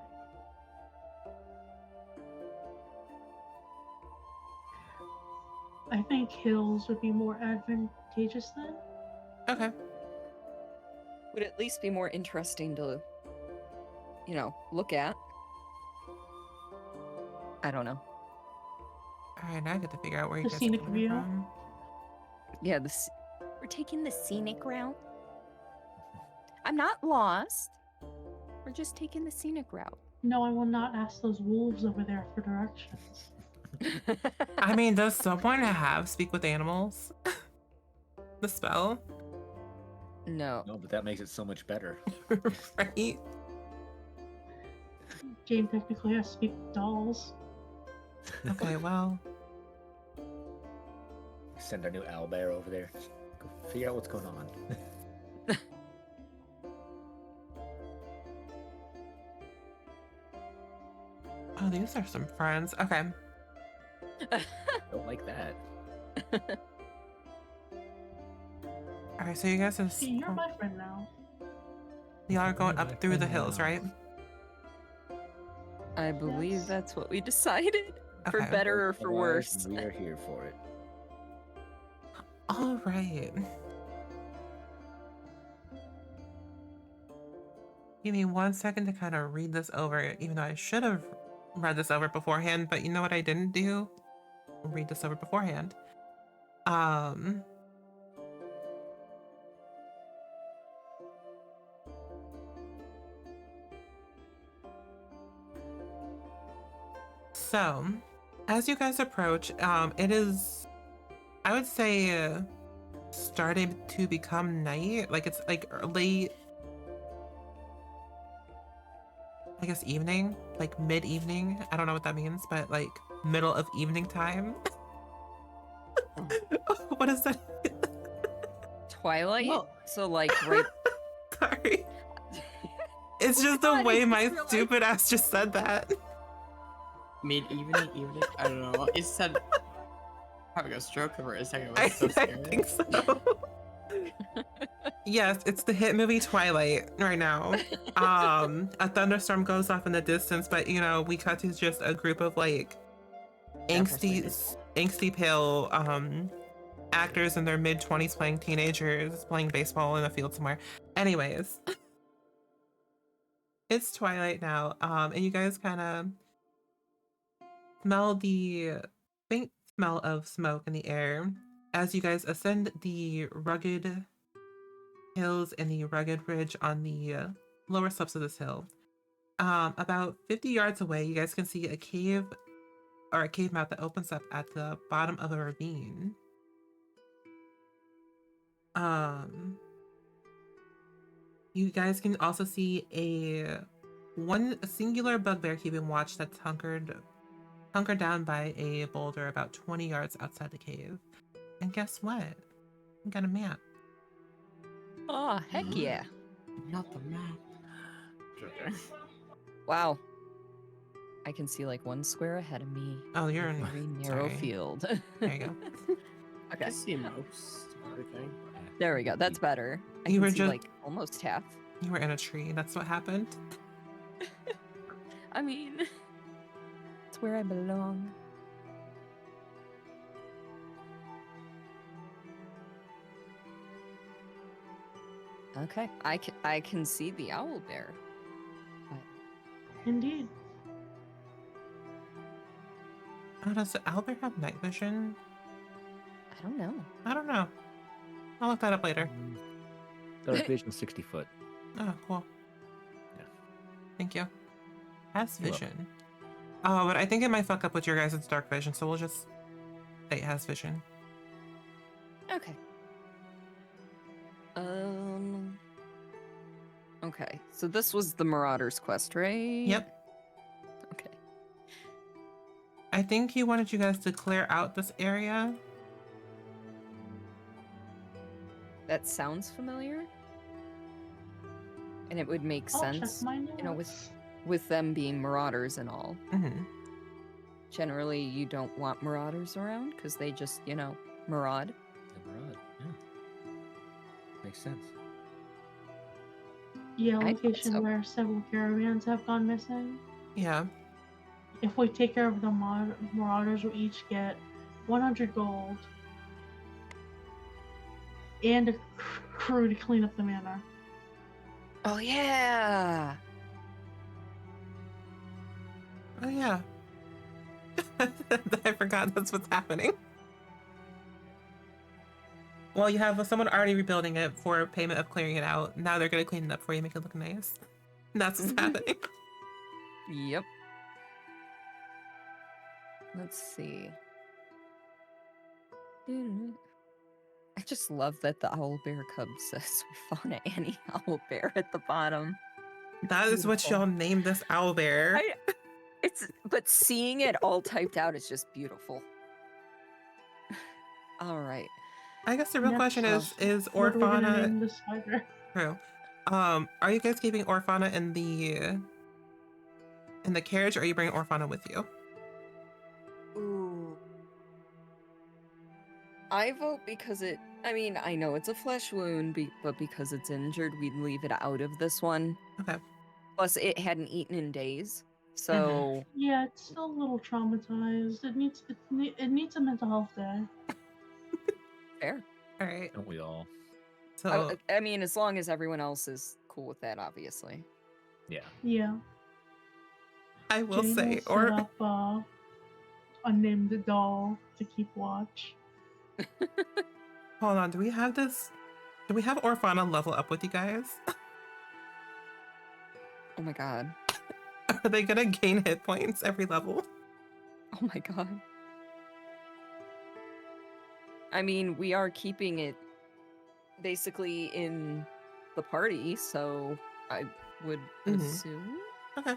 [SPEAKER 4] I think hills would be more advantageous then.
[SPEAKER 1] Okay.
[SPEAKER 2] Would at least be more interesting to, look at. I don't know.
[SPEAKER 1] All right, now I get to figure out where you
[SPEAKER 4] The
[SPEAKER 1] guys are
[SPEAKER 4] scenic
[SPEAKER 1] coming
[SPEAKER 4] view.
[SPEAKER 1] from.
[SPEAKER 2] Yeah, we're taking the scenic route. I'm not lost. We're just taking the scenic route.
[SPEAKER 4] No, I will not ask those wolves over there for directions.
[SPEAKER 1] I mean, does someone have speak with animals? The spell?
[SPEAKER 2] No.
[SPEAKER 5] No, but that makes it so much better.
[SPEAKER 1] Right?
[SPEAKER 4] Game technically has to speak with dolls.
[SPEAKER 1] Okay, well.
[SPEAKER 5] Send our new owlbear over there. Go figure out what's going on.
[SPEAKER 1] Oh, these are some friends. Okay.
[SPEAKER 5] Don't like that.
[SPEAKER 1] Alright, so you guys are
[SPEAKER 4] See, you're my friend now.
[SPEAKER 1] y'all are going
[SPEAKER 5] You're my
[SPEAKER 1] up through the
[SPEAKER 5] friend
[SPEAKER 1] hills,
[SPEAKER 5] now.
[SPEAKER 1] right?
[SPEAKER 2] I believe
[SPEAKER 4] Yes.
[SPEAKER 2] that's what we decided. For
[SPEAKER 1] Okay.
[SPEAKER 2] better or for
[SPEAKER 5] Otherwise,
[SPEAKER 2] worse.
[SPEAKER 5] we are here for it.
[SPEAKER 1] All right. Give me 1 second to kind of read this over, even though I should have read this over beforehand, but you know what I didn't do? Read this over beforehand. So, as you guys approach, it is, I would say, starting to become night. Like it's like late, I guess evening, like mid-evening. I don't know what that means, but like middle of evening time. What is that?
[SPEAKER 2] Twilight?
[SPEAKER 3] Well-
[SPEAKER 2] So like right
[SPEAKER 1] Sorry. It's just
[SPEAKER 2] God,
[SPEAKER 1] the
[SPEAKER 2] I
[SPEAKER 1] way
[SPEAKER 2] just
[SPEAKER 1] my
[SPEAKER 2] realized-
[SPEAKER 1] stupid ass just said that.
[SPEAKER 3] Mid-evening, evening? I don't know. It said having a stroke over a second. It
[SPEAKER 1] I,
[SPEAKER 3] was so
[SPEAKER 1] I
[SPEAKER 3] scary.
[SPEAKER 1] think so. Yes, it's the hit movie Twilight right now. A thunderstorm goes off in the distance, but you know, we cut to just a group of like angsty pale actors in their mid-20s playing teenagers playing baseball in a field somewhere. Anyways, it's Twilight now, and you guys kind of smell the faint smell of smoke in the air as you guys ascend the rugged hills and the rugged ridge on the lower slopes of this hill. About 50 yards away, you guys can see a cave or a cave mouth that opens up at the bottom of a ravine. You guys can also see one singular bugbear keeping watch that's hunkered down by a boulder about 20 yards outside the cave. And guess what? We got a map.
[SPEAKER 2] Oh, heck yeah.
[SPEAKER 3] Not the map. Okay.
[SPEAKER 2] Wow. I can see like 1 square ahead of me.
[SPEAKER 1] Oh, you're
[SPEAKER 2] A
[SPEAKER 1] in.
[SPEAKER 2] very narrow
[SPEAKER 1] sorry.
[SPEAKER 2] field.
[SPEAKER 1] There you go.
[SPEAKER 3] I
[SPEAKER 2] Okay.
[SPEAKER 3] can see most of everything.
[SPEAKER 2] There we go. That's better. I
[SPEAKER 1] You
[SPEAKER 2] can
[SPEAKER 1] were
[SPEAKER 2] see
[SPEAKER 1] just-
[SPEAKER 2] like almost half.
[SPEAKER 1] You were in a tree. That's what happened.
[SPEAKER 2] I mean, it's where I belong. Okay, I can see the owlbear.
[SPEAKER 4] Indeed.
[SPEAKER 1] Oh, does Albert have night vision?
[SPEAKER 2] I don't know.
[SPEAKER 1] I don't know. I'll look that up later.
[SPEAKER 5] Dark vision 60 foot.
[SPEAKER 1] Oh, cool.
[SPEAKER 5] Yeah.
[SPEAKER 1] Thank you. Has
[SPEAKER 5] You're welcome.
[SPEAKER 1] vision. Oh, but I think it might fuck up with your guys' dark vision, so we'll just say it has vision.
[SPEAKER 2] Okay. Okay, so this was the Marauder's quest, right?
[SPEAKER 1] Yep.
[SPEAKER 2] Okay.
[SPEAKER 1] I think he wanted you guys to clear out this area.
[SPEAKER 2] That sounds familiar. And it would make
[SPEAKER 4] I'll check
[SPEAKER 2] sense,
[SPEAKER 4] my
[SPEAKER 2] you know,
[SPEAKER 4] notes.
[SPEAKER 2] with them being marauders and all.
[SPEAKER 1] Mm-hmm.
[SPEAKER 2] Generally, you don't want marauders around because they just, you know, maraud.
[SPEAKER 5] The Maraud, yeah. Makes sense.
[SPEAKER 4] Yeah,
[SPEAKER 2] I thought
[SPEAKER 4] location
[SPEAKER 2] so.
[SPEAKER 4] where several caravans have gone missing.
[SPEAKER 1] Yeah.
[SPEAKER 4] If we take care of the marauders, we'll each get 100 gold and a crew to clean up the manor.
[SPEAKER 2] Oh yeah.
[SPEAKER 1] Oh, yeah. I forgot that's what's happening. Well, you have someone already rebuilding it for payment of clearing it out. Now they're going to clean it up for you, make it look nice. That's what's happening.
[SPEAKER 2] Yep. Let's see. I just love that the owlbear cub says Orfauna Annie Owlbear at the bottom.
[SPEAKER 1] That is what
[SPEAKER 2] Beautiful.
[SPEAKER 1] y'all named this owlbear.
[SPEAKER 2] But seeing it all typed out is just beautiful. All right.
[SPEAKER 1] I guess the real question
[SPEAKER 4] Next,
[SPEAKER 1] is
[SPEAKER 4] what are we gonna
[SPEAKER 1] Orfauna
[SPEAKER 4] name the spider?
[SPEAKER 1] true? Are you guys keeping Orfauna in the carriage, or are you bringing Orfauna with you?
[SPEAKER 2] Ooh. I vote because I mean, I know it's a flesh wound, but because it's injured, we'd leave it out of this one.
[SPEAKER 1] Okay.
[SPEAKER 2] Plus, it hadn't eaten in days, so
[SPEAKER 4] Yeah, it's still a little traumatized. It needs a mental health day.
[SPEAKER 2] fair.
[SPEAKER 1] All right.
[SPEAKER 5] Don't we all?
[SPEAKER 1] So
[SPEAKER 2] I mean, as long as everyone else is cool with that, obviously.
[SPEAKER 5] Yeah.
[SPEAKER 4] Yeah.
[SPEAKER 1] I will
[SPEAKER 4] Jane
[SPEAKER 1] say,
[SPEAKER 4] will set up a named doll to keep watch.
[SPEAKER 1] hold on. Do we have Orfauna level up with you guys?
[SPEAKER 2] Oh my god.
[SPEAKER 1] Are they gonna gain hit points every level?
[SPEAKER 2] Oh my god. I mean, we are keeping it basically in the party, so I would assume.
[SPEAKER 1] Okay.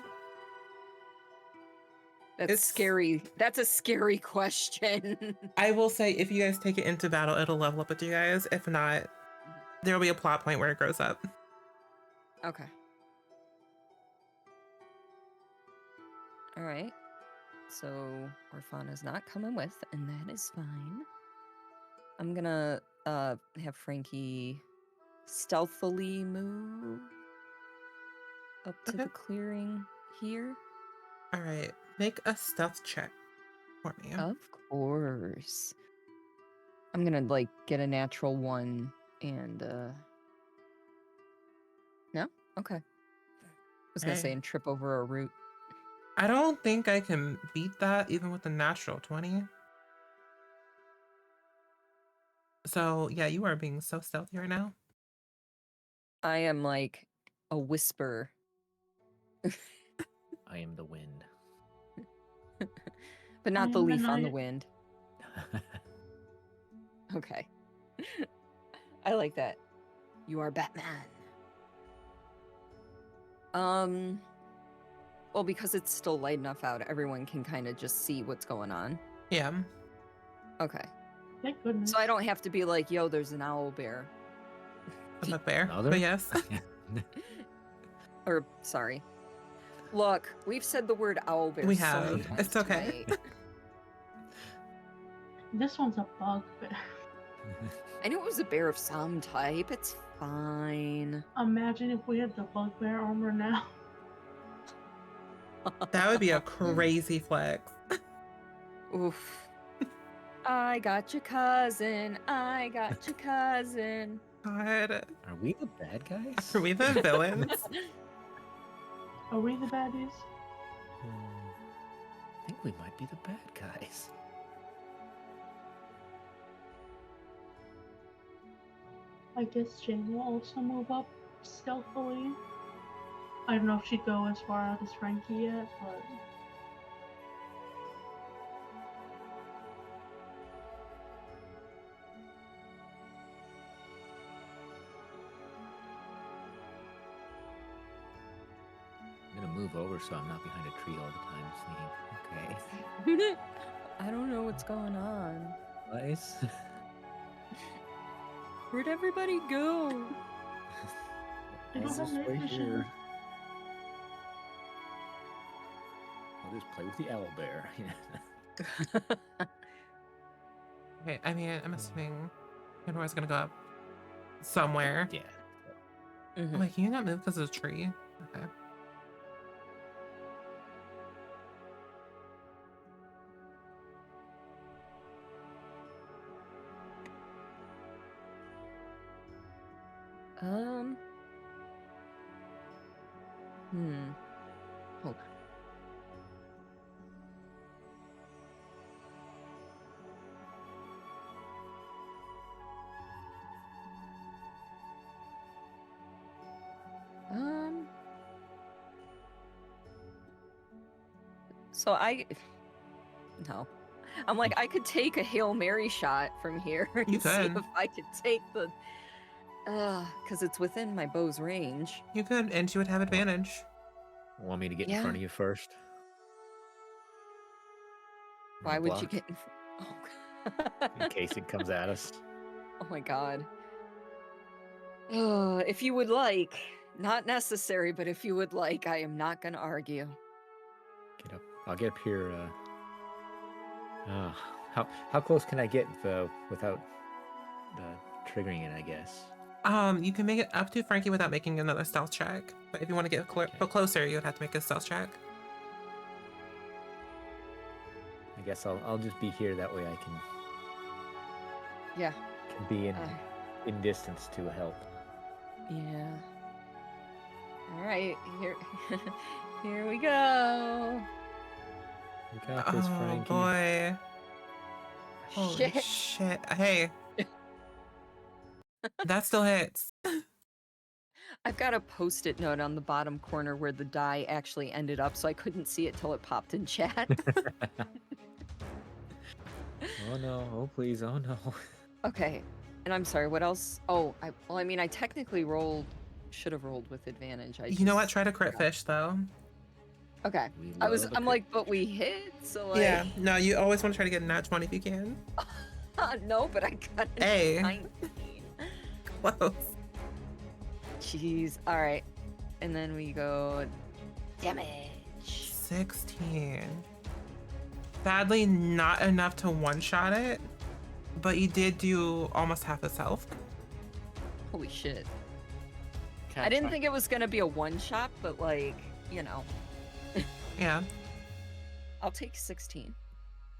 [SPEAKER 2] That's scary. That's a scary question.
[SPEAKER 1] I will say, if you guys take it into battle, it'll level up with you guys. If not, there will be a plot point where it grows up.
[SPEAKER 2] Okay. All right. So Orfana's not coming with, and that is fine. I'm gonna have Frankie stealthily move up to the clearing here.
[SPEAKER 1] All right. Make a stealth check for me.
[SPEAKER 2] Of course. I'm gonna like get a natural 1 and no? Okay. I was gonna say and trip over a root.
[SPEAKER 1] I don't think I can beat that even with the natural 20. So yeah, you are being so stealthy right now.
[SPEAKER 2] I am like a whisper.
[SPEAKER 5] I am the wind.
[SPEAKER 2] But not the leaf on the wind. Okay. I like that. You are Batman. Well, because it's still light enough out, everyone can kind of just see what's going on.
[SPEAKER 1] Yeah.
[SPEAKER 2] Okay.
[SPEAKER 4] Thank goodness.
[SPEAKER 2] So I don't have to be like, yo, there's an owlbear.
[SPEAKER 1] A bugbear.
[SPEAKER 5] Another?
[SPEAKER 1] But yes.
[SPEAKER 2] Or, sorry. Look, we've said the word owlbear
[SPEAKER 1] We
[SPEAKER 2] so
[SPEAKER 1] have.
[SPEAKER 2] many times
[SPEAKER 1] It's okay.
[SPEAKER 2] tonight.
[SPEAKER 4] This one's a bugbear.
[SPEAKER 2] I knew it was a bear of some type. It's fine.
[SPEAKER 4] Imagine if we had the bugbear armor now.
[SPEAKER 1] That would be a crazy flex.
[SPEAKER 2] Oof. I got your cousin. I got your cousin.
[SPEAKER 1] God.
[SPEAKER 5] Are we the bad guys?
[SPEAKER 1] Are we the villains?
[SPEAKER 4] Are we the baddies?
[SPEAKER 5] I think we might be the bad guys.
[SPEAKER 4] I guess Jane will also move up stealthily. I don't know if she'd go as far out as Frankie yet, but...
[SPEAKER 5] I'm gonna move over so I'm not behind a tree all the time singing. Okay.
[SPEAKER 2] I don't know what's going on.
[SPEAKER 5] Nice.
[SPEAKER 2] Where'd everybody go?
[SPEAKER 4] I don't
[SPEAKER 5] Let's
[SPEAKER 4] have
[SPEAKER 5] just
[SPEAKER 4] night
[SPEAKER 5] wait
[SPEAKER 4] vision.
[SPEAKER 5] here. I'll just play with the owlbear.
[SPEAKER 1] Okay, I mean, I'm assuming Pandora's gonna go up somewhere.
[SPEAKER 5] Yeah.
[SPEAKER 2] Mhm.
[SPEAKER 1] Wait, can you not move because of the tree? Okay.
[SPEAKER 2] Hold on. So no. I'm like, I could take a Hail Mary shot from here and
[SPEAKER 1] You
[SPEAKER 2] see
[SPEAKER 1] could.
[SPEAKER 2] if I could take the. Because it's within my bow's range.
[SPEAKER 1] You could, and she would have advantage.
[SPEAKER 5] Want me to get in
[SPEAKER 2] Yeah.
[SPEAKER 5] front of you first?
[SPEAKER 2] Why would you
[SPEAKER 5] Block,
[SPEAKER 2] get in? Oh.
[SPEAKER 5] in case it comes at us?
[SPEAKER 2] Oh my god. If you would like, not necessary, but if you would like, I am not gonna argue.
[SPEAKER 5] Get up. I'll get up here. How close can I get without triggering it? I guess.
[SPEAKER 1] You can make it up to Frankie without making another stealth check. But if you want to get closer, you would have to make a stealth check.
[SPEAKER 5] I guess I'll just be here. That way I can
[SPEAKER 2] Yeah.
[SPEAKER 5] be in distance to help.
[SPEAKER 2] Yeah. All right, here, here we go.
[SPEAKER 5] You got this,
[SPEAKER 1] Oh
[SPEAKER 5] Frankie.
[SPEAKER 1] boy. Holy
[SPEAKER 2] Shit.
[SPEAKER 1] shit. Hey. That still hits.
[SPEAKER 2] I've got a post-it note on the bottom corner where the die actually ended up, so I couldn't see it till it popped in chat.
[SPEAKER 5] Oh no! Oh please! Oh no!
[SPEAKER 2] Okay, and I'm sorry. What else? Oh, I mean, I technically should have rolled with advantage.
[SPEAKER 1] You know what? Try to crit fish though.
[SPEAKER 2] Okay.
[SPEAKER 5] We
[SPEAKER 2] I'm
[SPEAKER 5] love a
[SPEAKER 2] like, but we hit, so like.
[SPEAKER 1] Yeah. No, you always want to try to get a nat 20 if you can.
[SPEAKER 2] No, but I got a
[SPEAKER 1] Hey.
[SPEAKER 2] 19.
[SPEAKER 1] Close.
[SPEAKER 2] Jeez. All right, and then we go damage.
[SPEAKER 1] 16. Sadly, not enough to one-shot it, but you did do almost half its health.
[SPEAKER 2] Holy shit.
[SPEAKER 3] Okay,
[SPEAKER 2] I didn't
[SPEAKER 3] fine.
[SPEAKER 2] think it was gonna be a one shot, but like, you know,
[SPEAKER 1] Yeah.
[SPEAKER 2] I'll take 16.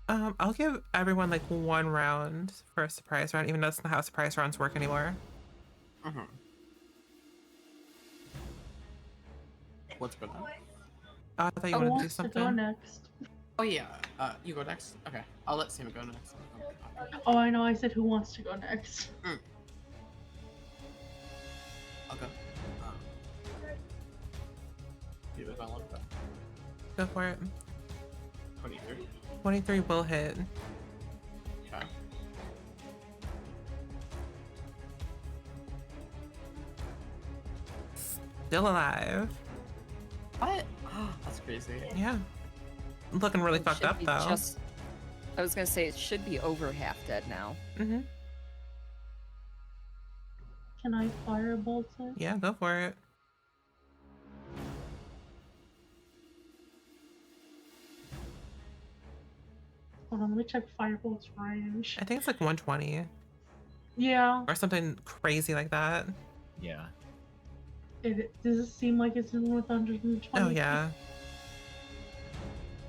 [SPEAKER 1] I'll give everyone like one round for a surprise round, even though that's not how surprise rounds work anymore.
[SPEAKER 3] Mm-hmm. What's going on?
[SPEAKER 1] I thought you
[SPEAKER 4] Who
[SPEAKER 1] wanted to do
[SPEAKER 4] wants to go
[SPEAKER 1] something.
[SPEAKER 4] next?
[SPEAKER 3] Oh yeah, you go next. Okay, I'll let Sam go next.
[SPEAKER 4] Oh, I know. I said who wants to go next.
[SPEAKER 3] I'll go. You have all of that.
[SPEAKER 1] Go for it.
[SPEAKER 3] 23.
[SPEAKER 1] 23 will hit.
[SPEAKER 3] Okay.
[SPEAKER 1] Still alive.
[SPEAKER 3] What? That's crazy.
[SPEAKER 1] Yeah. Looking really
[SPEAKER 2] It
[SPEAKER 1] fucked
[SPEAKER 2] should
[SPEAKER 1] up
[SPEAKER 2] be
[SPEAKER 1] though.
[SPEAKER 2] I was gonna say it should be over half dead now.
[SPEAKER 1] Mm-hmm.
[SPEAKER 4] Can I firebolt it?
[SPEAKER 1] Yeah, go for it.
[SPEAKER 4] Hold on, let me check firebolt's range.
[SPEAKER 1] I think it's like 120
[SPEAKER 4] Yeah,
[SPEAKER 1] or something crazy like that.
[SPEAKER 5] Yeah.
[SPEAKER 4] does it seem like it's in 120?
[SPEAKER 1] Oh yeah.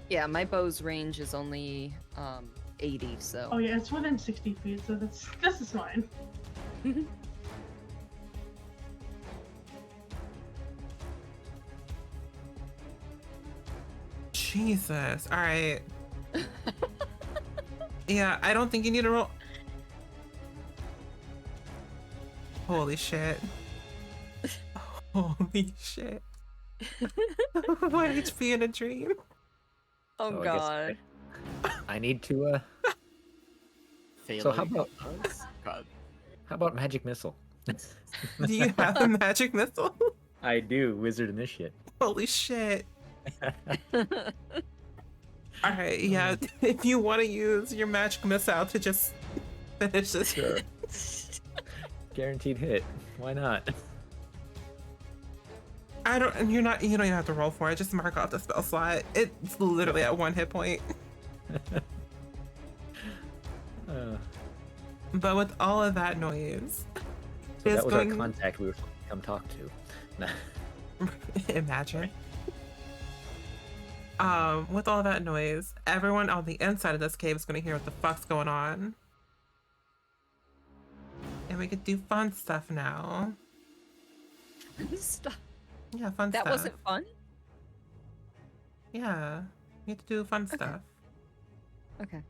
[SPEAKER 2] Yeah, my bow's range is only 80, so.
[SPEAKER 4] Oh yeah, it's within 60 feet, so this is fine.
[SPEAKER 1] Jesus. All right. Yeah, I don't think you need to roll. Holy shit. Holy shit. 1 HP in a dream.
[SPEAKER 2] Oh
[SPEAKER 5] So I
[SPEAKER 2] god.
[SPEAKER 5] guess I need to.
[SPEAKER 3] Failing.
[SPEAKER 5] So how about
[SPEAKER 3] God.
[SPEAKER 5] magic missile?
[SPEAKER 1] Do you have a magic missile?
[SPEAKER 5] I do. Wizard initiate.
[SPEAKER 1] Holy shit. Alright, yeah. If you want to use your magic missile to just finish this.
[SPEAKER 5] Sure. Guaranteed hit. Why not?
[SPEAKER 1] You don't even have to roll for it, just mark off the spell slot. It's literally at 1 hit point. But with all of that noise,
[SPEAKER 5] So
[SPEAKER 1] it's
[SPEAKER 5] that was
[SPEAKER 1] going...
[SPEAKER 5] our contact we were supposed to come talk to.
[SPEAKER 1] Imagine. With all that noise, everyone on the inside of this cave is going to hear what the fuck's going on. And we could do fun stuff now.
[SPEAKER 2] Stop.
[SPEAKER 1] Yeah, fun
[SPEAKER 2] That
[SPEAKER 1] stuff.
[SPEAKER 2] wasn't fun?
[SPEAKER 1] Yeah, you have to do fun stuff.
[SPEAKER 2] Okay.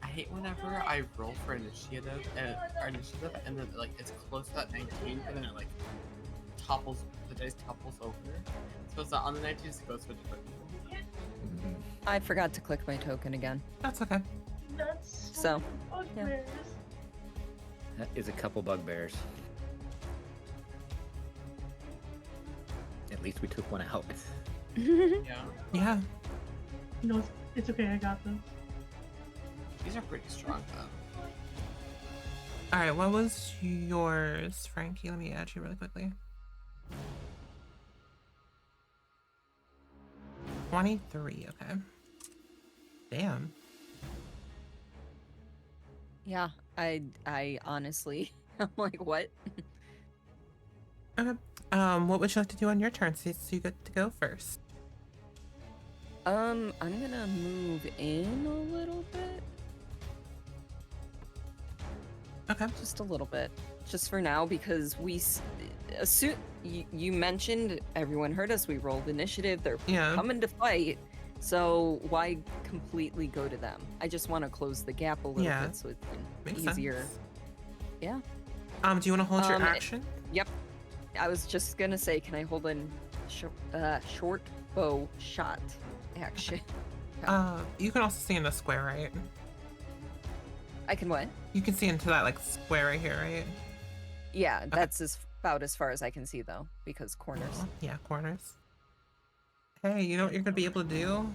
[SPEAKER 3] I hate whenever I roll for initiative and then like it's close to that 19 and then it like topples, the dice topples over. So it's not on the 19s, it goes to a different number.
[SPEAKER 5] Mhm.
[SPEAKER 2] I forgot to click my token again.
[SPEAKER 1] That's okay.
[SPEAKER 4] That's
[SPEAKER 2] So, yeah.
[SPEAKER 4] bugbears.
[SPEAKER 5] That is a couple bugbears. At least we took one out.
[SPEAKER 3] Yeah.
[SPEAKER 1] Yeah.
[SPEAKER 4] No, it's okay. I got this.
[SPEAKER 3] These are pretty strong, though.
[SPEAKER 1] All right. What was yours, Frankie? Let me add you really quickly. 23. Okay. Damn.
[SPEAKER 2] Yeah, I honestly, I'm like, what?
[SPEAKER 1] Okay. What would you like to do on your turn? So you get to go first.
[SPEAKER 2] I'm gonna move in a little bit.
[SPEAKER 1] Okay.
[SPEAKER 2] Just a little bit. Just for now, because you mentioned, everyone heard us, we rolled initiative, they're
[SPEAKER 1] Yeah.
[SPEAKER 2] coming to fight, so why completely go to them? I just want to close the gap a little
[SPEAKER 1] Yeah.
[SPEAKER 2] bit so it's
[SPEAKER 1] Makes
[SPEAKER 2] easier.
[SPEAKER 1] sense.
[SPEAKER 2] Yeah.
[SPEAKER 1] Do you want to hold your
[SPEAKER 2] Um,
[SPEAKER 1] action?
[SPEAKER 2] Yep. I was just gonna say, can I hold in short bow shot action?
[SPEAKER 1] You can also see in the square, right?
[SPEAKER 2] I can what?
[SPEAKER 1] You can see into that like square right here, right?
[SPEAKER 2] Yeah, that's about as far as I can see though, because corners.
[SPEAKER 1] Oh, yeah, corners. Hey, you know what you're gonna be able to do?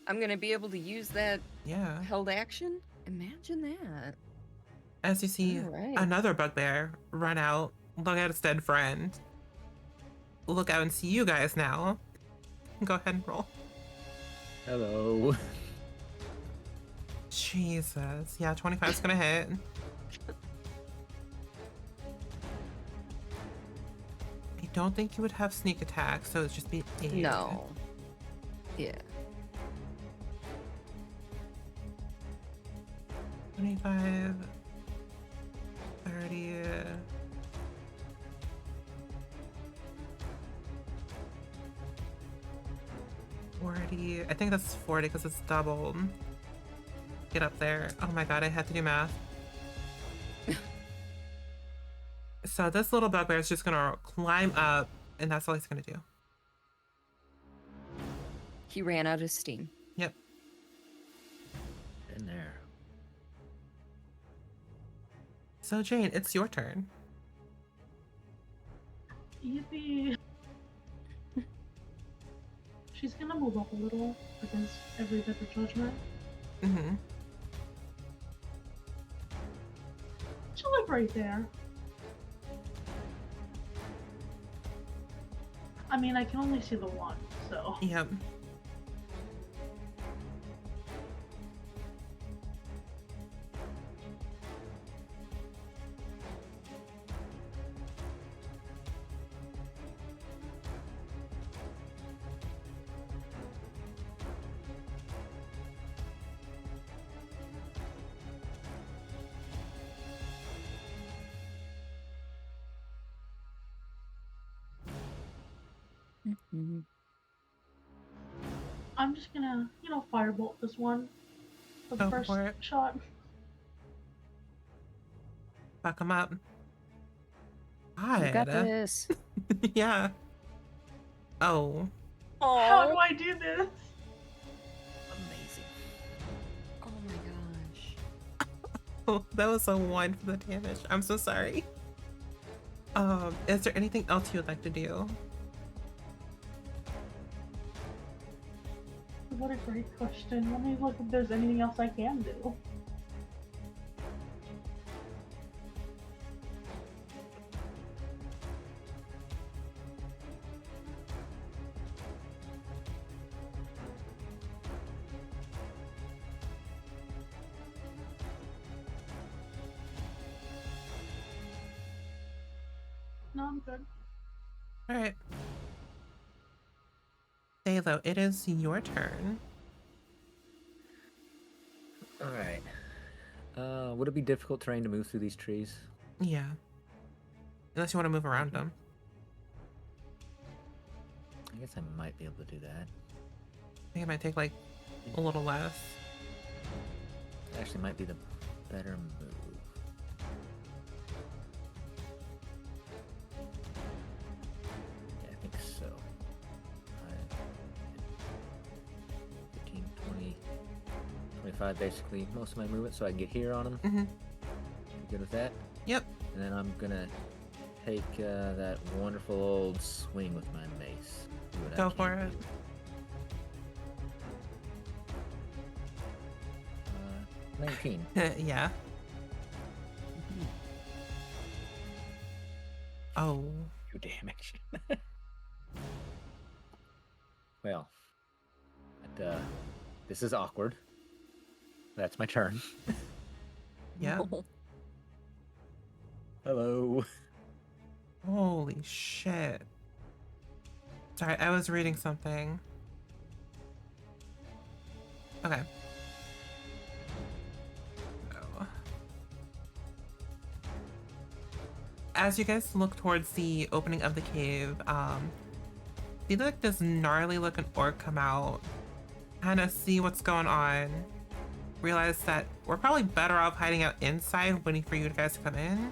[SPEAKER 2] I'm gonna be able to use that
[SPEAKER 1] Yeah.
[SPEAKER 2] held action? Imagine that.
[SPEAKER 1] As you see
[SPEAKER 2] Alright.
[SPEAKER 1] another bugbear run out, look at its dead friend. Look out and see you guys now. Go ahead and roll.
[SPEAKER 5] Hello.
[SPEAKER 1] Jesus. Yeah, 25 is gonna hit. I don't think you would have sneak attack, so it's just be 8.
[SPEAKER 2] No. Yeah.
[SPEAKER 1] 25, 30. 40. I think that's 40 because it's doubled. Get up there. Oh my god, I had to do math. So this little bugbear is just gonna climb up, and that's all he's gonna do.
[SPEAKER 2] He ran out of steam.
[SPEAKER 1] Yep.
[SPEAKER 5] In there.
[SPEAKER 1] So Jane, it's your turn.
[SPEAKER 4] Yippee. She's gonna move up a little against every bit of judgment.
[SPEAKER 1] Mm-hmm.
[SPEAKER 4] She'll live right there. I mean, I can only see the one, so.
[SPEAKER 1] Yep.
[SPEAKER 2] Mm-hmm.
[SPEAKER 4] I'm just gonna, firebolt this one for the
[SPEAKER 1] Go
[SPEAKER 4] first
[SPEAKER 1] for it.
[SPEAKER 4] shot.
[SPEAKER 1] Fuck him up.
[SPEAKER 2] You got
[SPEAKER 1] God.
[SPEAKER 2] this.
[SPEAKER 1] Yeah. Oh.
[SPEAKER 4] How do I do this?
[SPEAKER 5] Amazing.
[SPEAKER 2] Oh my gosh.
[SPEAKER 1] Oh, that was a 1 for the damage. I'm so sorry. Is there anything else you would like to do?
[SPEAKER 4] What a great question. Let me look if there's anything else I can do. No, I'm good.
[SPEAKER 1] Alright. Halo, it is your turn.
[SPEAKER 5] All right. Would it be difficult terrain to move through these trees?
[SPEAKER 1] Yeah. Unless you want to move around them.
[SPEAKER 5] I guess I might be able to do that.
[SPEAKER 1] I think it might take like a little less.
[SPEAKER 5] Actually, might be the better move. 45 basically most of my movement, so I can get here on him.
[SPEAKER 1] Mm-hmm.
[SPEAKER 5] You good with that?
[SPEAKER 1] Yep.
[SPEAKER 5] And then I'm gonna take that wonderful old swing with my mace. See what I
[SPEAKER 1] Go
[SPEAKER 5] can
[SPEAKER 1] for it.
[SPEAKER 5] do. 19.
[SPEAKER 1] Yeah. Oh.
[SPEAKER 5] 2 damage. Well, but, this is awkward. That's my turn.
[SPEAKER 1] Yeah.
[SPEAKER 5] Hello.
[SPEAKER 1] Holy shit. Sorry, I was reading something. Okay. Oh. As you guys look towards the opening of the cave, see like this gnarly looking orc come out, kind of see what's going on, realize that we're probably better off hiding out inside waiting for you guys to come in,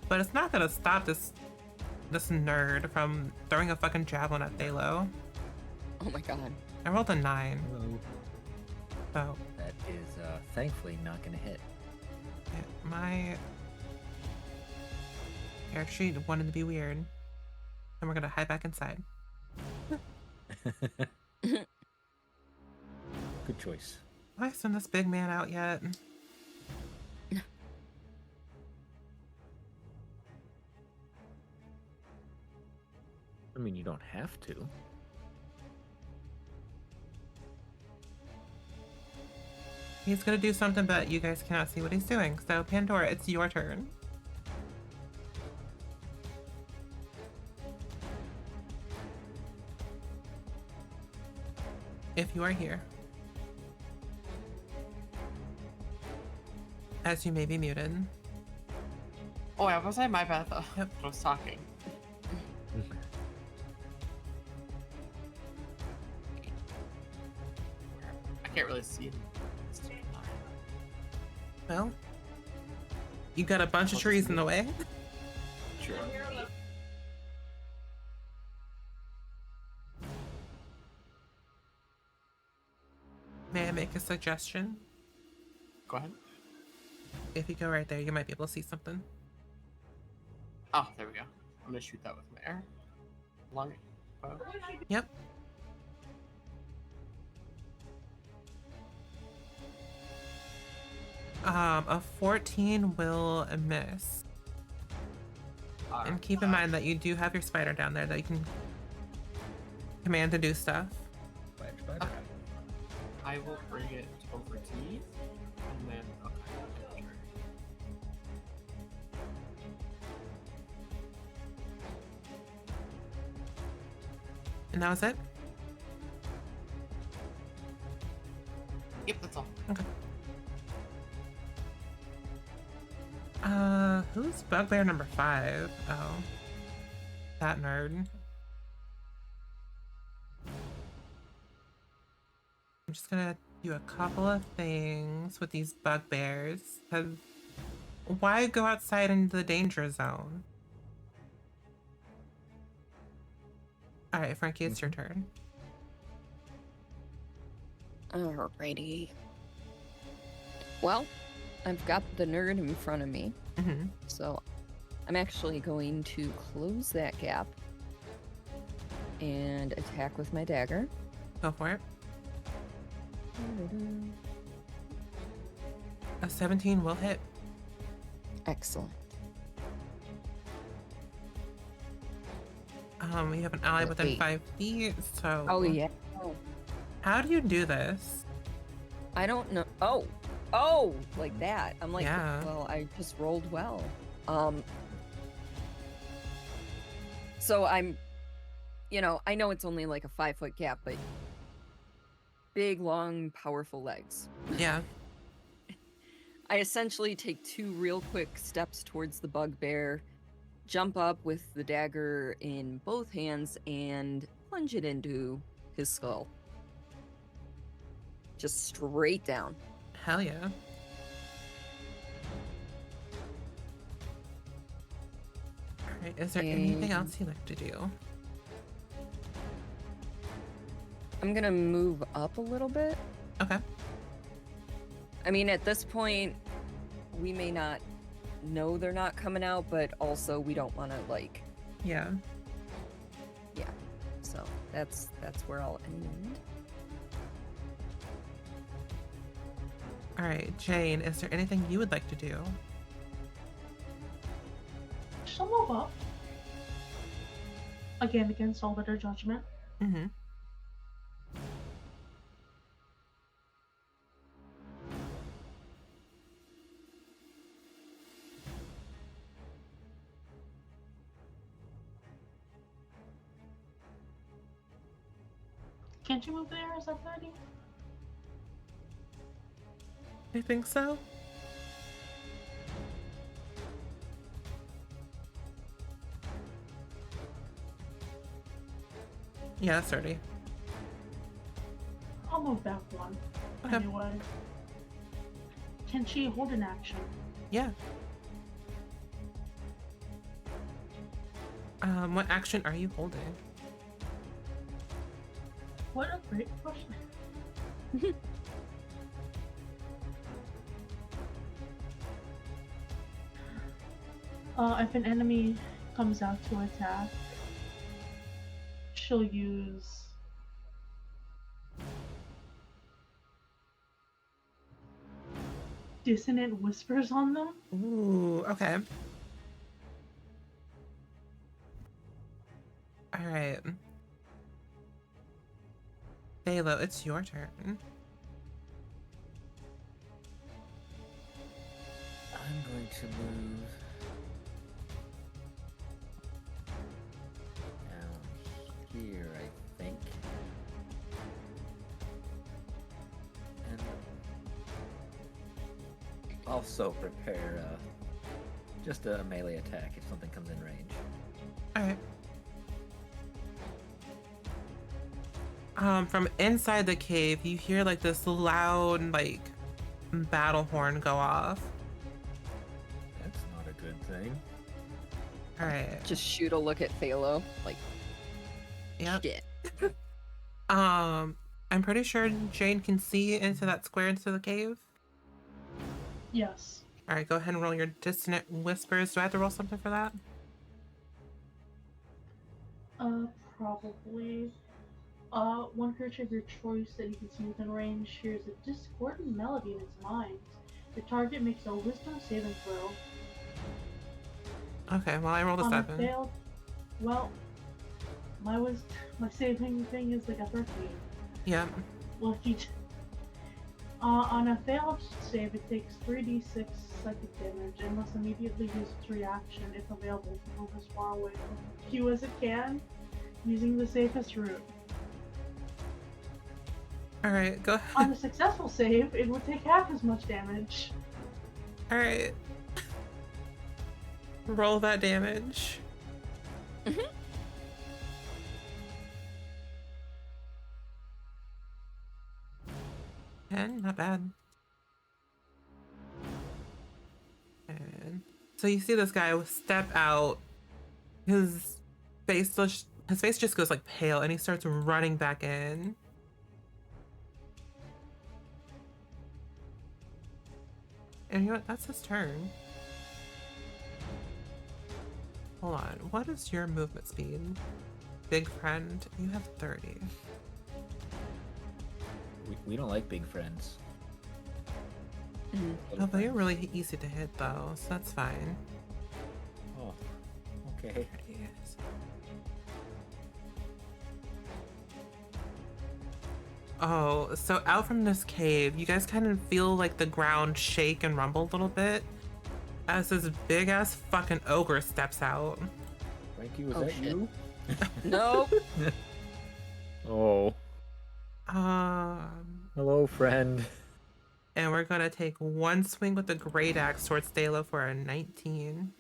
[SPEAKER 1] but it's not gonna stop this nerd from throwing a fucking javelin at Thalo.
[SPEAKER 2] Oh my god.
[SPEAKER 1] I rolled a 9.
[SPEAKER 5] Hello.
[SPEAKER 1] So
[SPEAKER 5] That is thankfully not gonna hit.
[SPEAKER 1] yeah, my character sheet wanted to be weird, and we're gonna hide back inside.
[SPEAKER 5] Good choice.
[SPEAKER 1] Why send this big man out yet?
[SPEAKER 5] I mean, you don't have to.
[SPEAKER 1] He's gonna do something, but you guys cannot see what he's doing. So Pandora, it's your turn. If you are here. As you may be muted.
[SPEAKER 3] Oh, yeah, was I? My bad.
[SPEAKER 1] Yep.
[SPEAKER 3] I was talking. I can't really see him.
[SPEAKER 1] Well, you got a bunch of trees in the way.
[SPEAKER 3] True.
[SPEAKER 1] May I make a suggestion?
[SPEAKER 3] Go ahead.
[SPEAKER 1] If you go right there, you might be able to see something.
[SPEAKER 3] Oh, there we go. I'm gonna shoot that with my arrow. Long bow.
[SPEAKER 1] Yep. A 14 will miss. And keep in mind that you do have your spider down there that you can command to do stuff.
[SPEAKER 3] Okay. I will bring it over to you, and then okay.
[SPEAKER 1] And that was it?
[SPEAKER 3] Yep, that's all.
[SPEAKER 1] Okay. Who's bugbear number 5? Oh. That nerd. I'm just gonna do a couple of things with these bugbears, because why go outside into the danger zone? Alright, Frankie, it's your turn.
[SPEAKER 2] Alrighty. Well, I've got the nerd in front of me,
[SPEAKER 1] Mm-hmm.
[SPEAKER 2] so I'm actually going to close that gap and attack with my dagger.
[SPEAKER 1] Go for it. A 17 will hit.
[SPEAKER 2] Excellent.
[SPEAKER 1] We have an ally within
[SPEAKER 2] Wait.
[SPEAKER 1] 5 feet, so...
[SPEAKER 2] Oh, yeah. Oh,
[SPEAKER 1] How do you do this?
[SPEAKER 2] I don't know. Oh, like that. I'm like,
[SPEAKER 1] Yeah.
[SPEAKER 2] well, I just rolled well. So I'm, I know it's only like a 5-foot gap, but big, long, powerful legs.
[SPEAKER 1] Yeah.
[SPEAKER 2] I essentially take 2 real quick steps towards the bugbear, jump up with the dagger in both hands, and plunge it into his skull. Just straight down.
[SPEAKER 1] Hell yeah. Alright, is there anything else you'd like to do?
[SPEAKER 2] I'm gonna move up a little bit.
[SPEAKER 1] Okay.
[SPEAKER 2] I mean, at this point, we may not know they're not coming out, but also we don't want to, like...
[SPEAKER 1] Yeah.
[SPEAKER 2] Yeah. So, that's where I'll end.
[SPEAKER 1] All right, Jane, is there anything you would like to do?
[SPEAKER 4] She'll move up. Again, against all better judgment.
[SPEAKER 1] Mm-hmm.
[SPEAKER 4] Can't you move there? Is that 30?
[SPEAKER 1] I think so. Yeah, that's 30.
[SPEAKER 4] I'll move back one.
[SPEAKER 1] Okay.
[SPEAKER 4] Anyway. Can she hold an action?
[SPEAKER 1] Yeah. What action are you holding?
[SPEAKER 4] What a great question. If an enemy comes out to attack, she'll use dissonant whispers on them.
[SPEAKER 1] Ooh, okay. All right. Phalo, it's your turn.
[SPEAKER 5] I'm going to move down here, I think. And also prepare just a melee attack if something comes in range.
[SPEAKER 1] All right. From inside the cave, you hear like this loud, like, battle horn go off.
[SPEAKER 5] That's not a good thing.
[SPEAKER 1] All right.
[SPEAKER 2] Just shoot a look at Phalo. Like,
[SPEAKER 1] Yep.
[SPEAKER 2] shit.
[SPEAKER 1] I'm pretty sure Jane can see into that square into the cave.
[SPEAKER 4] Yes.
[SPEAKER 1] All right, go ahead and roll your dissonant whispers. Do I have to roll something for that?
[SPEAKER 4] Probably. One creature of your choice that you can see within range hears a discordant melody in its mind. The target makes a wisdom saving throw.
[SPEAKER 1] Okay, well, I rolled a
[SPEAKER 4] On
[SPEAKER 1] 7.
[SPEAKER 4] a failed, well, my saving thing is like a 13.
[SPEAKER 1] Yep.
[SPEAKER 4] Lucky. On a failed save, it takes 3d6 psychic damage and must immediately use its reaction if available to move as far away from you as it can, using the safest route.
[SPEAKER 1] All right, go ahead.
[SPEAKER 4] On a successful save, it would take half as much damage.
[SPEAKER 1] All right. Roll that damage.
[SPEAKER 2] Mhm.
[SPEAKER 1] And not bad. And so you see this guy step out. His face just goes like pale, and he starts running back in. And you know what? That's his turn. Hold on. What is your movement speed? Big friend, you have 30.
[SPEAKER 5] We don't like big friends.
[SPEAKER 1] Oh, but you're really easy to hit though, so that's fine.
[SPEAKER 5] Oh, okay.
[SPEAKER 1] Yes. Oh, so out from this cave, you guys kind of feel like the ground shake and rumble a little bit as this big ass fucking ogre steps out.
[SPEAKER 5] Frankie, was
[SPEAKER 2] Oh,
[SPEAKER 5] that
[SPEAKER 2] shit.
[SPEAKER 5] you?
[SPEAKER 2] Nope.
[SPEAKER 5] Oh.
[SPEAKER 1] Um,
[SPEAKER 5] Hello, friend.
[SPEAKER 1] and we're gonna take one swing with the great axe towards Stalo for a 19.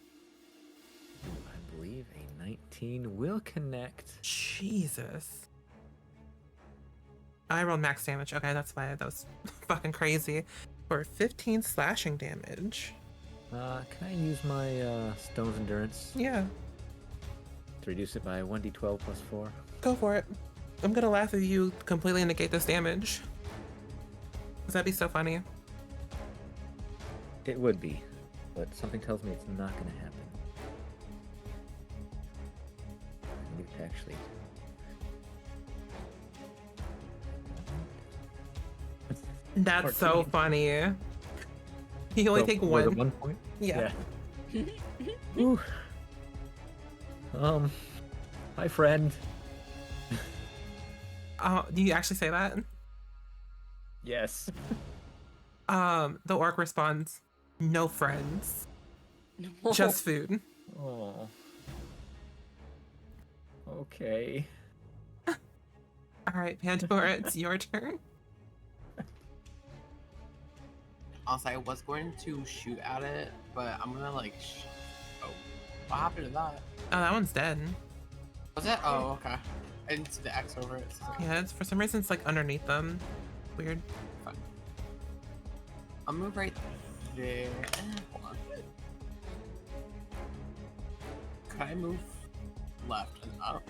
[SPEAKER 5] I believe a 19 will connect.
[SPEAKER 1] Jesus. I rolled max damage. Okay, that's why that was fucking crazy. For 15 slashing damage.
[SPEAKER 5] Can I use my Stone's Endurance
[SPEAKER 1] Yeah,
[SPEAKER 5] to reduce it by 1d12 plus 4?
[SPEAKER 1] go for it. I'm gonna laugh if you completely negate this damage. 'Cause that'd be so funny.
[SPEAKER 5] It would be, but something tells me it's not going to happen. I need to actually.
[SPEAKER 1] That's so
[SPEAKER 5] 14.
[SPEAKER 1] funny. You only
[SPEAKER 5] So,
[SPEAKER 1] take
[SPEAKER 5] was it
[SPEAKER 1] one.
[SPEAKER 5] 1 point?
[SPEAKER 1] Yeah.
[SPEAKER 5] Whew. Hi, friend.
[SPEAKER 1] Do you actually say that?
[SPEAKER 5] Yes.
[SPEAKER 1] The orc responds, "No friends,
[SPEAKER 2] No.
[SPEAKER 1] just food."
[SPEAKER 5] Oh. Okay.
[SPEAKER 1] All right, Pandora, it's your turn.
[SPEAKER 3] Honestly, I was going to shoot at it, but I'm gonna like. Oh, what happened to that?
[SPEAKER 1] Oh, that one's dead.
[SPEAKER 3] Was it? Oh, okay. I didn't see the X over it. So it's like,
[SPEAKER 1] Yeah, it's for some reason it's like underneath them. Weird.
[SPEAKER 3] fine. I'll move right there. Hold on. Could I move left and up?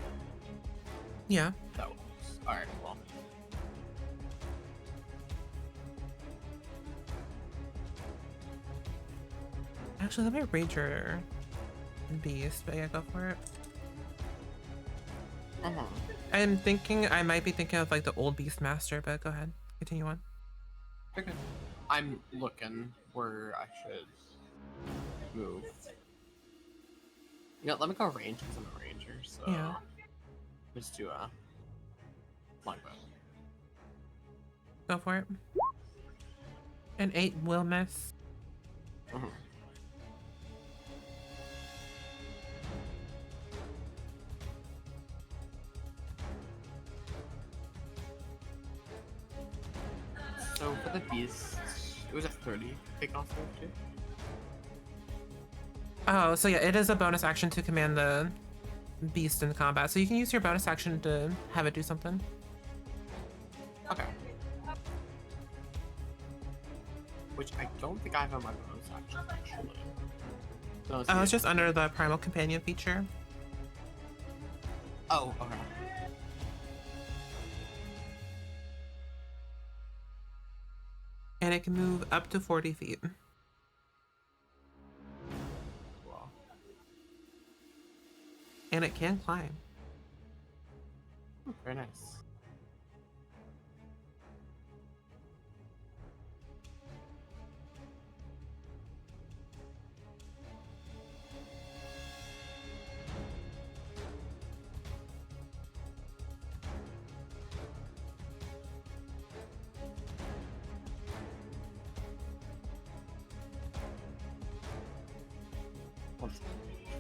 [SPEAKER 1] Yeah.
[SPEAKER 3] That works. Alright, well.
[SPEAKER 1] Actually, let me read your beast, but yeah, go for it.
[SPEAKER 3] Uh-huh.
[SPEAKER 1] I might be thinking of like the old beast master, but go ahead. Continue on.
[SPEAKER 3] Okay. I'm looking where I should move. You know, let me go range because I'm a ranger, so
[SPEAKER 1] Yeah.
[SPEAKER 3] let's do a longbow.
[SPEAKER 1] Go for it. An 8 will miss.
[SPEAKER 3] Mhm. So for the beast, it was a 30 take off there too.
[SPEAKER 1] Oh, so yeah, it is a bonus action to command the beast in combat. So you can use your bonus action to have it do something.
[SPEAKER 3] Okay. Which I don't think I have on my bonus action actually. No,
[SPEAKER 1] Oh, it's just under the primal companion feature.
[SPEAKER 3] Oh, okay.
[SPEAKER 1] And it can move up to 40 feet.
[SPEAKER 3] Wow.
[SPEAKER 1] And it can climb.
[SPEAKER 3] Very nice.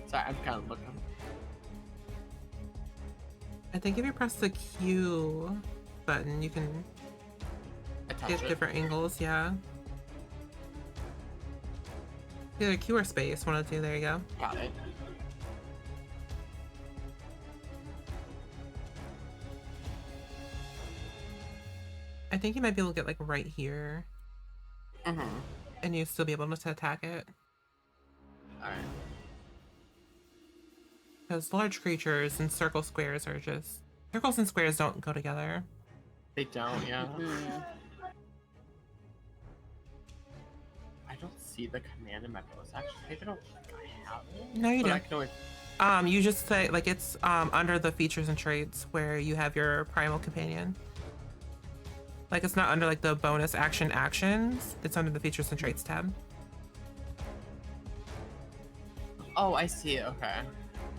[SPEAKER 3] Sorry, I'm kind of looking.
[SPEAKER 1] I think if you press the Q button, you can
[SPEAKER 3] Attach
[SPEAKER 1] get
[SPEAKER 3] it.
[SPEAKER 1] different angles, yeah. Either Q or space, one of the two, there you go.
[SPEAKER 3] Got it.
[SPEAKER 1] I think you might be able to get like right here,
[SPEAKER 3] Mm-hmm.
[SPEAKER 1] and you'll still be able to attack it.
[SPEAKER 3] Alright.
[SPEAKER 1] Because large creatures and circle squares are just... Circles and squares don't go together.
[SPEAKER 3] They don't, yeah.
[SPEAKER 2] Mm.
[SPEAKER 3] I don't see the command in my bonus action. Maybe I don't think I have it.
[SPEAKER 1] No, you
[SPEAKER 3] But
[SPEAKER 1] do.
[SPEAKER 3] I can always...
[SPEAKER 1] You just say, like, it's under the features and traits where you have your primal companion. Like, it's not under, like, the bonus actions. It's under the features and traits tab.
[SPEAKER 3] Oh, I see it. Okay.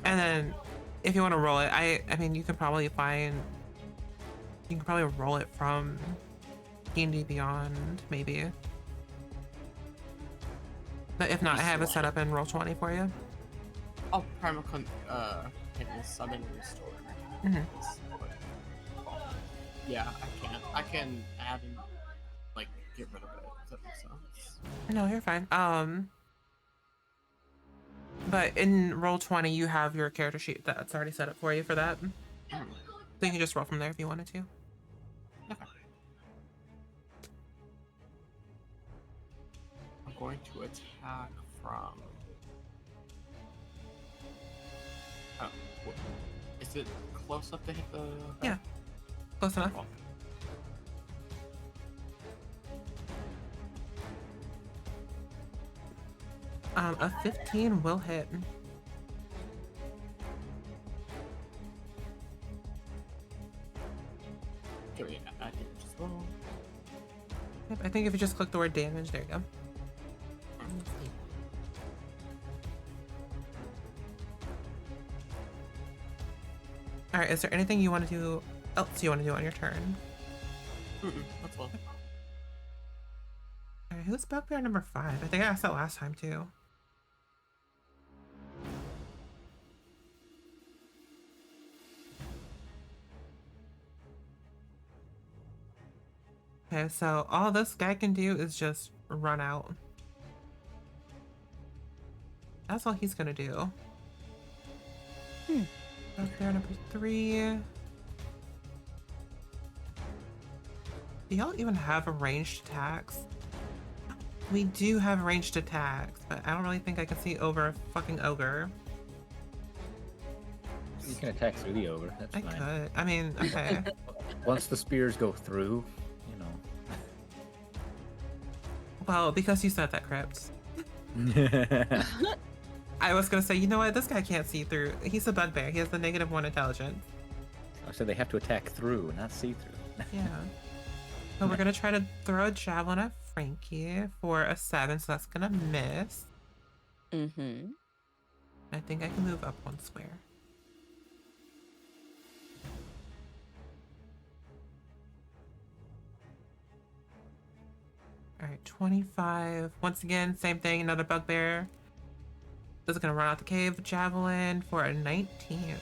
[SPEAKER 1] And then, if you want to roll it, I mean, you can probably roll it from D&D Beyond, maybe. But if not, I have it set up in Roll20 for you.
[SPEAKER 3] Oh, primal companion summon and restore.
[SPEAKER 1] Mhm.
[SPEAKER 3] Yeah, I can add and like get rid of it. If that makes sense.
[SPEAKER 1] No, you're fine. But in Roll20, you have your character sheet that's already set up for you for that. So you can just roll from there if you wanted to.
[SPEAKER 3] Okay. I'm going to attack from. Oh, is it close up to hit the?
[SPEAKER 1] Yeah. Close enough.
[SPEAKER 3] Cool.
[SPEAKER 1] A 15 will hit.
[SPEAKER 3] Okay, yeah, I can just roll.
[SPEAKER 1] Yep, I think if you just click the word damage, there you go. All right, is there anything you want to do else you want to do on your turn?
[SPEAKER 3] That's all.
[SPEAKER 1] All right, who's bugbear number 5? I think I asked that last time too. Okay, so all this guy can do is just run out. That's all he's gonna do. Bugbear number 3. Do y'all even have ranged attacks? We do have ranged attacks, but I don't really think I can see over a fucking ogre.
[SPEAKER 5] You can attack through the ogre. That's
[SPEAKER 1] I
[SPEAKER 5] fine.
[SPEAKER 1] could. I mean, okay.
[SPEAKER 5] Once the spears go through,
[SPEAKER 1] Well, because you said that, Crypt. I was gonna say, you know what? This guy can't see through. He's a bugbear. He has the -1 intelligence.
[SPEAKER 5] So they have to attack through, not see through.
[SPEAKER 1] Yeah. So we're gonna try to throw a javelin at Frankie for a 7, so that's gonna miss.
[SPEAKER 2] Mm-hmm.
[SPEAKER 1] I think I can move up 1 square. All right, 25. Once again, same thing, another bugbear. This is gonna run out the cave, javelin for a 19.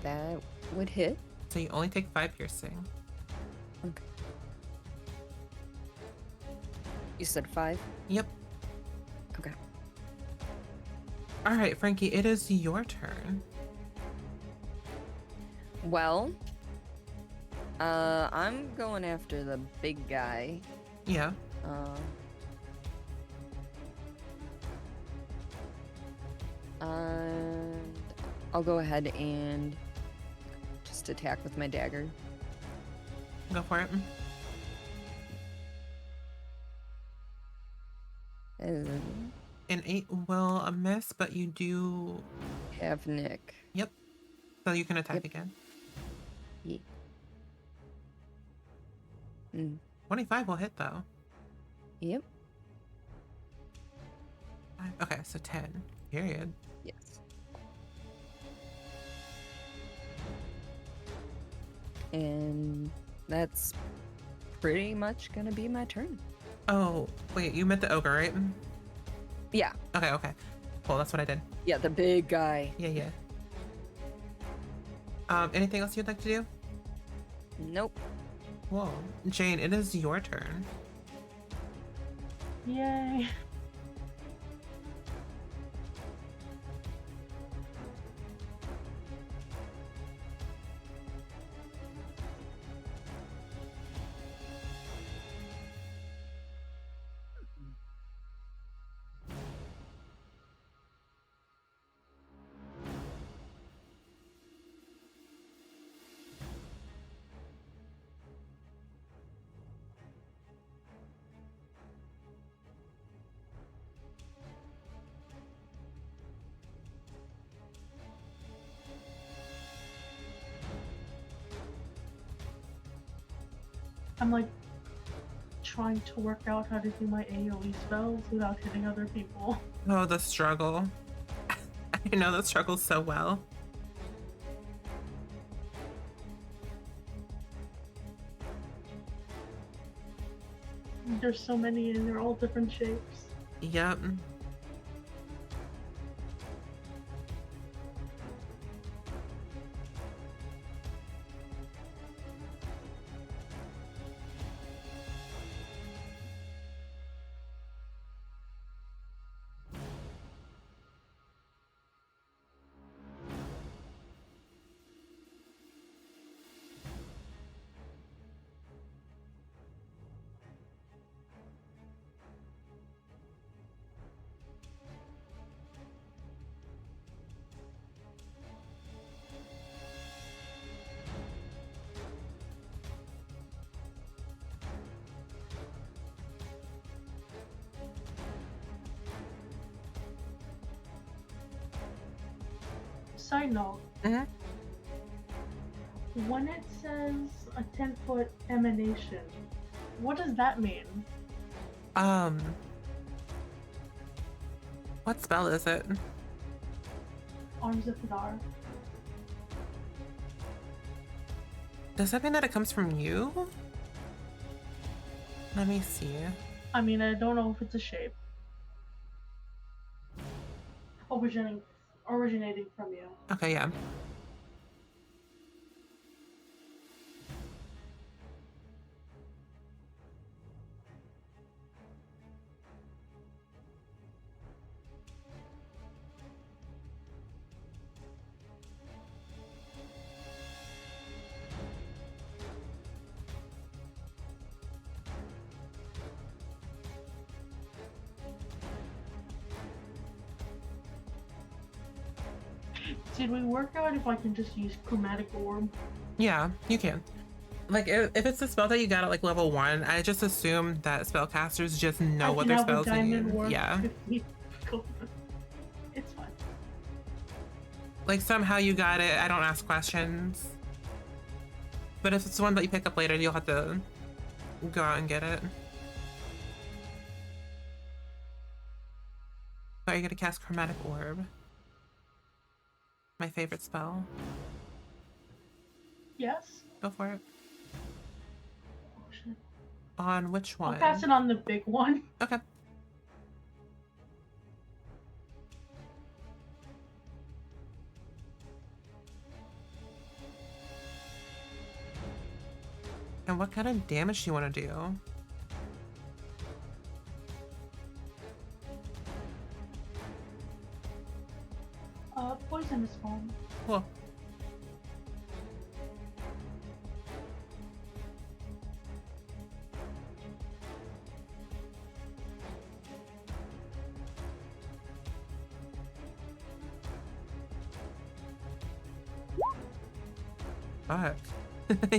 [SPEAKER 2] That would hit.
[SPEAKER 1] So you only take 5 piercing.
[SPEAKER 2] Okay. You said 5?
[SPEAKER 1] Yep.
[SPEAKER 2] Okay.
[SPEAKER 1] All right, Frankie, it is your turn.
[SPEAKER 2] Well, I'm going after the big guy.
[SPEAKER 1] Yeah.
[SPEAKER 2] And I'll go ahead and just attack with my dagger.
[SPEAKER 1] Go for it. An 8 will miss, but you do
[SPEAKER 2] Have Nick.
[SPEAKER 1] Yep. So you can attack
[SPEAKER 2] Yep.
[SPEAKER 1] again.
[SPEAKER 2] Yeah.
[SPEAKER 1] 25 will hit though.
[SPEAKER 2] Yep.
[SPEAKER 1] Okay, so 10. Period.
[SPEAKER 2] Yes. And that's pretty much gonna be my turn.
[SPEAKER 1] Oh, wait, you meant the ogre, right?
[SPEAKER 2] Yeah.
[SPEAKER 1] Okay. Well, that's what I did.
[SPEAKER 2] Yeah, the big guy.
[SPEAKER 1] Yeah. Anything else you'd like to do?
[SPEAKER 2] Nope.
[SPEAKER 1] Whoa. Jane, it is your turn.
[SPEAKER 4] Yay. I'm like trying to work out how to do my AoE spells without hitting other people.
[SPEAKER 1] Oh, the struggle. I know the struggle so well.
[SPEAKER 4] There's so many and they're all different shapes.
[SPEAKER 1] Yep.
[SPEAKER 4] side note.
[SPEAKER 1] Mhm.
[SPEAKER 4] When it says a 10-foot emanation, what does that mean?
[SPEAKER 1] What spell is it?
[SPEAKER 4] Arms of Hadar.
[SPEAKER 1] Does that mean that it comes from you? Let me see.
[SPEAKER 4] I mean, I don't know if it's a shape. Originating from you.
[SPEAKER 1] Okay, yeah.
[SPEAKER 4] Did we work out if I can just use Chromatic Orb?
[SPEAKER 1] Yeah, you can. Like, if it's a spell that you got at like level 1, I just assume that spellcasters just know what their spells mean. Yeah.
[SPEAKER 4] It's fine.
[SPEAKER 1] Like, somehow you got it. I don't ask questions. But if it's one that you pick up later, you'll have to go out and get it. Are you gonna cast Chromatic Orb? My favorite spell.
[SPEAKER 4] Yes?
[SPEAKER 1] Go for it.
[SPEAKER 4] Oh, shit.
[SPEAKER 1] On which one?
[SPEAKER 4] I'll pass it on the big one.
[SPEAKER 1] Okay. And what kind of damage do you want to do?
[SPEAKER 4] Poisonous one.
[SPEAKER 1] Cool. Fuck.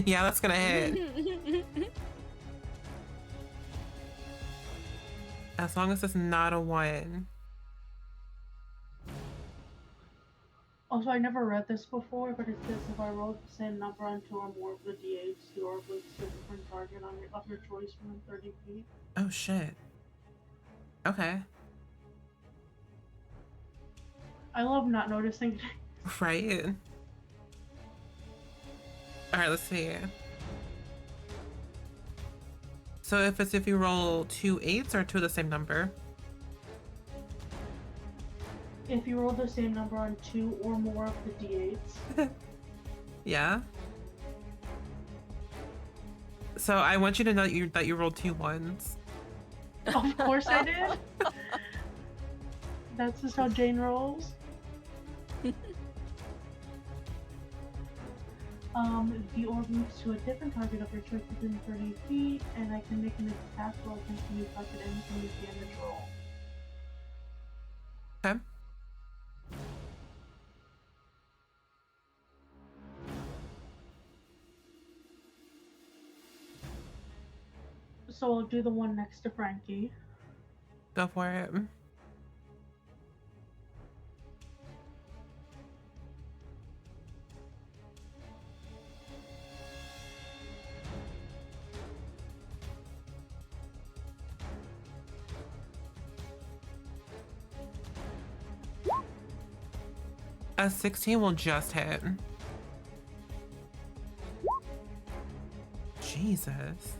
[SPEAKER 1] Yeah, that's gonna hit. As long as it's not a 1.
[SPEAKER 4] Also, I never read this before, but it says if I roll the same number on 2 or more of the d8s, the orb links to a different target of your choice within 30 feet.
[SPEAKER 1] Oh shit. Okay.
[SPEAKER 4] I love not noticing.
[SPEAKER 1] Right. Alright, let's see. So if you roll 2 8s or 2 of the same number?
[SPEAKER 4] If you roll the same number on 2 or more of the d8s.
[SPEAKER 1] Yeah. So I want you to know that you rolled 2 1s.
[SPEAKER 4] Of course I did. That's just how Jane rolls. The orb moves to a different target of your choice within 30 feet, and I can make an attack roll against the new target and can use damage roll.
[SPEAKER 1] Okay.
[SPEAKER 4] So I'll do the one next to Frankie.
[SPEAKER 1] Go for it. A 16 will just hit. Jesus.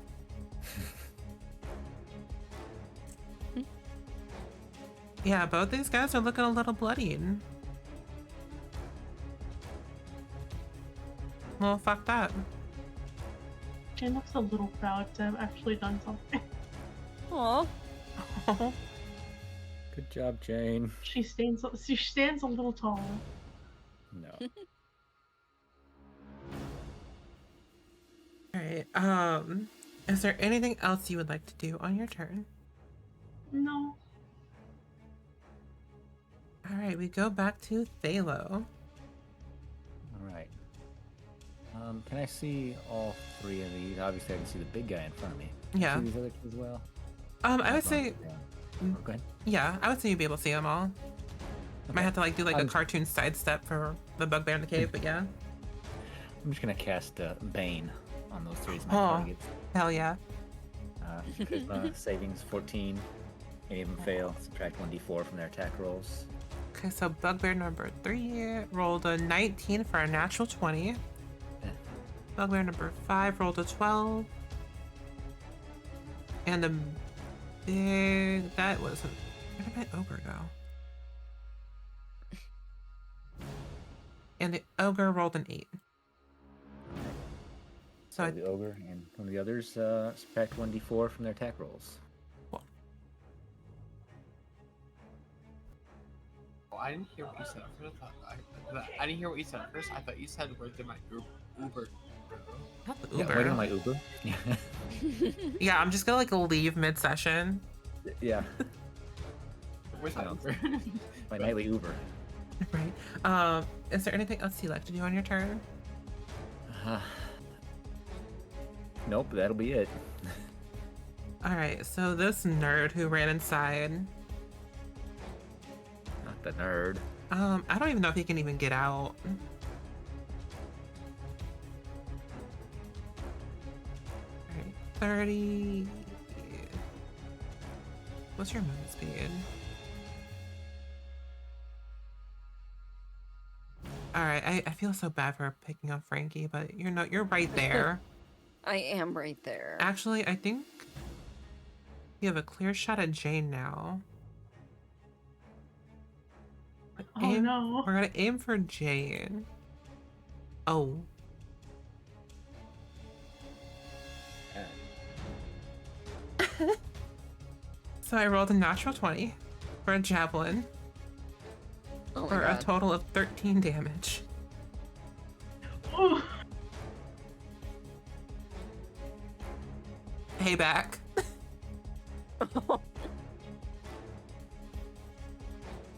[SPEAKER 1] Yeah, both these guys are looking a little bloodied. Well, fucked up.
[SPEAKER 4] Jane looks a little proud to have actually done something.
[SPEAKER 2] Aw.
[SPEAKER 5] Good job, Jane.
[SPEAKER 4] She stands a little taller.
[SPEAKER 5] No.
[SPEAKER 1] Alright, is there anything else you would like to do on your turn?
[SPEAKER 4] No.
[SPEAKER 1] Alright, we go back to Thalo.
[SPEAKER 5] All right. Can I see all 3 of these? Obviously, I can see the big guy in front of me. Can
[SPEAKER 1] Yeah.
[SPEAKER 5] I see these other 2 as well?
[SPEAKER 1] I would say,
[SPEAKER 5] Oh, go ahead.
[SPEAKER 1] yeah, I would say you'd be able to see them all. Might have to like do like a
[SPEAKER 5] I'm-
[SPEAKER 1] cartoon sidestep for the bugbear in the cave, but yeah.
[SPEAKER 5] I'm just gonna cast Bane on those three as my
[SPEAKER 1] Oh.
[SPEAKER 5] targets.
[SPEAKER 1] Hell yeah.
[SPEAKER 5] Charisma savings 14. Any of them fail, subtract 1d4 from their attack rolls.
[SPEAKER 1] Okay, so bugbear number 3 rolled a 19 for a natural 20.
[SPEAKER 5] Yeah.
[SPEAKER 1] Bugbear number 5 rolled a 12. And the big... That wasn't... Where did my ogre go? And the ogre rolled an 8. So
[SPEAKER 5] So the ogre and one of the others subtract 1d4 from their attack rolls.
[SPEAKER 3] Oh, I didn't hear what you said at first. I didn't hear what you said at first. I thought you said where did my Uber go?
[SPEAKER 1] not the
[SPEAKER 5] Yeah,
[SPEAKER 1] Uber.
[SPEAKER 5] waiting on my Uber.
[SPEAKER 1] Yeah, I'm just gonna like leave mid-session.
[SPEAKER 5] Yeah,
[SPEAKER 3] Where's my Uber?
[SPEAKER 5] my nightly Uber.
[SPEAKER 1] Right. Is there anything else you'd like to do on your turn?
[SPEAKER 5] Nope, that'll be it.
[SPEAKER 1] Alright, so this nerd who ran inside,
[SPEAKER 5] Not the nerd.
[SPEAKER 1] I don't even know if he can even get out. Alright, 30. What's your movement speed? Alright, I feel so bad for picking on Frankie, but you're right there.
[SPEAKER 2] I am right there.
[SPEAKER 1] Actually, I think you have a clear shot at Jane now.
[SPEAKER 4] Oh no.
[SPEAKER 1] We're gonna aim for Jane. Oh. So I rolled a natural 20 for a javelin
[SPEAKER 2] Oh my
[SPEAKER 1] for a
[SPEAKER 2] god.
[SPEAKER 1] total of 13 damage.
[SPEAKER 4] Oh,
[SPEAKER 1] Payback.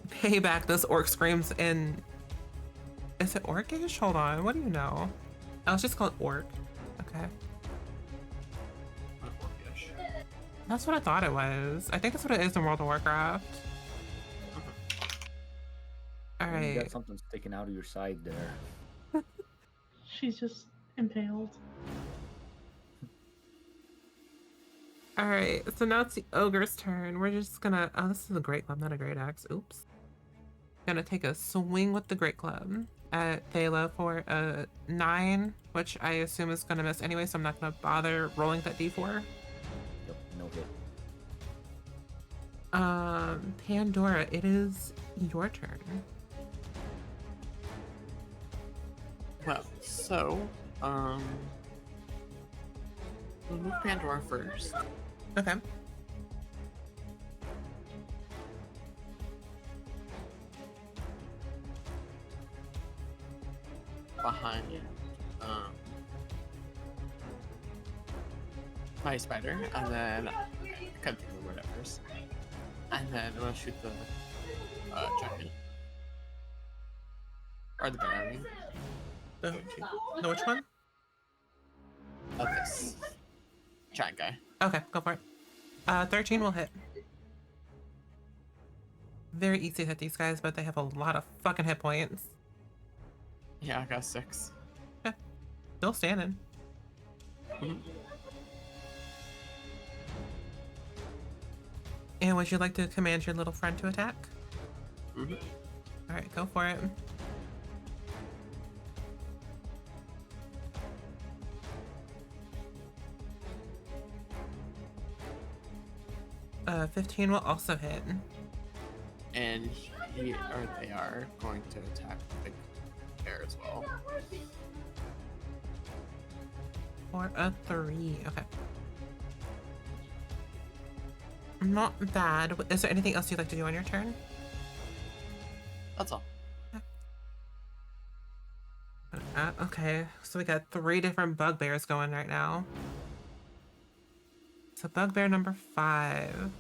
[SPEAKER 1] Payback, this orc screams in... Is it orcish? Hold on, what do you know? Oh, it's just called orc. Okay. That's what I thought it was. I think that's what it is in World of Warcraft.
[SPEAKER 5] You
[SPEAKER 1] Alright.
[SPEAKER 5] got something sticking out of your side there.
[SPEAKER 4] she's just impaled.
[SPEAKER 1] Alright, so now it's the ogre's turn. We're just gonna... Oh, this is a great club, not a great axe. Oops. Gonna take a swing with the great club at Thela for a 9, which I assume is gonna miss anyway, so I'm not gonna bother rolling that d4.
[SPEAKER 5] Yep, no hit.
[SPEAKER 1] Pandora, it is your turn.
[SPEAKER 3] Well, so, we'll move Pandora first.
[SPEAKER 1] Okay.
[SPEAKER 3] Behind, my spider, and then cut through the whatever's, and then I'm gonna shoot the giant or the bear. I mean,
[SPEAKER 1] The which one?
[SPEAKER 3] of this giant guy.
[SPEAKER 1] Okay, go for it. 13 will hit. Very easy to hit these guys, but they have a lot of fucking hit points.
[SPEAKER 3] Yeah, I got 6.
[SPEAKER 1] Still standing.
[SPEAKER 3] Mhm.
[SPEAKER 1] And would you like to command your little friend to attack?
[SPEAKER 3] Mhm.
[SPEAKER 1] Alright, go for it. Uh, 15 will also hit.
[SPEAKER 3] And they are going to attack the bear as well.
[SPEAKER 1] For a 3. Okay. Not bad. Is there anything else you'd like to do on your turn?
[SPEAKER 3] That's all.
[SPEAKER 1] Okay, so we got 3 different bugbears going right now. So bugbear number 5.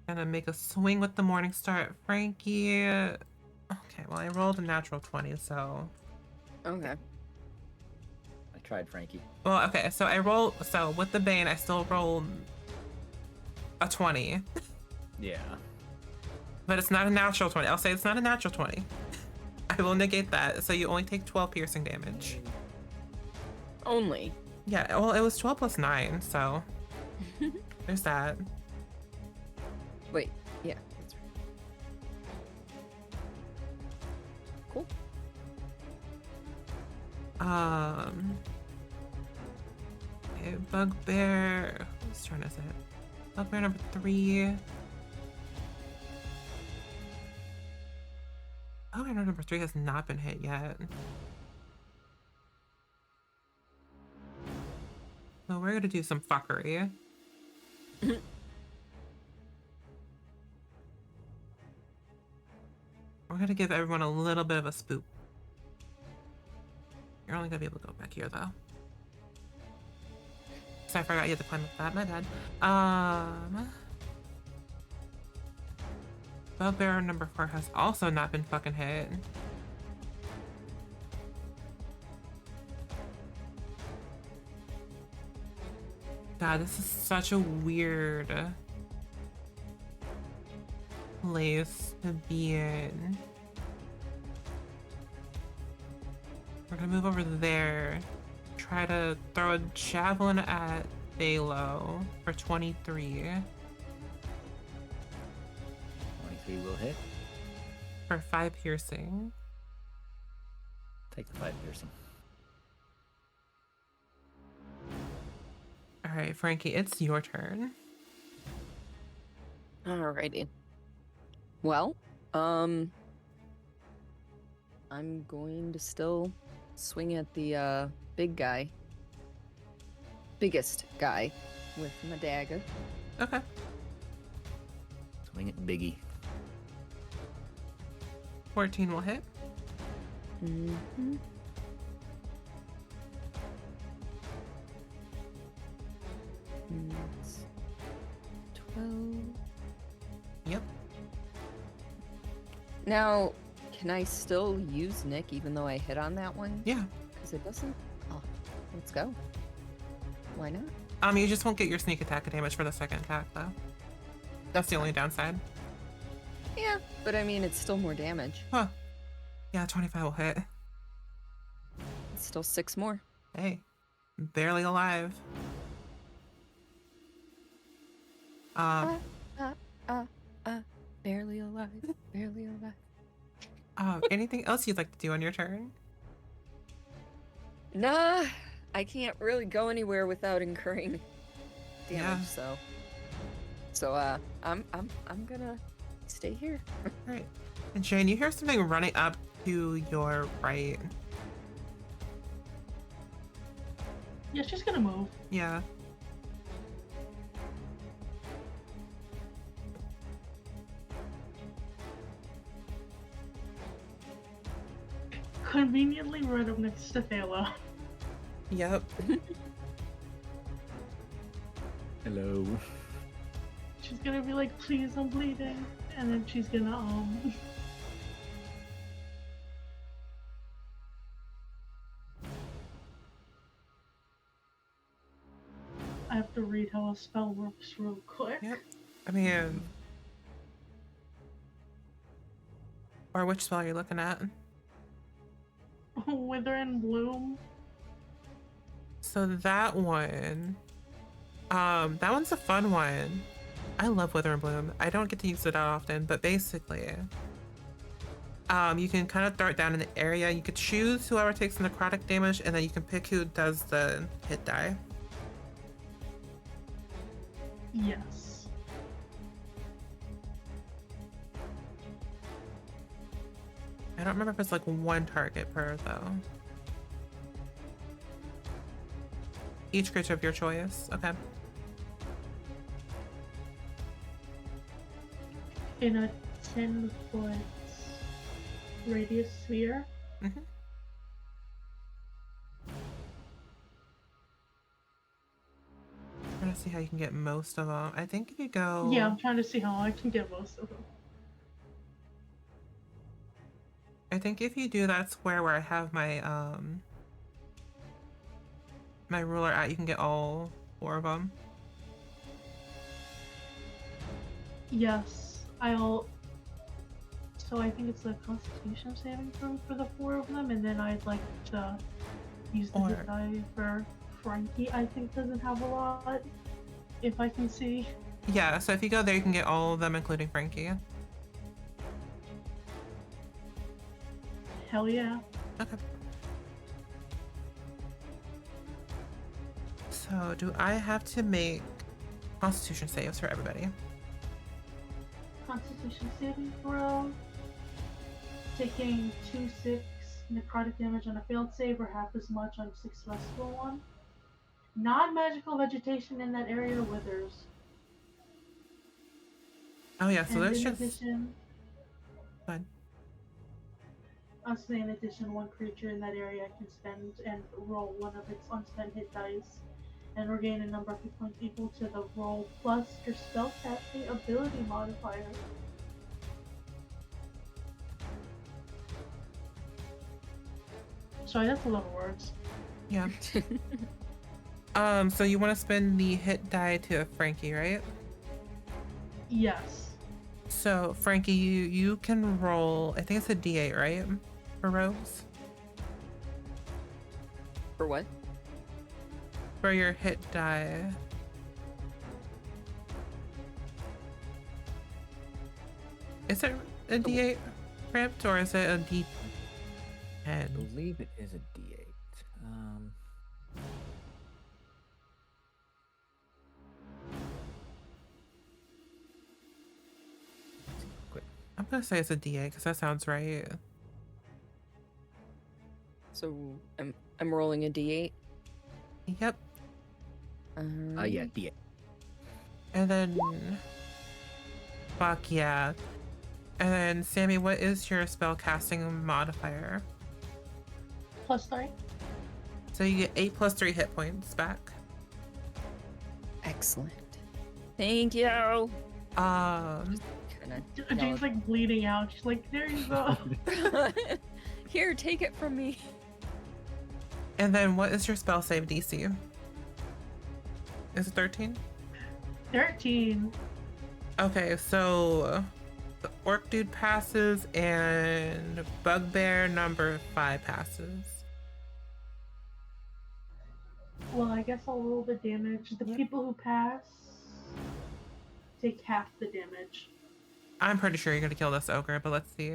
[SPEAKER 1] Gonna make a swing with the morning star at Frankie. Okay, well I rolled a natural 20, so...
[SPEAKER 2] Okay.
[SPEAKER 5] I tried Frankie.
[SPEAKER 1] Well, okay, so so with the Bane, I still rolled a 20.
[SPEAKER 5] Yeah.
[SPEAKER 1] But it's not a natural 20. I'll say it's not a natural 20. I will negate that. So you only take 12 piercing damage.
[SPEAKER 2] Only.
[SPEAKER 1] Yeah, well, it was 12 plus 9, so there's that.
[SPEAKER 2] Wait, yeah, that's right. Cool.
[SPEAKER 1] Okay, Bugbear. Whose turn is it? Bugbear number 3. Bugbear number 3 has not been hit yet. So we're gonna do some fuckery. We're gonna give everyone a little bit of a spook. You're only gonna be able to go back here though. So I forgot you had to climb up that, my bad. Bugbear number 4 has also not been fucking hit. God, this is such a weird place to be in. We're gonna move over there. Try to throw a javelin at Phalo for 23.
[SPEAKER 5] 23 will hit.
[SPEAKER 1] For 5 piercing.
[SPEAKER 5] Take the 5 piercing.
[SPEAKER 1] Alright, Frankie, it's your turn.
[SPEAKER 2] Alrighty. Well, I'm going to still swing at the big guy. Biggest guy with my dagger.
[SPEAKER 1] Okay.
[SPEAKER 5] Swing it, Biggie.
[SPEAKER 1] 14 will hit.
[SPEAKER 2] Mm-hmm. It's 12.
[SPEAKER 1] Yep.
[SPEAKER 2] Now, can I still use Nick even though I hit on that one?
[SPEAKER 1] Yeah.
[SPEAKER 2] Because it doesn't. Oh, let's go. Why not?
[SPEAKER 1] You just won't get your sneak attack damage for the second attack though. That's the only downside.
[SPEAKER 2] Yeah, but I mean, it's still more damage.
[SPEAKER 1] Huh. Yeah, 25 will hit.
[SPEAKER 2] It's still 6 more.
[SPEAKER 1] Hey. Barely alive.
[SPEAKER 2] Barely alive. Barely alive.
[SPEAKER 1] Anything else you'd like to do on your turn?
[SPEAKER 2] Nah, I can't really go anywhere without incurring damage.
[SPEAKER 1] Yeah.
[SPEAKER 2] So I'm gonna stay here.
[SPEAKER 1] Alright. And Shane, you hear something running up to your right.
[SPEAKER 4] Yeah, she's gonna move.
[SPEAKER 1] Yeah.
[SPEAKER 4] Conveniently right up next to Phalo.
[SPEAKER 1] Yep.
[SPEAKER 5] Hello.
[SPEAKER 4] She's gonna be like, please, I'm bleeding. And then she's gonna, I have to read how a spell works real quick.
[SPEAKER 1] Yep. I mean... Or which spell are you looking at?
[SPEAKER 4] Wither and Bloom.
[SPEAKER 1] So that one... that one's a fun one. I love Wither and Bloom. I don't get to use it that often, but basically... you can kind of throw it down in the area. You could choose whoever takes the necrotic damage, and then you can pick who does the hit die.
[SPEAKER 4] Yes.
[SPEAKER 1] I don't remember if it's like one target per, though. Each creature of your choice. Okay.
[SPEAKER 4] In a 10-foot radius sphere.
[SPEAKER 1] Mm-hmm. Trying to see how you can get most of them. I think if you go...
[SPEAKER 4] Yeah, I'm trying to see how I can get most of them.
[SPEAKER 1] I think if you do that square where I have my my ruler at, you can get all 4 of them.
[SPEAKER 4] Yes, I'll So I think it's the Constitution saving throw for the 4 of them, and then I'd like to use the hit die for Frankie. I think doesn't have a lot, if I can see.
[SPEAKER 1] Yeah, so if you go there, you can get all of them, including Frankie.
[SPEAKER 4] Hell yeah.
[SPEAKER 1] Okay. So do I have to make Constitution saves for everybody?
[SPEAKER 4] Constitution saving throw. Taking 2/6 necrotic damage on a failed save or half as much on a successful one. Non-magical vegetation in that area withers.
[SPEAKER 1] Oh yeah, so
[SPEAKER 4] and
[SPEAKER 1] there's
[SPEAKER 4] in
[SPEAKER 1] just...
[SPEAKER 4] addition,
[SPEAKER 1] Fine.
[SPEAKER 4] I'll say in addition, one creature in that area can spend and roll one of its unspent hit dice and regain a number of hit points equal to the roll plus your spellcasting ability modifier. Sorry, that's a lot of words.
[SPEAKER 1] Yeah. So you want to spend the hit die to Frankie, right?
[SPEAKER 4] Yes.
[SPEAKER 1] So Frankie, you can roll, I think it's a D8, right? For rogues?
[SPEAKER 2] For what?
[SPEAKER 1] For your hit die. Is it a D8 crypt or is it a D10?
[SPEAKER 5] I believe it is a D8. Quick.
[SPEAKER 1] I'm gonna say it's a D8 because that sounds right.
[SPEAKER 2] So I'm rolling a d8.
[SPEAKER 1] Yep.
[SPEAKER 5] Yeah, D8.
[SPEAKER 1] And then... Fuck yeah. And then, Sammy, what is your spell casting modifier?
[SPEAKER 4] +3.
[SPEAKER 1] So you get 8 plus 3 hit points back.
[SPEAKER 2] Excellent. Thank you.
[SPEAKER 4] Jane's like bleeding out. She's like, there you go.
[SPEAKER 2] Here, take it from me.
[SPEAKER 1] And then what is your spell save DC? Is it 13?
[SPEAKER 4] 13.
[SPEAKER 1] Okay, so the orc dude passes and bugbear number 5 passes.
[SPEAKER 4] Well, I guess I'll roll the damage. The people who pass take half the damage.
[SPEAKER 1] I'm pretty sure you're gonna kill this ogre, but let's see.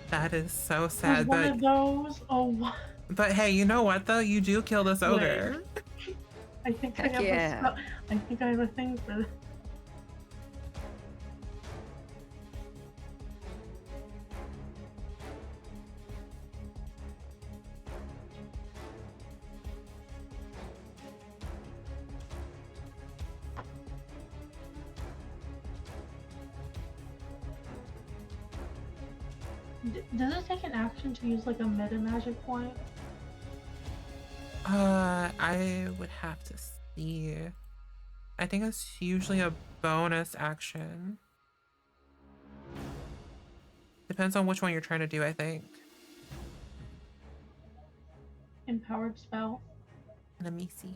[SPEAKER 1] That is so sad,
[SPEAKER 4] One of those. Oh,
[SPEAKER 1] but hey, you know what though? You do kill this ogre.
[SPEAKER 4] I think I
[SPEAKER 2] Heck
[SPEAKER 4] have
[SPEAKER 2] yeah.
[SPEAKER 4] I think I have a thing for this. Does it take an action to use like a meta magic point?
[SPEAKER 1] I would have to see. I think it's usually a bonus action. Depends on which one you're trying to do, I think.
[SPEAKER 4] Empowered spell.
[SPEAKER 1] Let me see.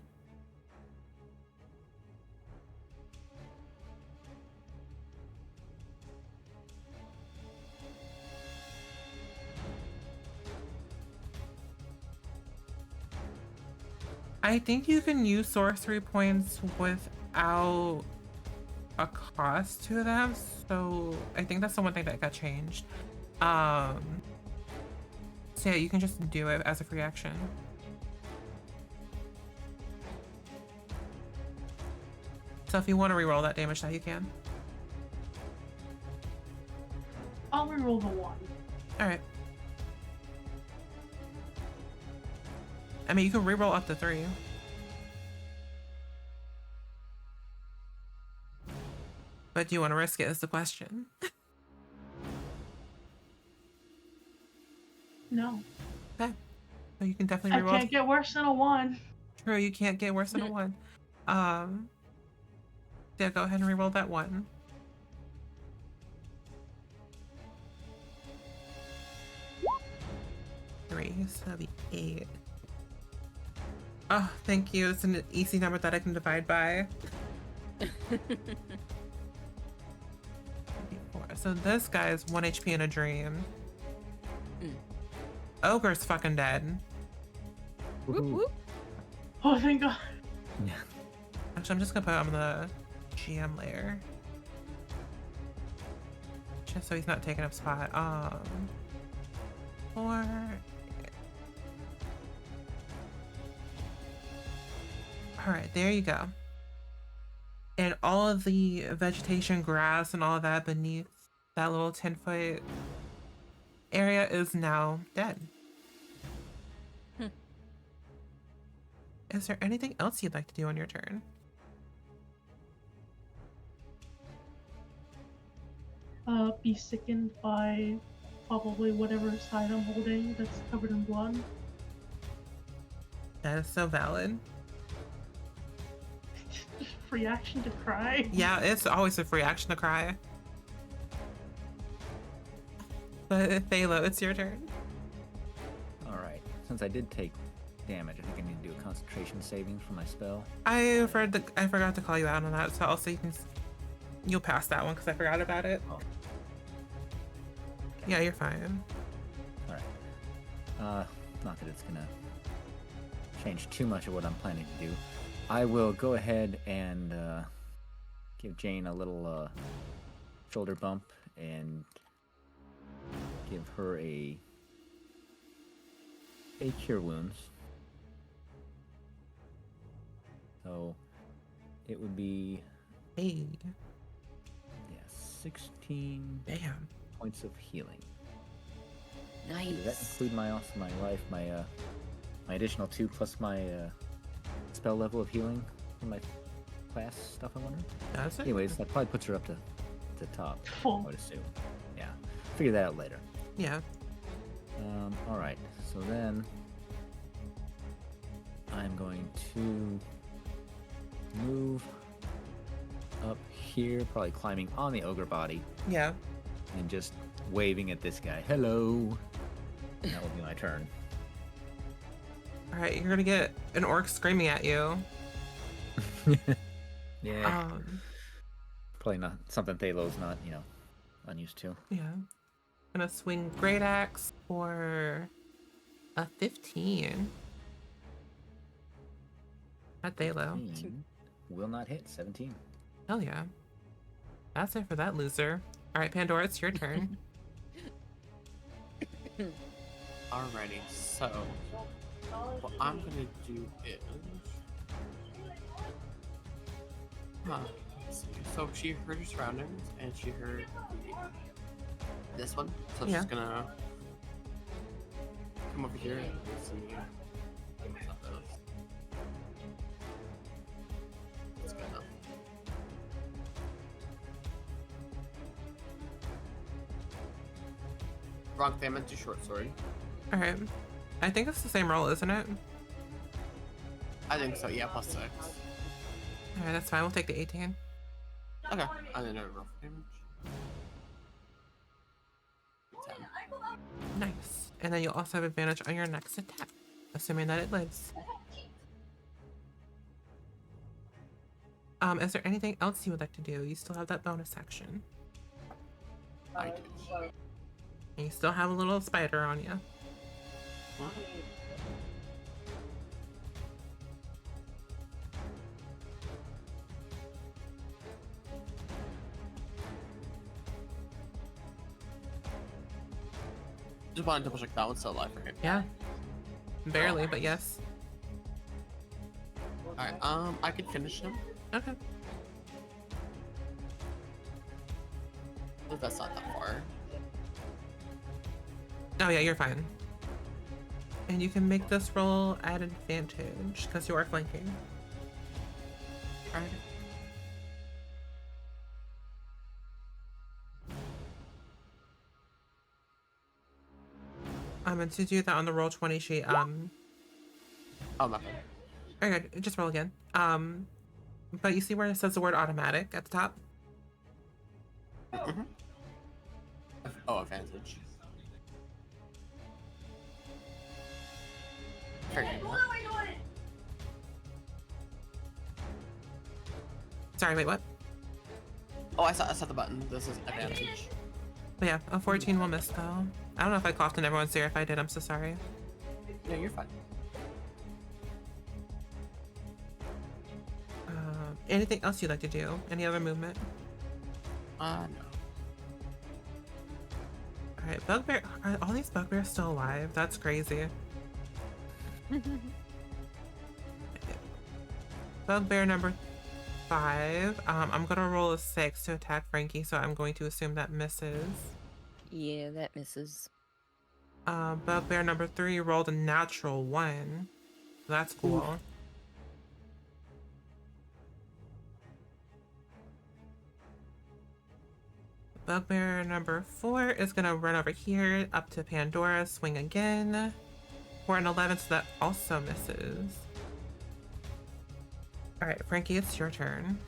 [SPEAKER 1] I think you can use sorcery points without a cost to them, so I think that's the one thing that got changed. So yeah, you can just do it as a free action. So if you want to reroll that damage die, you can.
[SPEAKER 4] I'll reroll the 1.
[SPEAKER 1] Alright. I mean, you can reroll up to 3. But do you want to risk it is the question.
[SPEAKER 4] No.
[SPEAKER 1] Okay. So you can definitely
[SPEAKER 4] I
[SPEAKER 1] reroll.
[SPEAKER 4] can't get worse than a 1.
[SPEAKER 1] True, you can't get worse than a 1. Yeah, go ahead and reroll that 1. Three. So that'll be 8. Oh, thank you. It's an easy number that I can divide by. 54. So this guy is 1 HP in a dream. Ogre's fucking dead.
[SPEAKER 2] Whoop, whoop.
[SPEAKER 4] Oh, thank God.
[SPEAKER 5] Yeah.
[SPEAKER 1] Actually, I'm just gonna put him on the GM layer. Just so he's not taking up spot. 4. Alright, there you go. And all of the vegetation, grass, and all of that beneath that little 10-foot area is now dead. Is there anything else you'd like to do on your turn?
[SPEAKER 4] Be sickened by probably whatever side I'm holding that's covered in blood.
[SPEAKER 1] That is so valid.
[SPEAKER 4] Free action to cry.
[SPEAKER 1] Yeah, it's always a free action to cry. But Thalo, it's your turn.
[SPEAKER 5] Alright. Since I did take damage, I think I need to do a concentration saving for my spell.
[SPEAKER 1] I forgot to call you out on that, so also you'll pass that one because I forgot about it.
[SPEAKER 5] Oh.
[SPEAKER 1] Yeah, you're fine.
[SPEAKER 5] Alright. Not that it's gonna change too much of what I'm planning to do. I will go ahead and give Jane a little shoulder bump and give her a cure wounds. So it would be
[SPEAKER 1] Hey,
[SPEAKER 5] 16
[SPEAKER 1] bam.
[SPEAKER 5] points of healing.
[SPEAKER 2] Nice.
[SPEAKER 5] Does that include my life, my additional 2 plus my spell level of healing from my class stuff? I wonder.
[SPEAKER 1] That's it.
[SPEAKER 5] Anyways, that probably puts her up to the top. I
[SPEAKER 4] Full.
[SPEAKER 5] would assume. Yeah, figure that out later.
[SPEAKER 1] Yeah.
[SPEAKER 5] All right. So then I'm going to move up here, probably climbing on the ogre body
[SPEAKER 1] Yeah.
[SPEAKER 5] and just waving at this guy. Hello. And that will be my turn.
[SPEAKER 1] All right, you're gonna get an orc screaming at you.
[SPEAKER 5] Yeah. Probably not something Thalo's not, unused to.
[SPEAKER 1] Yeah. Gonna swing great axe for a 15. At Thalo.
[SPEAKER 5] 15 will not hit. 17.
[SPEAKER 1] Hell yeah. That's it for that loser. All right, Pandora, it's your turn.
[SPEAKER 3] Alrighty, so what I'm gonna do is, let's see. So she heard her surroundings and she heard this one, so
[SPEAKER 1] Yeah.
[SPEAKER 3] she's gonna come over here and see what's up with. It's gonna wrong thing. I meant to short sword.
[SPEAKER 1] All right. I think it's the same roll, isn't it?
[SPEAKER 3] I think so. Yeah, +6.
[SPEAKER 1] All right, that's fine. We'll take the 18.
[SPEAKER 3] Okay, and then a rough damage. 10.
[SPEAKER 1] Nice. And then you'll also have advantage on your next attack, assuming that it lives. Is there anything else you would like to do? You still have that bonus action.
[SPEAKER 3] I do.
[SPEAKER 1] And you still have a little spider on you.
[SPEAKER 3] Just want to double check that one's still alive, right?
[SPEAKER 1] Yeah. Barely, but yes.
[SPEAKER 3] Alright, I could finish him.
[SPEAKER 1] Okay.
[SPEAKER 3] But that's not that far.
[SPEAKER 1] Oh yeah, you're fine. And you can make this roll at advantage because you are flanking.
[SPEAKER 3] Alright.
[SPEAKER 1] And to do that on the roll 20 sheet,
[SPEAKER 3] Oh, my bad.
[SPEAKER 1] okay, just roll again. But you see where it says the word automatic at the top?
[SPEAKER 3] Mm-hmm. Oh, advantage. figured that.
[SPEAKER 1] Sorry, wait, what?
[SPEAKER 3] Oh, I saw the button. This is advantage.
[SPEAKER 1] But yeah, a 14 will miss though. I don't know if I coughed in everyone's ear. If I did, I'm so sorry.
[SPEAKER 3] No, you're fine.
[SPEAKER 1] Anything else you'd like to do? Any other movement?
[SPEAKER 3] No.
[SPEAKER 1] Alright, Bugbear. Are all these Bugbears still alive? That's crazy. Bugbear number 5. I'm gonna roll a 6 to attack Frankie, so I'm going to assume that misses.
[SPEAKER 2] Yeah, that misses.
[SPEAKER 1] Bugbear number 3 rolled a natural 1. That's cool.
[SPEAKER 2] Oof.
[SPEAKER 1] Bugbear number 4 is gonna run over here up to Pandora, swing again for an 11, so that also misses. Alright, Frankie, it's your turn.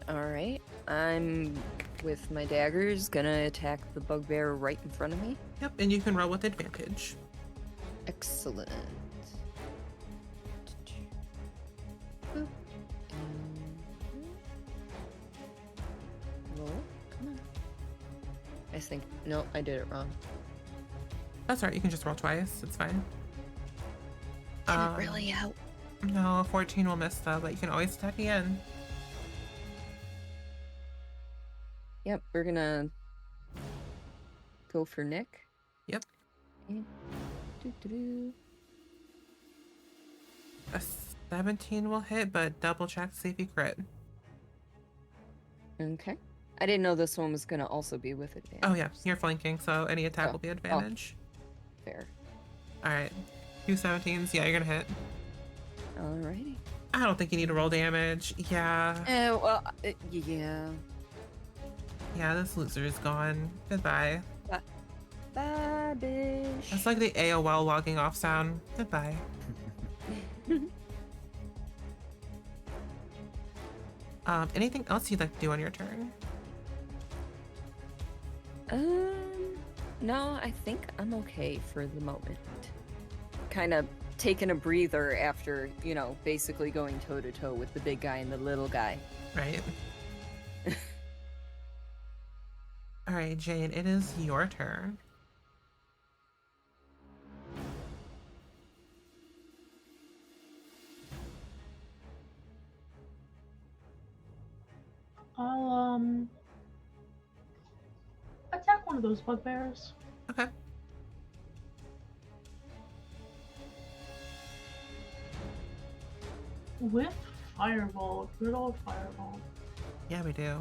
[SPEAKER 2] Alright. I'm, with my daggers, gonna attack the bugbear right in front of me.
[SPEAKER 1] Yep, and you can roll with advantage.
[SPEAKER 2] Excellent. Boop. Roll. Come on. I think. No, I did it wrong.
[SPEAKER 1] That's alright, you can just roll twice. It's fine.
[SPEAKER 2] Did it really help?
[SPEAKER 1] No, 14 will miss though, but you can always attack again.
[SPEAKER 2] Yep, we're gonna go for Nick.
[SPEAKER 1] Yep.
[SPEAKER 2] And doo-doo-doo.
[SPEAKER 1] A 17 will hit, but double check to see if you crit.
[SPEAKER 2] Okay. I didn't know this one was gonna also be with advantage.
[SPEAKER 1] Oh yeah, you're flanking, so any attack
[SPEAKER 2] Oh,
[SPEAKER 1] will be advantage.
[SPEAKER 2] Fair.
[SPEAKER 1] Alright. 2 17s, yeah, you're gonna hit.
[SPEAKER 2] Alrighty.
[SPEAKER 1] I don't think you need to roll damage. Yeah.
[SPEAKER 2] Well, yeah.
[SPEAKER 1] Yeah, this loser is gone. Goodbye.
[SPEAKER 2] Bye, bish.
[SPEAKER 1] That's like the AOL logging off sound. Goodbye. Anything else you'd like to do on your turn?
[SPEAKER 2] No, I think I'm okay for the moment. Kind of taking a breather after, you know, basically going toe to toe with the big guy and the little guy.
[SPEAKER 1] Right. Alright, Jane, it is your turn.
[SPEAKER 4] I'll attack one of those bugbears.
[SPEAKER 1] Okay.
[SPEAKER 4] With fireball, good old fireball.
[SPEAKER 1] Yeah, we do.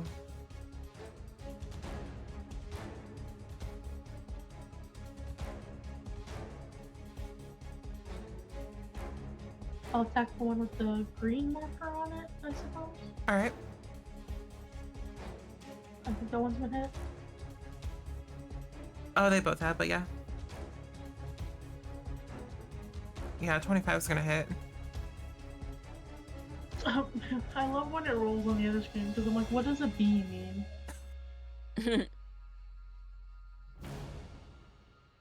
[SPEAKER 4] I'll attack the one with the green marker on it, I suppose.
[SPEAKER 1] Alright.
[SPEAKER 4] I think that one's been hit.
[SPEAKER 1] Oh, they both have, but yeah. Yeah, 25 is gonna hit.
[SPEAKER 4] I love when it rolls on the other screen because I'm like, what does a B mean?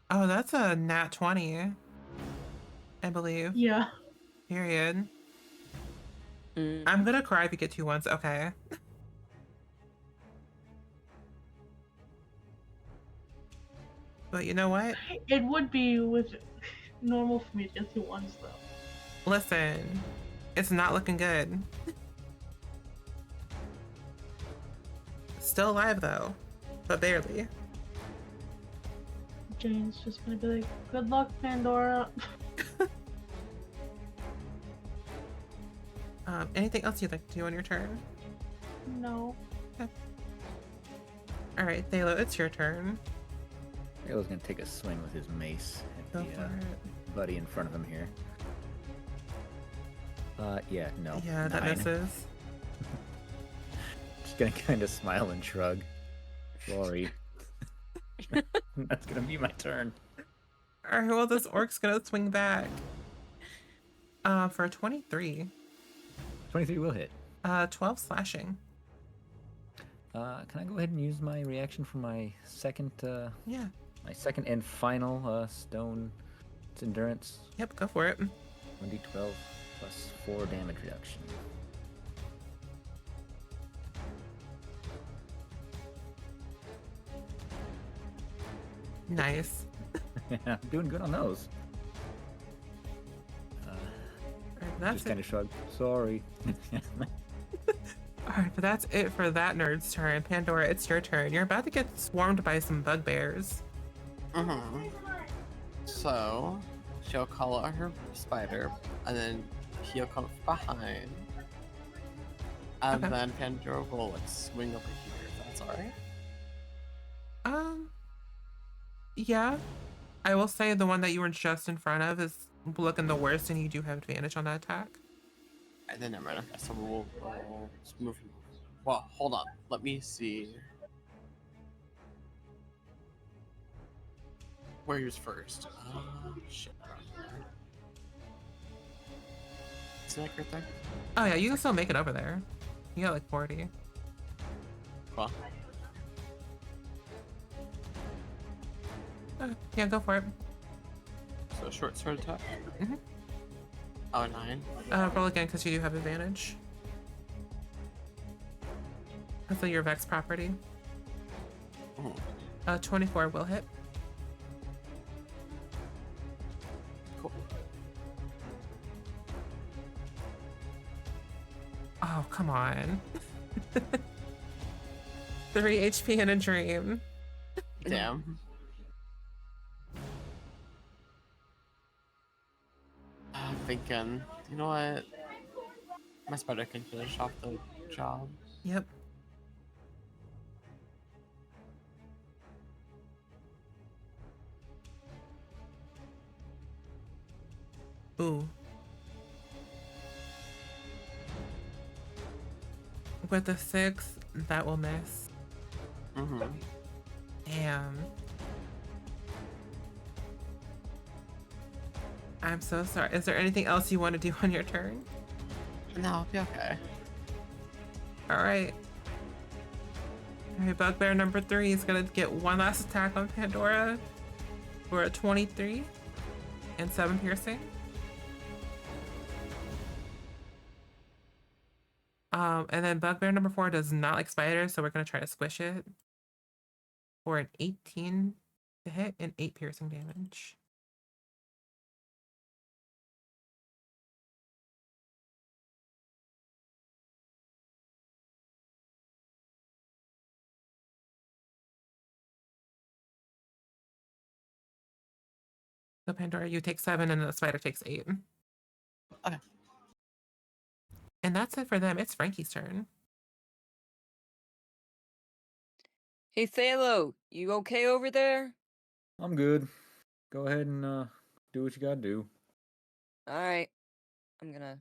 [SPEAKER 1] Oh, that's a nat 20. I believe.
[SPEAKER 4] Yeah.
[SPEAKER 1] Period.
[SPEAKER 2] Mm.
[SPEAKER 1] I'm gonna cry if you get 2 ones. Okay. But you know what?
[SPEAKER 4] It would be with normal for me to get 2 ones though.
[SPEAKER 1] Listen, it's not looking good. Still alive though, but barely.
[SPEAKER 4] Jane's just gonna be like, good luck, Pandora.
[SPEAKER 1] Anything else you'd like to do on your turn?
[SPEAKER 4] No.
[SPEAKER 1] All right, Thalo, it's your turn.
[SPEAKER 5] Halo's gonna take a swing with his mace
[SPEAKER 1] Go
[SPEAKER 5] at
[SPEAKER 1] for
[SPEAKER 5] the
[SPEAKER 1] it.
[SPEAKER 5] buddy in front of him here. Yeah, no.
[SPEAKER 1] Yeah, that
[SPEAKER 5] 9.
[SPEAKER 1] misses.
[SPEAKER 5] Just gonna kind of smile and shrug. Sorry. That's gonna be my turn.
[SPEAKER 1] All right, well, this orc's gonna swing back. For a 23.
[SPEAKER 5] 23 will hit.
[SPEAKER 1] 12 slashing.
[SPEAKER 5] Can I go ahead and use my reaction for my second,
[SPEAKER 1] Yeah.
[SPEAKER 5] my second and final stone It's endurance.
[SPEAKER 1] Yep, go for it.
[SPEAKER 5] 1d12 plus 4 damage reduction.
[SPEAKER 1] Nice.
[SPEAKER 5] Yeah, I'm doing good on those.
[SPEAKER 1] Alright, that's
[SPEAKER 5] Just
[SPEAKER 1] it.
[SPEAKER 5] kind of shrugged. Sorry.
[SPEAKER 1] Alright, but that's it for that nerd's turn. Pandora, it's your turn. You're about to get swarmed by some bugbears.
[SPEAKER 3] Mm-hmm. So she'll call out her spider, and then he'll come behind, and
[SPEAKER 1] Okay.
[SPEAKER 3] then Pandora will like swing over here. If that's all right.
[SPEAKER 1] Yeah. I will say the one that you were just in front of is looking the worst, and you do have advantage on that attack.
[SPEAKER 3] And then never mind. Okay, so we'll just move. Well, hold on. Let me see. Where he was first. Shit. Isn't that right there?
[SPEAKER 1] Oh yeah, you can still make it over there. You got like 40.
[SPEAKER 3] Well,
[SPEAKER 1] Yeah, go for it.
[SPEAKER 3] so short sword attack.
[SPEAKER 1] Mhm.
[SPEAKER 3] Oh, 9.
[SPEAKER 1] Roll again because you do have advantage. That's your Vex property.
[SPEAKER 3] Oh,
[SPEAKER 1] 24 will hit.
[SPEAKER 3] cool.
[SPEAKER 1] Oh, come on. 3 HP in a dream.
[SPEAKER 3] Damn. I'm thinking, you know what? My spider can finish off the job.
[SPEAKER 1] Yep. Ooh. With the 6, that will miss.
[SPEAKER 3] Mm-hmm.
[SPEAKER 1] Damn. I'm so sorry. Is there anything else you want to do on your turn?
[SPEAKER 3] No, I'll be okay.
[SPEAKER 1] Alright. Alright, bugbear number 3 is gonna get one last attack on Pandora for a 23 and 7 piercing. And then bugbear number 4 does not like spiders, so we're gonna try to squish it for an 18 to hit and 8 piercing damage. So Pandora, you take 7 and the spider takes 8.
[SPEAKER 3] Okay.
[SPEAKER 1] And that's it for them. It's Frankie's turn.
[SPEAKER 2] Hey, Thalo, you okay over there?
[SPEAKER 5] I'm good. Go ahead and do what you gotta do.
[SPEAKER 2] All right. I'm gonna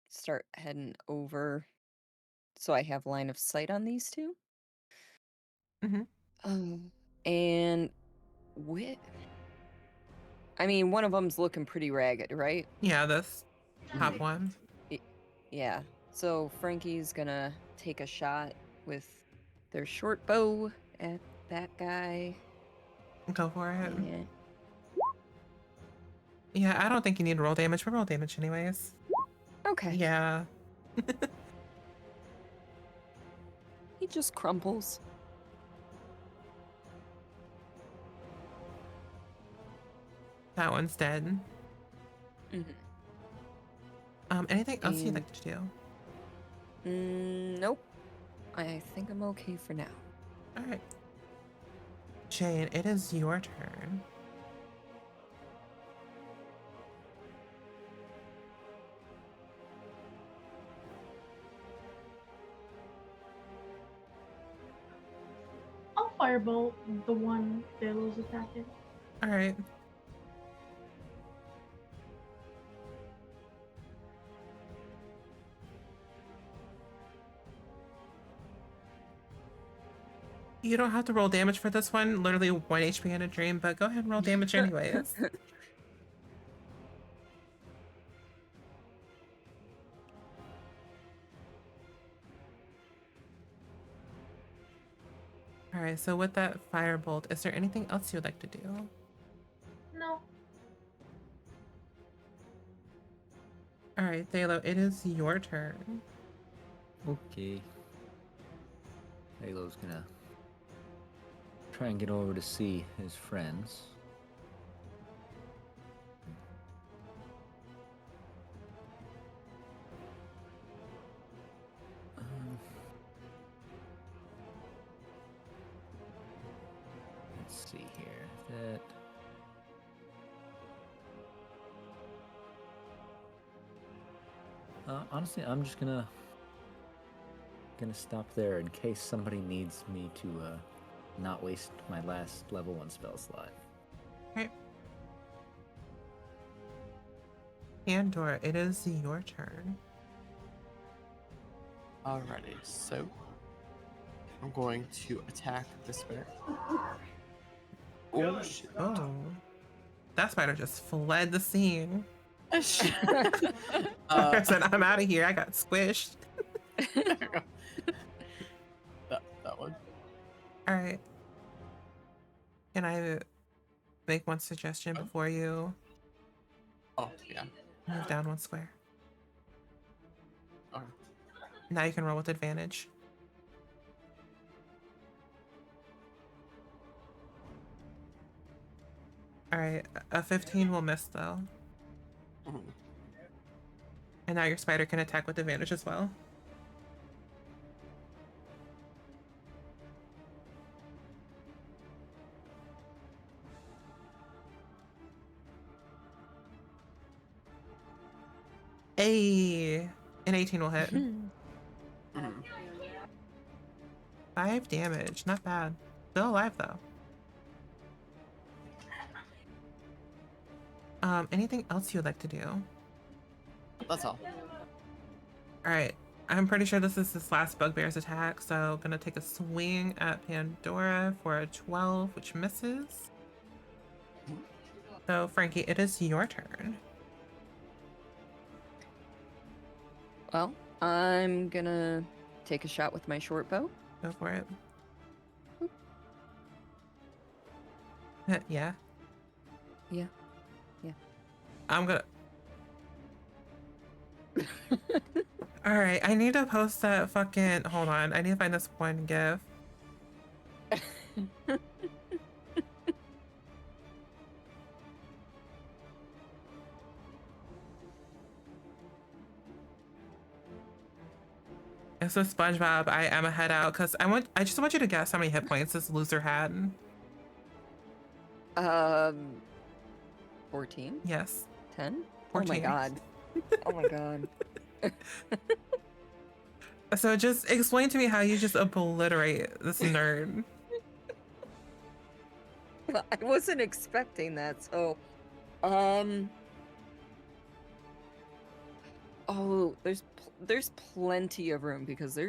[SPEAKER 2] start heading over so I have line of sight on these two.
[SPEAKER 1] Mhm.
[SPEAKER 2] And I mean, one of them's looking pretty ragged, right?
[SPEAKER 1] Yeah, this top
[SPEAKER 3] Mhm.
[SPEAKER 1] one.
[SPEAKER 2] Yeah. So Frankie's gonna take a shot with their short bow at that guy.
[SPEAKER 1] Go for it.
[SPEAKER 2] Yeah.
[SPEAKER 1] Yeah, I don't think you need roll damage, but roll damage anyways.
[SPEAKER 2] Okay.
[SPEAKER 1] Yeah.
[SPEAKER 2] He just crumples.
[SPEAKER 1] That one's dead.
[SPEAKER 2] Mhm.
[SPEAKER 1] Anything else you'd
[SPEAKER 2] And-
[SPEAKER 1] like to do?
[SPEAKER 2] Nope. I think I'm okay for now.
[SPEAKER 1] Alright. Jane, it is your turn.
[SPEAKER 4] I'll firebolt the one Delo's attacking.
[SPEAKER 1] Alright. You don't have to roll damage for this one. Literally 1 HP in a dream, but go ahead and roll damage anyways. Alright, so with that firebolt, is there anything else you would like to do?
[SPEAKER 4] No.
[SPEAKER 1] right, Thalo, it is your turn.
[SPEAKER 5] Okay. Halo's gonna try and get over to see his friends. Um, let's see here. That. Honestly, I'm just gonna stop there in case somebody needs me to not waste my last level 1 spell slot.
[SPEAKER 1] Okay. Pandora, it is your turn.
[SPEAKER 3] Alrighty, so I'm going to attack this bear. Oh shit.
[SPEAKER 1] Oh. That spider just fled the scene. I said, I'm out of here. I got squished.
[SPEAKER 3] that one.
[SPEAKER 1] All right. Can I make one suggestion before you
[SPEAKER 3] Oh, yeah.
[SPEAKER 1] move down 1 square?
[SPEAKER 3] Okay.
[SPEAKER 1] Now you can roll with advantage. All right, a 15 will miss though.
[SPEAKER 3] Mhm.
[SPEAKER 1] And now your spider can attack with advantage as well. An 18 will hit.
[SPEAKER 3] Mhm.
[SPEAKER 1] 5 damage, not bad. Still alive though. Anything else you would like to do?
[SPEAKER 3] That's all.
[SPEAKER 1] All right, I'm pretty sure this is his last bugbear's attack, so gonna take a swing at Pandora for a 12, which misses. So Frankie, it is your turn.
[SPEAKER 2] Well, I'm gonna take a shot with my short bow.
[SPEAKER 1] Go for it. Yeah.
[SPEAKER 2] Yeah.
[SPEAKER 1] I'm gonna. All right, I need to post that fucking. Hold on, I need to find this one gif. It's a SpongeBob. I am a head out because I just want you to guess how many hit points this loser had.
[SPEAKER 2] 14?
[SPEAKER 1] Yes.
[SPEAKER 2] 10?
[SPEAKER 1] 14.
[SPEAKER 2] Oh my god. Oh my god.
[SPEAKER 1] So just explain to me how you just obliterate this nerd.
[SPEAKER 2] Well, I wasn't expecting that, so oh, there's plenty of room because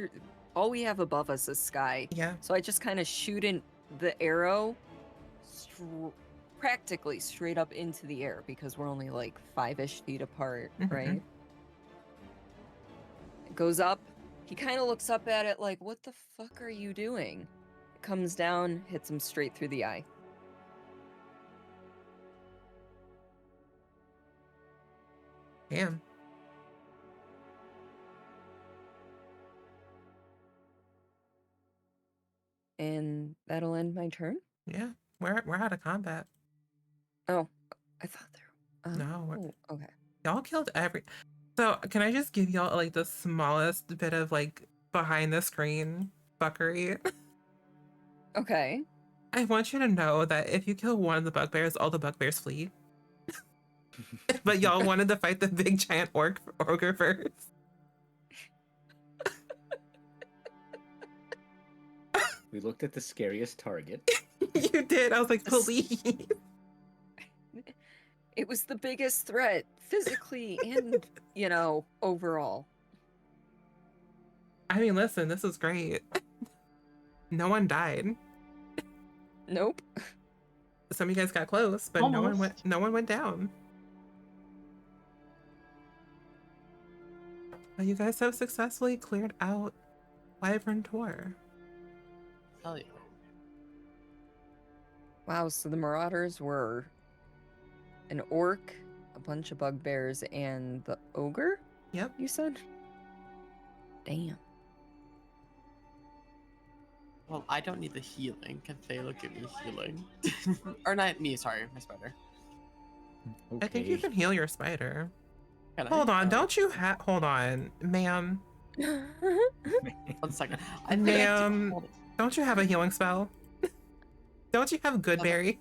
[SPEAKER 2] all we have above us is sky.
[SPEAKER 1] Yeah.
[SPEAKER 2] So I just kind of shoot in the arrow practically straight up into the air because we're only like 5-ish feet apart, right? It goes up. He kind of looks up at it like, what the fuck are you doing? It comes down, hits him straight through the eye.
[SPEAKER 1] Damn.
[SPEAKER 2] And that'll end my turn?
[SPEAKER 1] Yeah. We're out of combat.
[SPEAKER 2] Oh, I thought there.
[SPEAKER 1] No.
[SPEAKER 2] Okay.
[SPEAKER 1] Y'all killed So can I just give y'all like the smallest bit of like behind the screen fuckery?
[SPEAKER 2] Okay.
[SPEAKER 1] I want you to know that if you kill one of the bugbears, all the bugbears flee. But y'all wanted to fight the big giant ogre first.
[SPEAKER 5] We looked at the scariest target.
[SPEAKER 1] You did. I was like, please.
[SPEAKER 2] It was the biggest threat, physically and, overall.
[SPEAKER 1] I mean, listen, this is great. No one died.
[SPEAKER 2] Nope.
[SPEAKER 1] Some of you guys got close, but
[SPEAKER 4] Almost.
[SPEAKER 1] no one went down. But you guys have successfully cleared out Wyvern Tor.
[SPEAKER 3] Hell yeah.
[SPEAKER 2] Wow, so the Marauders were an orc, a bunch of bugbears, and the ogre?
[SPEAKER 1] Yep.
[SPEAKER 2] You said? Damn.
[SPEAKER 3] Well, I don't need the healing. Can Thalo give me healing? Or not me, sorry, my spider.
[SPEAKER 1] I think you
[SPEAKER 5] Okay.
[SPEAKER 1] can heal your spider.
[SPEAKER 3] Can
[SPEAKER 1] Hold
[SPEAKER 3] I?
[SPEAKER 1] on,
[SPEAKER 3] Oh,
[SPEAKER 1] don't you have? Hold on, ma'am.
[SPEAKER 3] 1 second. I think
[SPEAKER 1] Ma'am,
[SPEAKER 3] hold it.
[SPEAKER 1] don't you have a healing spell? Don't you have
[SPEAKER 3] No, no.
[SPEAKER 1] Goodberry?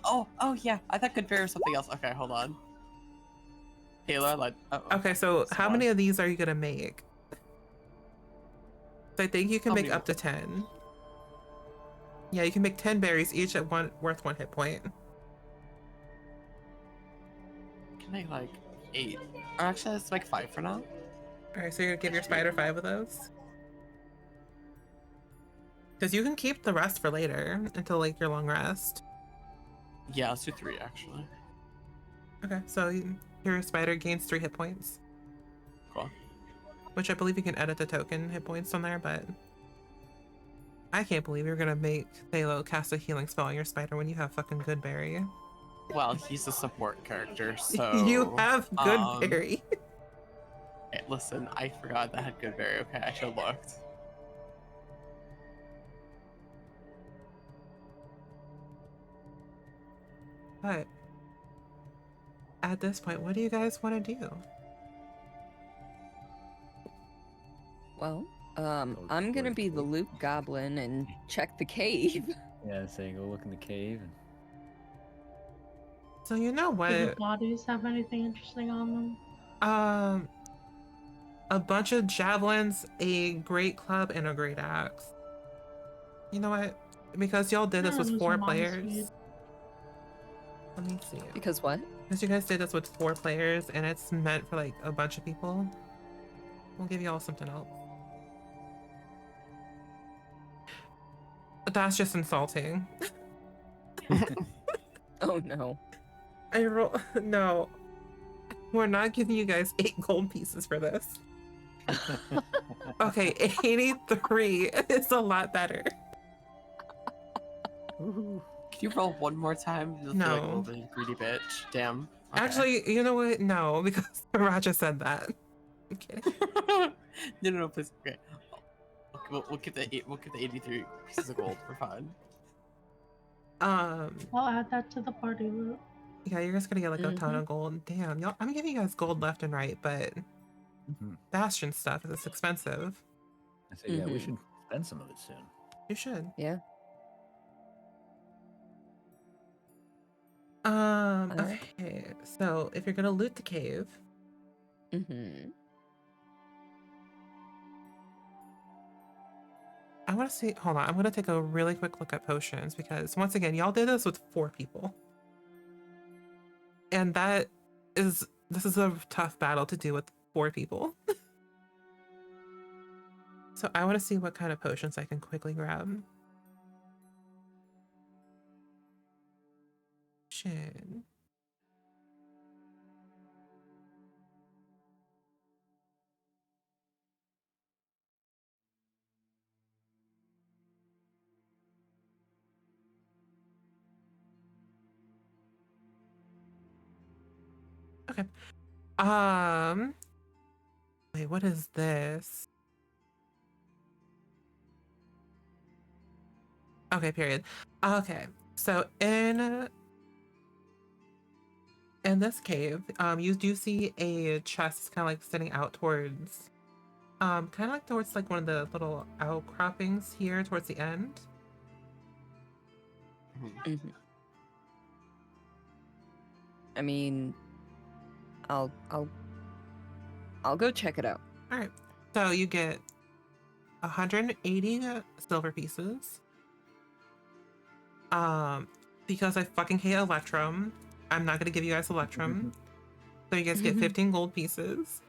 [SPEAKER 3] Oh yeah. I thought good bear was something else. Okay, hold on. Taylor, like. Oh,
[SPEAKER 1] Okay, so how
[SPEAKER 3] hold
[SPEAKER 1] many
[SPEAKER 3] on.
[SPEAKER 1] of these are you gonna make? So I think you can
[SPEAKER 3] How
[SPEAKER 1] make
[SPEAKER 3] many
[SPEAKER 1] up to 10. Yeah, you can make 10 berries, each at worth 1 hit point.
[SPEAKER 3] Can I like 8? Or actually, let's make 5 for now.
[SPEAKER 1] All right, so you're gonna give your spider 5 of those? Because you can keep the rest for later until like your long rest.
[SPEAKER 3] Yeah, let's do 3 actually.
[SPEAKER 1] Okay, so your spider gains 3 hit points,
[SPEAKER 3] Cool.
[SPEAKER 1] which I believe you can edit the token hit points on there, but I can't believe you're gonna make Thalo cast a healing spell on your spider when you have fucking Goodberry.
[SPEAKER 3] Well, he's a support character, so.
[SPEAKER 1] You have Goodberry.
[SPEAKER 3] Hey, listen, I forgot that had good berry. Okay, I should have looked.
[SPEAKER 1] But at this point, what do you guys want to do?
[SPEAKER 2] Well,
[SPEAKER 5] Go
[SPEAKER 2] I'm gonna
[SPEAKER 5] towards
[SPEAKER 2] be the
[SPEAKER 5] cave.
[SPEAKER 2] loot goblin and check the cave.
[SPEAKER 5] Yeah, saying go look in the cave. And...
[SPEAKER 1] So you know
[SPEAKER 4] Do the
[SPEAKER 1] what?
[SPEAKER 4] bodies have anything interesting on them?
[SPEAKER 1] Um, a bunch of javelins, a great club, and a great axe. You know what? Because y'all did this
[SPEAKER 4] Yeah,
[SPEAKER 1] with
[SPEAKER 4] there's
[SPEAKER 1] 4
[SPEAKER 4] a
[SPEAKER 1] players.
[SPEAKER 4] speed.
[SPEAKER 1] Let me see.
[SPEAKER 2] Because what?
[SPEAKER 1] Because you guys did this with 4 players, and it's meant for like a bunch of people. We'll give you all something else. But that's just insulting.
[SPEAKER 2] Oh no.
[SPEAKER 1] I roll. No, we're not giving you guys 8 gold pieces for this. Okay, 83 is a lot better.
[SPEAKER 5] Woohoo.
[SPEAKER 3] Can you roll one more time? Just
[SPEAKER 1] No.
[SPEAKER 3] like a little bit greedy bitch. Damn. Okay.
[SPEAKER 1] Actually, you know what? No, because Raja said that. I'm kidding.
[SPEAKER 3] no, please. Okay. We'll keep the 8. We'll keep the 83 pieces of gold. We're fine.
[SPEAKER 4] I'll add that to the party loot.
[SPEAKER 1] Yeah, you're just gonna get like a ton of gold. Damn, y'all. I'm giving you guys gold left and right, but
[SPEAKER 5] Mhm.
[SPEAKER 1] Bastion stuff is expensive.
[SPEAKER 5] I said, yeah, we
[SPEAKER 2] Mhm.
[SPEAKER 5] should spend some of it soon.
[SPEAKER 1] You should.
[SPEAKER 2] Yeah. Alright.
[SPEAKER 1] Okay. So if you're gonna loot the cave,
[SPEAKER 2] Mm-hmm.
[SPEAKER 1] I want to see. Hold on. I'm gonna take a really quick look at potions because once again, y'all did this with 4 people, and this is a tough battle to do with 4 people. So I want to see what kind of potions I can quickly grab. Shit. Okay. Wait, what is this? Okay, period. Okay. So in this cave, you do see a chest kind of like sitting out towards kind of like towards like one of the little outcroppings here towards the end.
[SPEAKER 2] Mm-hmm. I mean, I'll go check it out.
[SPEAKER 1] All right. So you get 180 silver pieces. Because I fucking hate Electrum, I'm not gonna give you guys Electrum. So you guys get 15 gold pieces.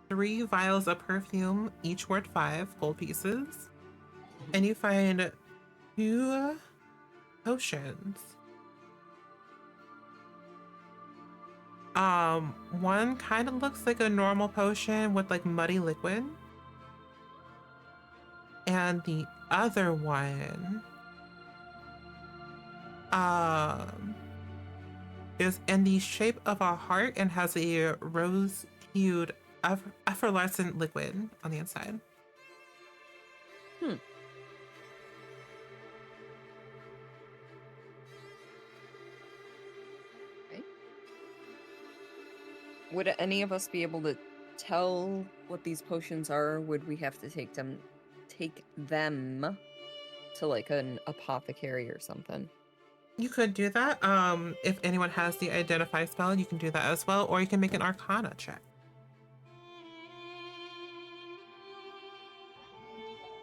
[SPEAKER 1] 3 vials of perfume, each worth 5 gold pieces. And you find 2 potions. One kind of looks like a normal potion with like muddy liquid. And the other one is in the shape of a heart and has a rose-hued effervescent liquid on the inside.
[SPEAKER 2] Would any of us be able to tell what these potions are? Would we have to take them to like an apothecary or something?
[SPEAKER 1] You could do that. If anyone has the identify spell, you can do that as well, or you can make an arcana check.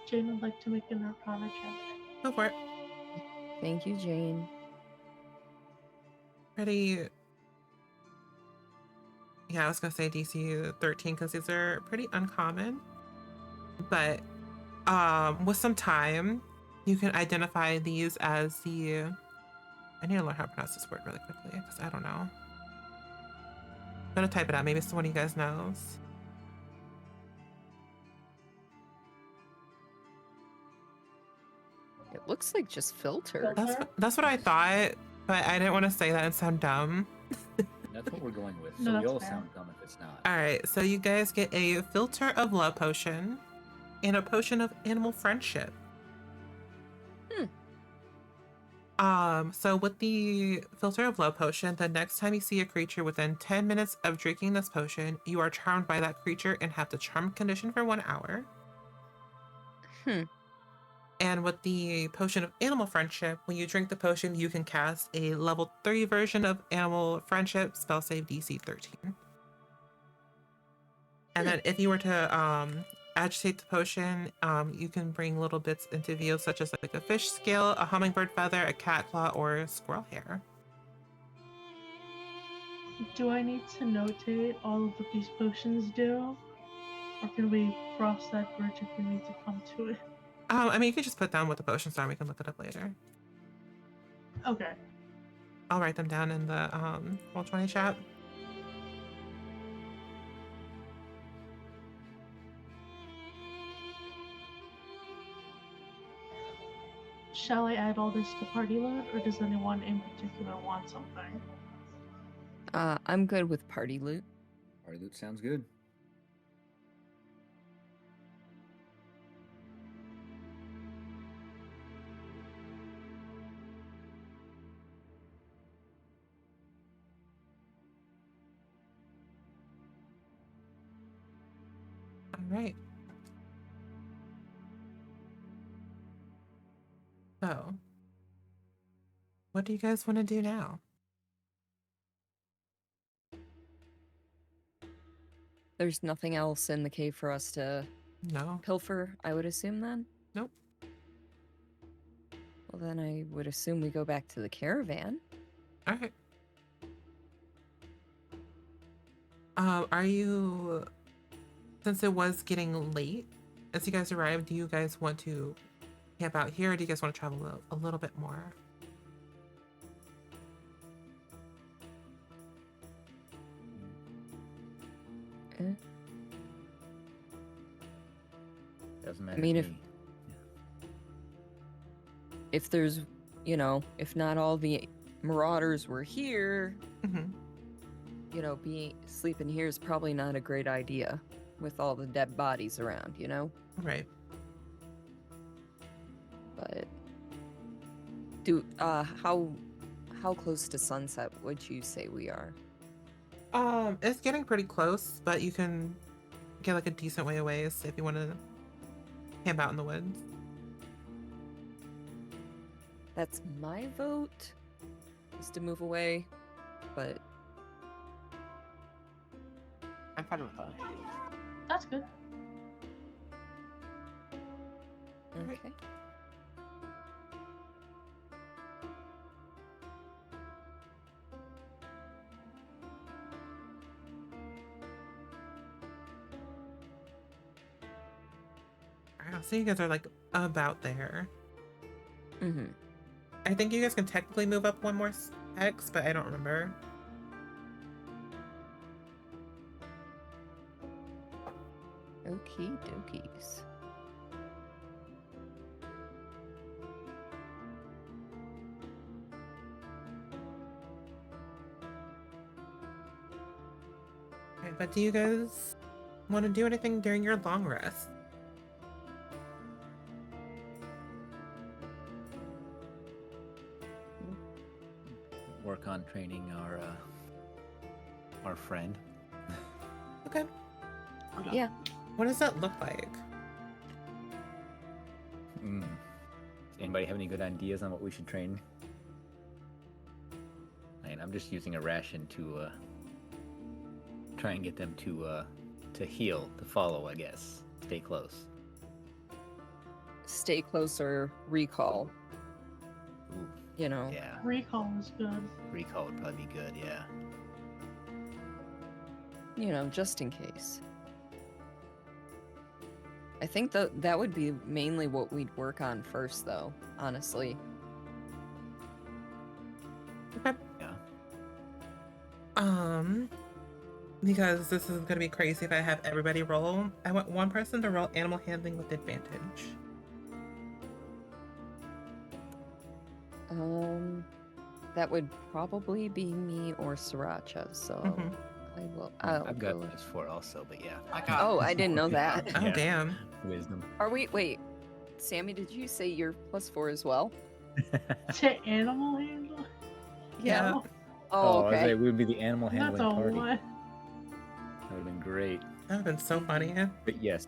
[SPEAKER 4] Jane would like to make an arcana check.
[SPEAKER 1] Go for it.
[SPEAKER 2] Thank you, Jane.
[SPEAKER 1] Pretty. Yeah, I was gonna say DC 13 because these are pretty uncommon. But with some time, you can identify these as the. I need to learn how to pronounce this word really quickly because I don't know. I'm gonna type it out. Maybe someone of you guys knows.
[SPEAKER 2] It looks like just filter.
[SPEAKER 1] That's what I thought, but I didn't want to say that and sound dumb.
[SPEAKER 5] That's what we're going with.
[SPEAKER 4] No,
[SPEAKER 5] So we
[SPEAKER 4] that's
[SPEAKER 5] all
[SPEAKER 4] fair.
[SPEAKER 5] sound dumb if it's not.
[SPEAKER 1] All right, so you guys get a filter of love potion and a potion of animal friendship. So with the filter of love potion, the next time you see a creature within 10 minutes of drinking this potion, you are charmed by that creature and have the charm condition for 1 hour. And with the potion of animal friendship, when you drink the potion, you can cast a level 3 version of animal friendship, spell save DC 13. And then if you were to agitate the potion, you can bring little bits into view, such as like a fish scale, a hummingbird feather, a cat claw, or a squirrel hair.
[SPEAKER 4] Do I need to notate all of what these potions do? Or can we cross that bridge if we need to come to it?
[SPEAKER 1] I mean, you could just put down what the potions are. We can look it up later.
[SPEAKER 4] Okay.
[SPEAKER 1] I'll write them down in the Roll20 chat.
[SPEAKER 4] Shall I add all this to party loot, or does anyone in particular want something?
[SPEAKER 2] I'm good with party loot.
[SPEAKER 5] Party loot sounds good.
[SPEAKER 1] All right. So, what do you guys want to do now?
[SPEAKER 2] There's nothing else in the cave for us to
[SPEAKER 1] No.
[SPEAKER 2] pilfer, I would assume then?
[SPEAKER 1] Nope.
[SPEAKER 2] Well, then I would assume we go back to the caravan.
[SPEAKER 1] All right. Are you, since it was getting late, as you guys arrived, do you guys want to camp out here, or do you guys want to travel a little bit more?
[SPEAKER 5] Doesn't matter.
[SPEAKER 2] I mean,
[SPEAKER 5] to
[SPEAKER 2] if
[SPEAKER 5] me.
[SPEAKER 2] if there's, if not all the marauders were here,
[SPEAKER 1] Mm-hmm.
[SPEAKER 2] Sleeping here is probably not a great idea with all the dead bodies around,
[SPEAKER 1] Right.
[SPEAKER 2] But how close to sunset would you say we are?
[SPEAKER 1] It's getting pretty close, but you can get like a decent way away if you want to camp out in the woods.
[SPEAKER 2] That's my vote, is to move away, but
[SPEAKER 3] I'm fine with that.
[SPEAKER 4] That's good.
[SPEAKER 2] okay.
[SPEAKER 1] All right, so you guys are like about there.
[SPEAKER 2] Mm-hmm.
[SPEAKER 1] I think you guys can technically move up one more X, but I don't remember.
[SPEAKER 2] Okie dokies.
[SPEAKER 1] Alright, but do you guys want to do anything during your long rest?
[SPEAKER 5] Work on training our friend.
[SPEAKER 1] Okay.
[SPEAKER 3] I'm done.
[SPEAKER 2] Yeah.
[SPEAKER 1] What does that look like?
[SPEAKER 5] Does anybody have any good ideas on what we should train? And I'm just using a ration to try and get them to heal, to follow, I guess. Stay close.
[SPEAKER 2] Stay closer, recall.
[SPEAKER 5] Ooh,
[SPEAKER 2] You know.
[SPEAKER 5] yeah.
[SPEAKER 4] Recall is good.
[SPEAKER 5] Recall would probably be good, yeah.
[SPEAKER 2] You know, just in case. I think that would be mainly what we'd work on first, though, honestly.
[SPEAKER 1] Okay.
[SPEAKER 5] Yeah.
[SPEAKER 1] Because this is gonna be crazy if I have everybody roll. I want one person to roll animal handling with advantage.
[SPEAKER 2] That would probably be me or Sriracha, so
[SPEAKER 1] Mhm.
[SPEAKER 2] I will.
[SPEAKER 5] I've got
[SPEAKER 2] go-
[SPEAKER 5] this for also, but yeah.
[SPEAKER 3] I got.
[SPEAKER 2] Oh, I didn't know that.
[SPEAKER 1] Oh,
[SPEAKER 5] Yeah.
[SPEAKER 1] damn.
[SPEAKER 5] Wisdom.
[SPEAKER 2] Are we? Wait, Sammy, did you say you're +4 as well?
[SPEAKER 4] To animal handle?
[SPEAKER 1] Yeah.
[SPEAKER 4] No,
[SPEAKER 2] Oh,
[SPEAKER 5] I was
[SPEAKER 2] okay.
[SPEAKER 5] like, we would be the animal
[SPEAKER 4] that's
[SPEAKER 5] handling
[SPEAKER 4] a
[SPEAKER 5] party.
[SPEAKER 4] one.
[SPEAKER 5] That would have been great.
[SPEAKER 1] That would have been so funny.
[SPEAKER 5] But yes,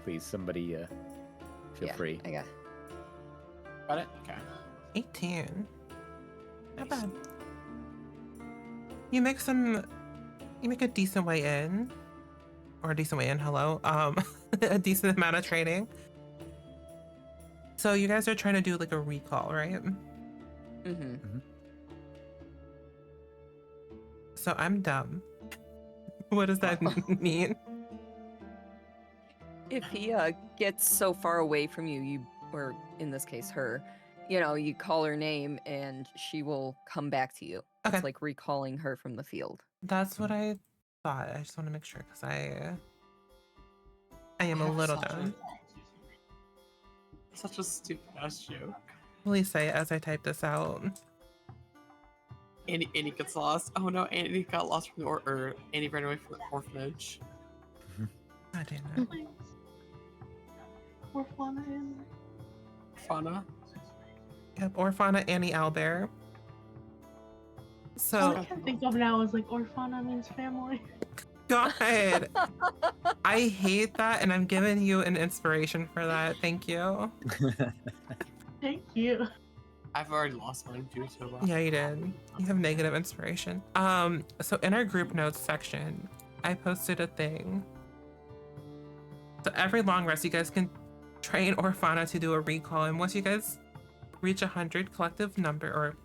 [SPEAKER 5] please, somebody feel
[SPEAKER 2] Yeah,
[SPEAKER 5] free.
[SPEAKER 2] I got.
[SPEAKER 3] Got it? Okay.
[SPEAKER 1] 18. Not
[SPEAKER 5] Nice.
[SPEAKER 1] bad. You make a decent way in. Or a decent way in, hello. A decent amount of training. So you guys are trying to do like a recall, right?
[SPEAKER 2] Mm-hmm.
[SPEAKER 1] So I'm dumb. What does that mean?
[SPEAKER 2] If he gets so far away from you, or in this case, her, you call her name and she will come back to you.
[SPEAKER 1] Okay.
[SPEAKER 2] It's like recalling her from the field.
[SPEAKER 1] That's what I thought. I just want to make sure because I am a
[SPEAKER 3] have
[SPEAKER 1] little
[SPEAKER 3] such
[SPEAKER 1] dumb.
[SPEAKER 3] Such a stupid ass joke.
[SPEAKER 1] Please say it as I type this out.
[SPEAKER 3] Annie gets lost. Oh no, Annie got lost from or Annie ran away from the orphanage.
[SPEAKER 1] God damn it.
[SPEAKER 4] Please. Orfauna in.
[SPEAKER 3] Fauna.
[SPEAKER 1] Yep, Orfauna, Annie, Owlbear.
[SPEAKER 4] All
[SPEAKER 1] So,
[SPEAKER 4] I can think of now is like Orfauna means family.
[SPEAKER 1] God, I hate that, and I'm giving you an inspiration for that. Thank you.
[SPEAKER 4] Thank you.
[SPEAKER 3] I've already lost mine too, so
[SPEAKER 1] Yeah, you did. You have negative inspiration. So in our group notes section, I posted a thing. So every long rest, you guys can train Orfauna to do a recall, and once you guys reach 100 collective number, or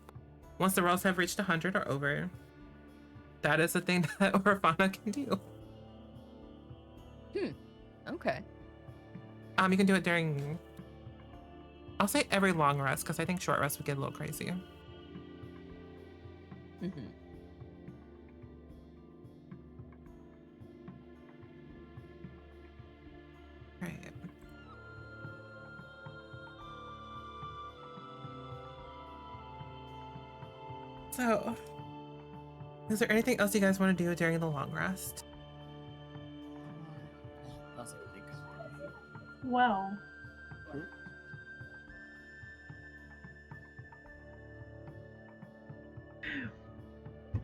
[SPEAKER 1] once the rolls have reached 100 or over, that is the thing that Orfauna can do.
[SPEAKER 2] Okay.
[SPEAKER 1] You can do it during, I'll say every long rest, because I think short rest would get a little crazy.
[SPEAKER 2] Mm-hmm.
[SPEAKER 1] Right. So, is there anything else you guys want to do during the long rest?
[SPEAKER 3] That's what I think.
[SPEAKER 4] Well,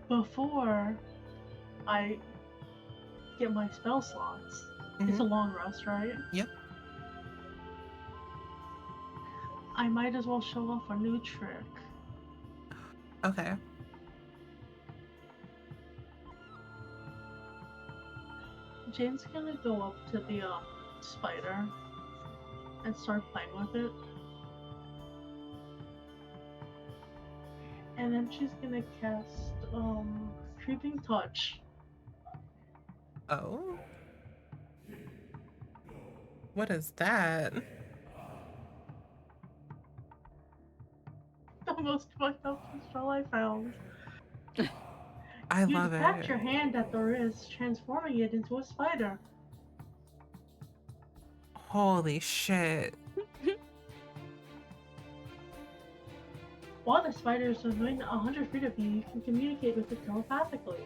[SPEAKER 4] before I get my spell slots, it's a long rest, right?
[SPEAKER 1] Yep.
[SPEAKER 4] I might as well show off a new trick.
[SPEAKER 1] Okay.
[SPEAKER 4] Jane's gonna go up to the spider and start playing with it. And then she's gonna cast Creeping Touch.
[SPEAKER 1] Oh? What is that?
[SPEAKER 4] The most fucked up spell I found.
[SPEAKER 1] I
[SPEAKER 4] You
[SPEAKER 1] love
[SPEAKER 4] detach
[SPEAKER 1] it.
[SPEAKER 4] your hand at the wrist, transforming it into a spider.
[SPEAKER 1] Holy shit.
[SPEAKER 4] While the spider is within 100 feet of you, you can communicate with it telepathically.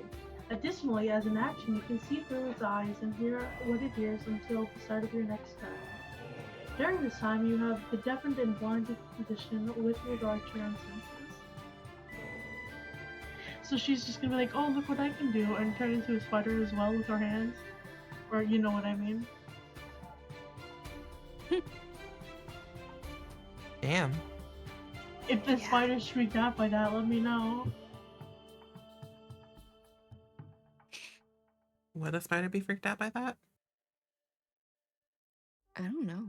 [SPEAKER 4] Additionally, as an action, you can see through its eyes and hear what it hears until the start of your next turn. During this time, you have the deafened and blinded condition with regard to your own senses. So she's just gonna be like, oh, look what I can do, and turn into a spider as well with her hands. Or you know what I mean.
[SPEAKER 1] Damn.
[SPEAKER 4] If the
[SPEAKER 2] Yeah.
[SPEAKER 4] spider's freaked out by that, let me know.
[SPEAKER 1] Would a spider be freaked out by that?
[SPEAKER 2] I don't know.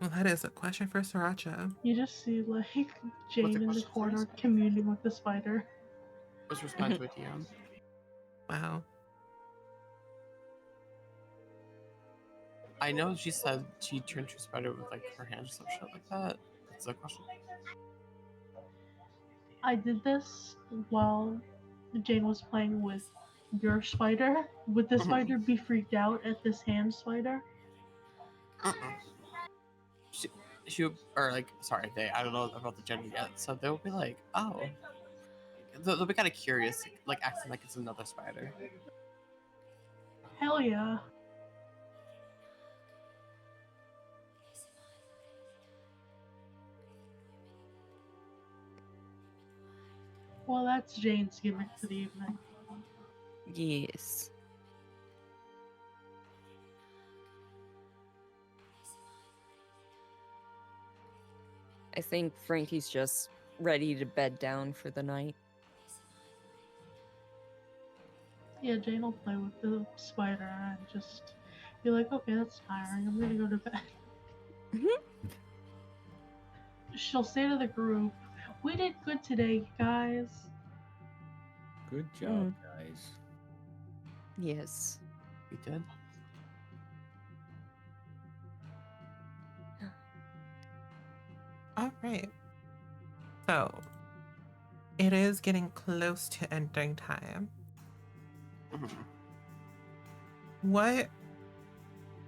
[SPEAKER 1] Well, that is a question for Sriracha.
[SPEAKER 4] You just see like Jane in the
[SPEAKER 3] question,
[SPEAKER 4] corner
[SPEAKER 3] please?
[SPEAKER 4] communing with the spider.
[SPEAKER 3] Let's respond to a DM.
[SPEAKER 1] Wow.
[SPEAKER 3] I know she said she turned to a spider with like her hands or some shit like that. That's the question.
[SPEAKER 4] I did this while Jane was playing with your spider. Would the
[SPEAKER 3] Mhm.
[SPEAKER 4] spider be freaked out at this hand spider?
[SPEAKER 3] She or like sorry they I don't know about the gender yet, so they'll be like, oh, they'll be kind of curious, like acting like it's another spider.
[SPEAKER 4] Hell yeah. Well, that's Jane's gimmick for the evening.
[SPEAKER 2] Yes. I think Frankie's just ready to bed down for the night.
[SPEAKER 4] Yeah, Jane will play with the spider and just be like, okay, that's tiring. I'm gonna go to bed. She'll say to the group, we did good today, guys.
[SPEAKER 5] Good job, guys.
[SPEAKER 2] Yes.
[SPEAKER 3] We did.
[SPEAKER 1] All right. So, it is getting close to ending time.
[SPEAKER 3] Mhm.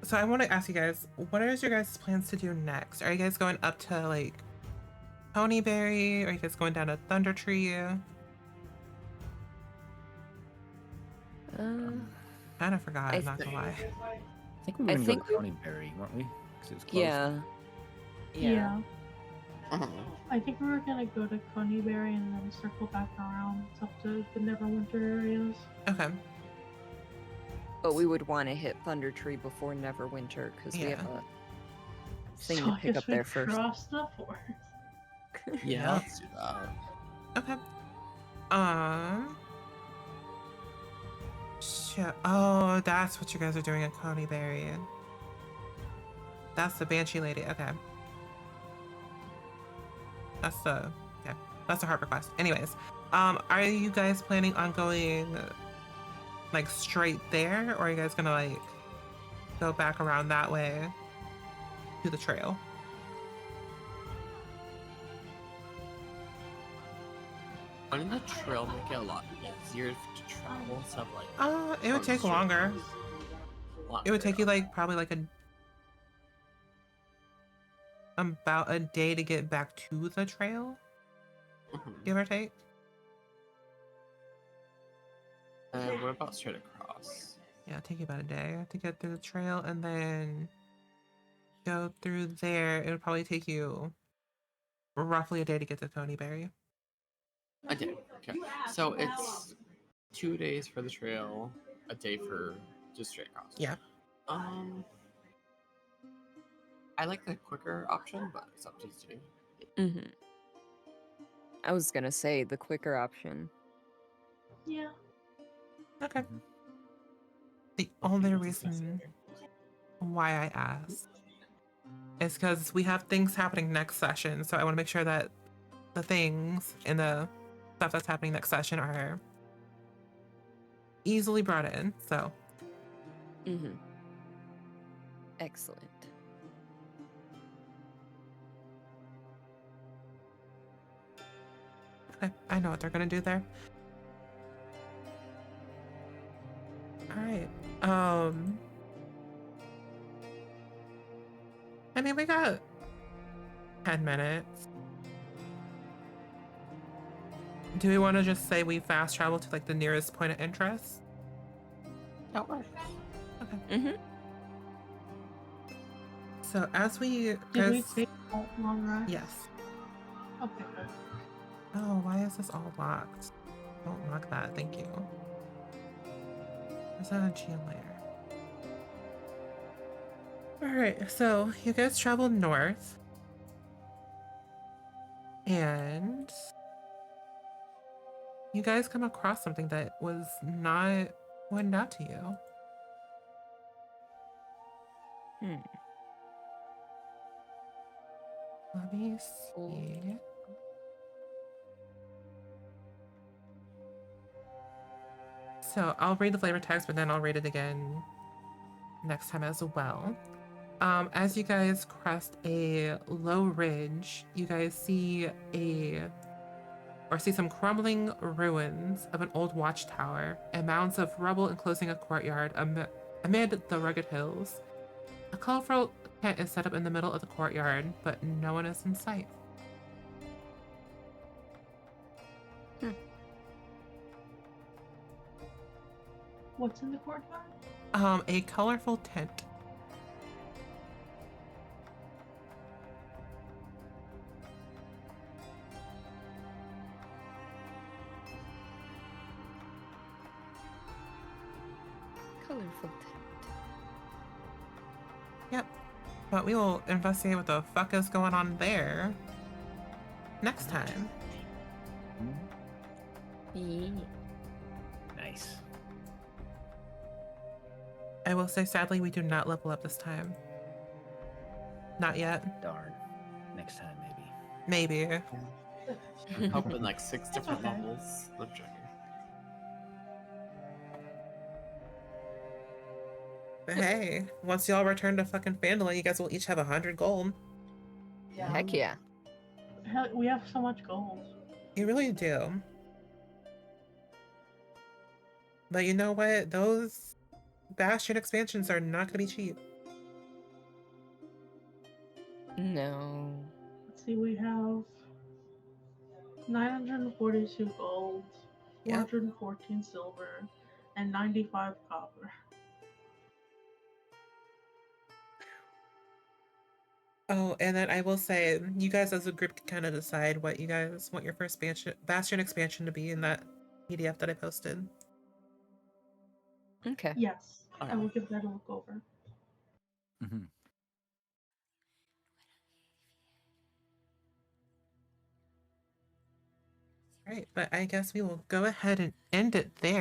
[SPEAKER 1] So I want to ask you guys, what are your guys' plans to do next? Are you guys going up to like Ponyberry? Are you guys going down to Thunder Tree? Kind of forgot,
[SPEAKER 2] I
[SPEAKER 1] I'm not gonna lie.
[SPEAKER 5] I think we were
[SPEAKER 2] I
[SPEAKER 5] gonna go
[SPEAKER 2] think
[SPEAKER 5] to Ponyberry, weren't we? Because it was close.
[SPEAKER 2] Yeah. Yeah.
[SPEAKER 3] Mhm.
[SPEAKER 4] I think we were gonna go to Coneyberry and then circle back around up to the Neverwinter areas.
[SPEAKER 1] Okay.
[SPEAKER 2] But we would want to hit Thunder Tree before Neverwinter because we have
[SPEAKER 1] Yeah.
[SPEAKER 2] a thing
[SPEAKER 4] So
[SPEAKER 2] to
[SPEAKER 4] I
[SPEAKER 2] pick
[SPEAKER 4] guess
[SPEAKER 2] up
[SPEAKER 4] we
[SPEAKER 2] there first.
[SPEAKER 4] cross the forest.
[SPEAKER 3] Yeah,
[SPEAKER 1] Yeah.
[SPEAKER 3] let's do that.
[SPEAKER 1] Okay. Shit. Oh, that's what you guys are doing at Coneyberry. That's the Banshee lady. Okay. That's the Harper quest. Anyways, are you guys planning on going like straight there, or are you guys gonna like go back around that way to the trail?
[SPEAKER 3] I mean, the trail make it a lot easier to travel. So like,
[SPEAKER 1] It would
[SPEAKER 3] going
[SPEAKER 1] take
[SPEAKER 3] straight
[SPEAKER 1] longer. It would take you
[SPEAKER 3] longer.
[SPEAKER 1] like probably like about a day to get back to the trail,
[SPEAKER 3] Mhm.
[SPEAKER 1] give or take.
[SPEAKER 3] And what about straight across?
[SPEAKER 1] Yeah, it'll take you about a day to get through the trail and then go through there. It would probably take you roughly a day to get to Coneyberry.
[SPEAKER 3] A day. Okay. So it's 2 days for the trail, a day for just straight across.
[SPEAKER 1] Yeah.
[SPEAKER 3] I like the quicker option, but it's up to you.
[SPEAKER 2] Mm-hmm. I was gonna say the quicker option.
[SPEAKER 4] Yeah.
[SPEAKER 1] Okay.
[SPEAKER 5] Mhm.
[SPEAKER 1] The only reason why I asked is because we have things happening next session, so I want to make sure that the things and the stuff that's happening next session are easily brought in. So
[SPEAKER 2] Mm-hmm. Excellent.
[SPEAKER 1] okay, I know what they're gonna do there. All right. I mean, we got 10 minutes. Do we want to just say we fast travel to like the nearest point of interest?
[SPEAKER 3] That works.
[SPEAKER 1] Okay.
[SPEAKER 2] Mm-hmm.
[SPEAKER 1] So as we
[SPEAKER 4] Did we
[SPEAKER 1] guys,
[SPEAKER 4] take a long rest?
[SPEAKER 1] yes.
[SPEAKER 4] Okay, good.
[SPEAKER 1] Oh, why is this all locked? Don't lock that. Thank you. Is that a geo layer? All right. So you guys travel north, and you guys come across something that was not pointed out to you.
[SPEAKER 2] Hmm.
[SPEAKER 1] Let me
[SPEAKER 2] Oh.
[SPEAKER 1] see. So I'll read the flavor text, but then I'll read it again next time as well. As you guys crest a low ridge, you guys see some crumbling ruins of an old watchtower and mounds of rubble enclosing a courtyard amid the rugged hills. A colorful tent is set up in the middle of the courtyard, but no one is in sight.
[SPEAKER 4] What's in the courtyard?
[SPEAKER 1] A colorful tent.
[SPEAKER 2] Colorful tent.
[SPEAKER 1] Yep. But we will investigate what the fuck is going on there next time.
[SPEAKER 2] Yeah.
[SPEAKER 5] Nice.
[SPEAKER 1] I will say, sadly, we do not level up this time. Not yet.
[SPEAKER 5] Darn. Next time, maybe.
[SPEAKER 1] Maybe.
[SPEAKER 3] I'm hoping like 6 different
[SPEAKER 4] okay.
[SPEAKER 3] levels. I'm joking.
[SPEAKER 1] But hey, once y'all return to fucking Phandelver, you guys will each have 100 gold.
[SPEAKER 2] Heck yeah.
[SPEAKER 4] Hell, we have so much gold.
[SPEAKER 1] You really do. But you know what? Those Bastion expansions are not gonna be cheap.
[SPEAKER 2] No.
[SPEAKER 4] Let's see, we have 942 gold,
[SPEAKER 1] Yep.
[SPEAKER 4] 414 silver, and 95 copper.
[SPEAKER 1] Oh, and then I will say, you guys as a group can kind of decide what you guys want your first Bastion expansion to be in that PDF that I posted.
[SPEAKER 2] Okay.
[SPEAKER 4] Yes, I
[SPEAKER 3] Okay.
[SPEAKER 4] will give that a look over.
[SPEAKER 5] Mm-hmm.
[SPEAKER 1] Right, but I guess we will go ahead and end it there.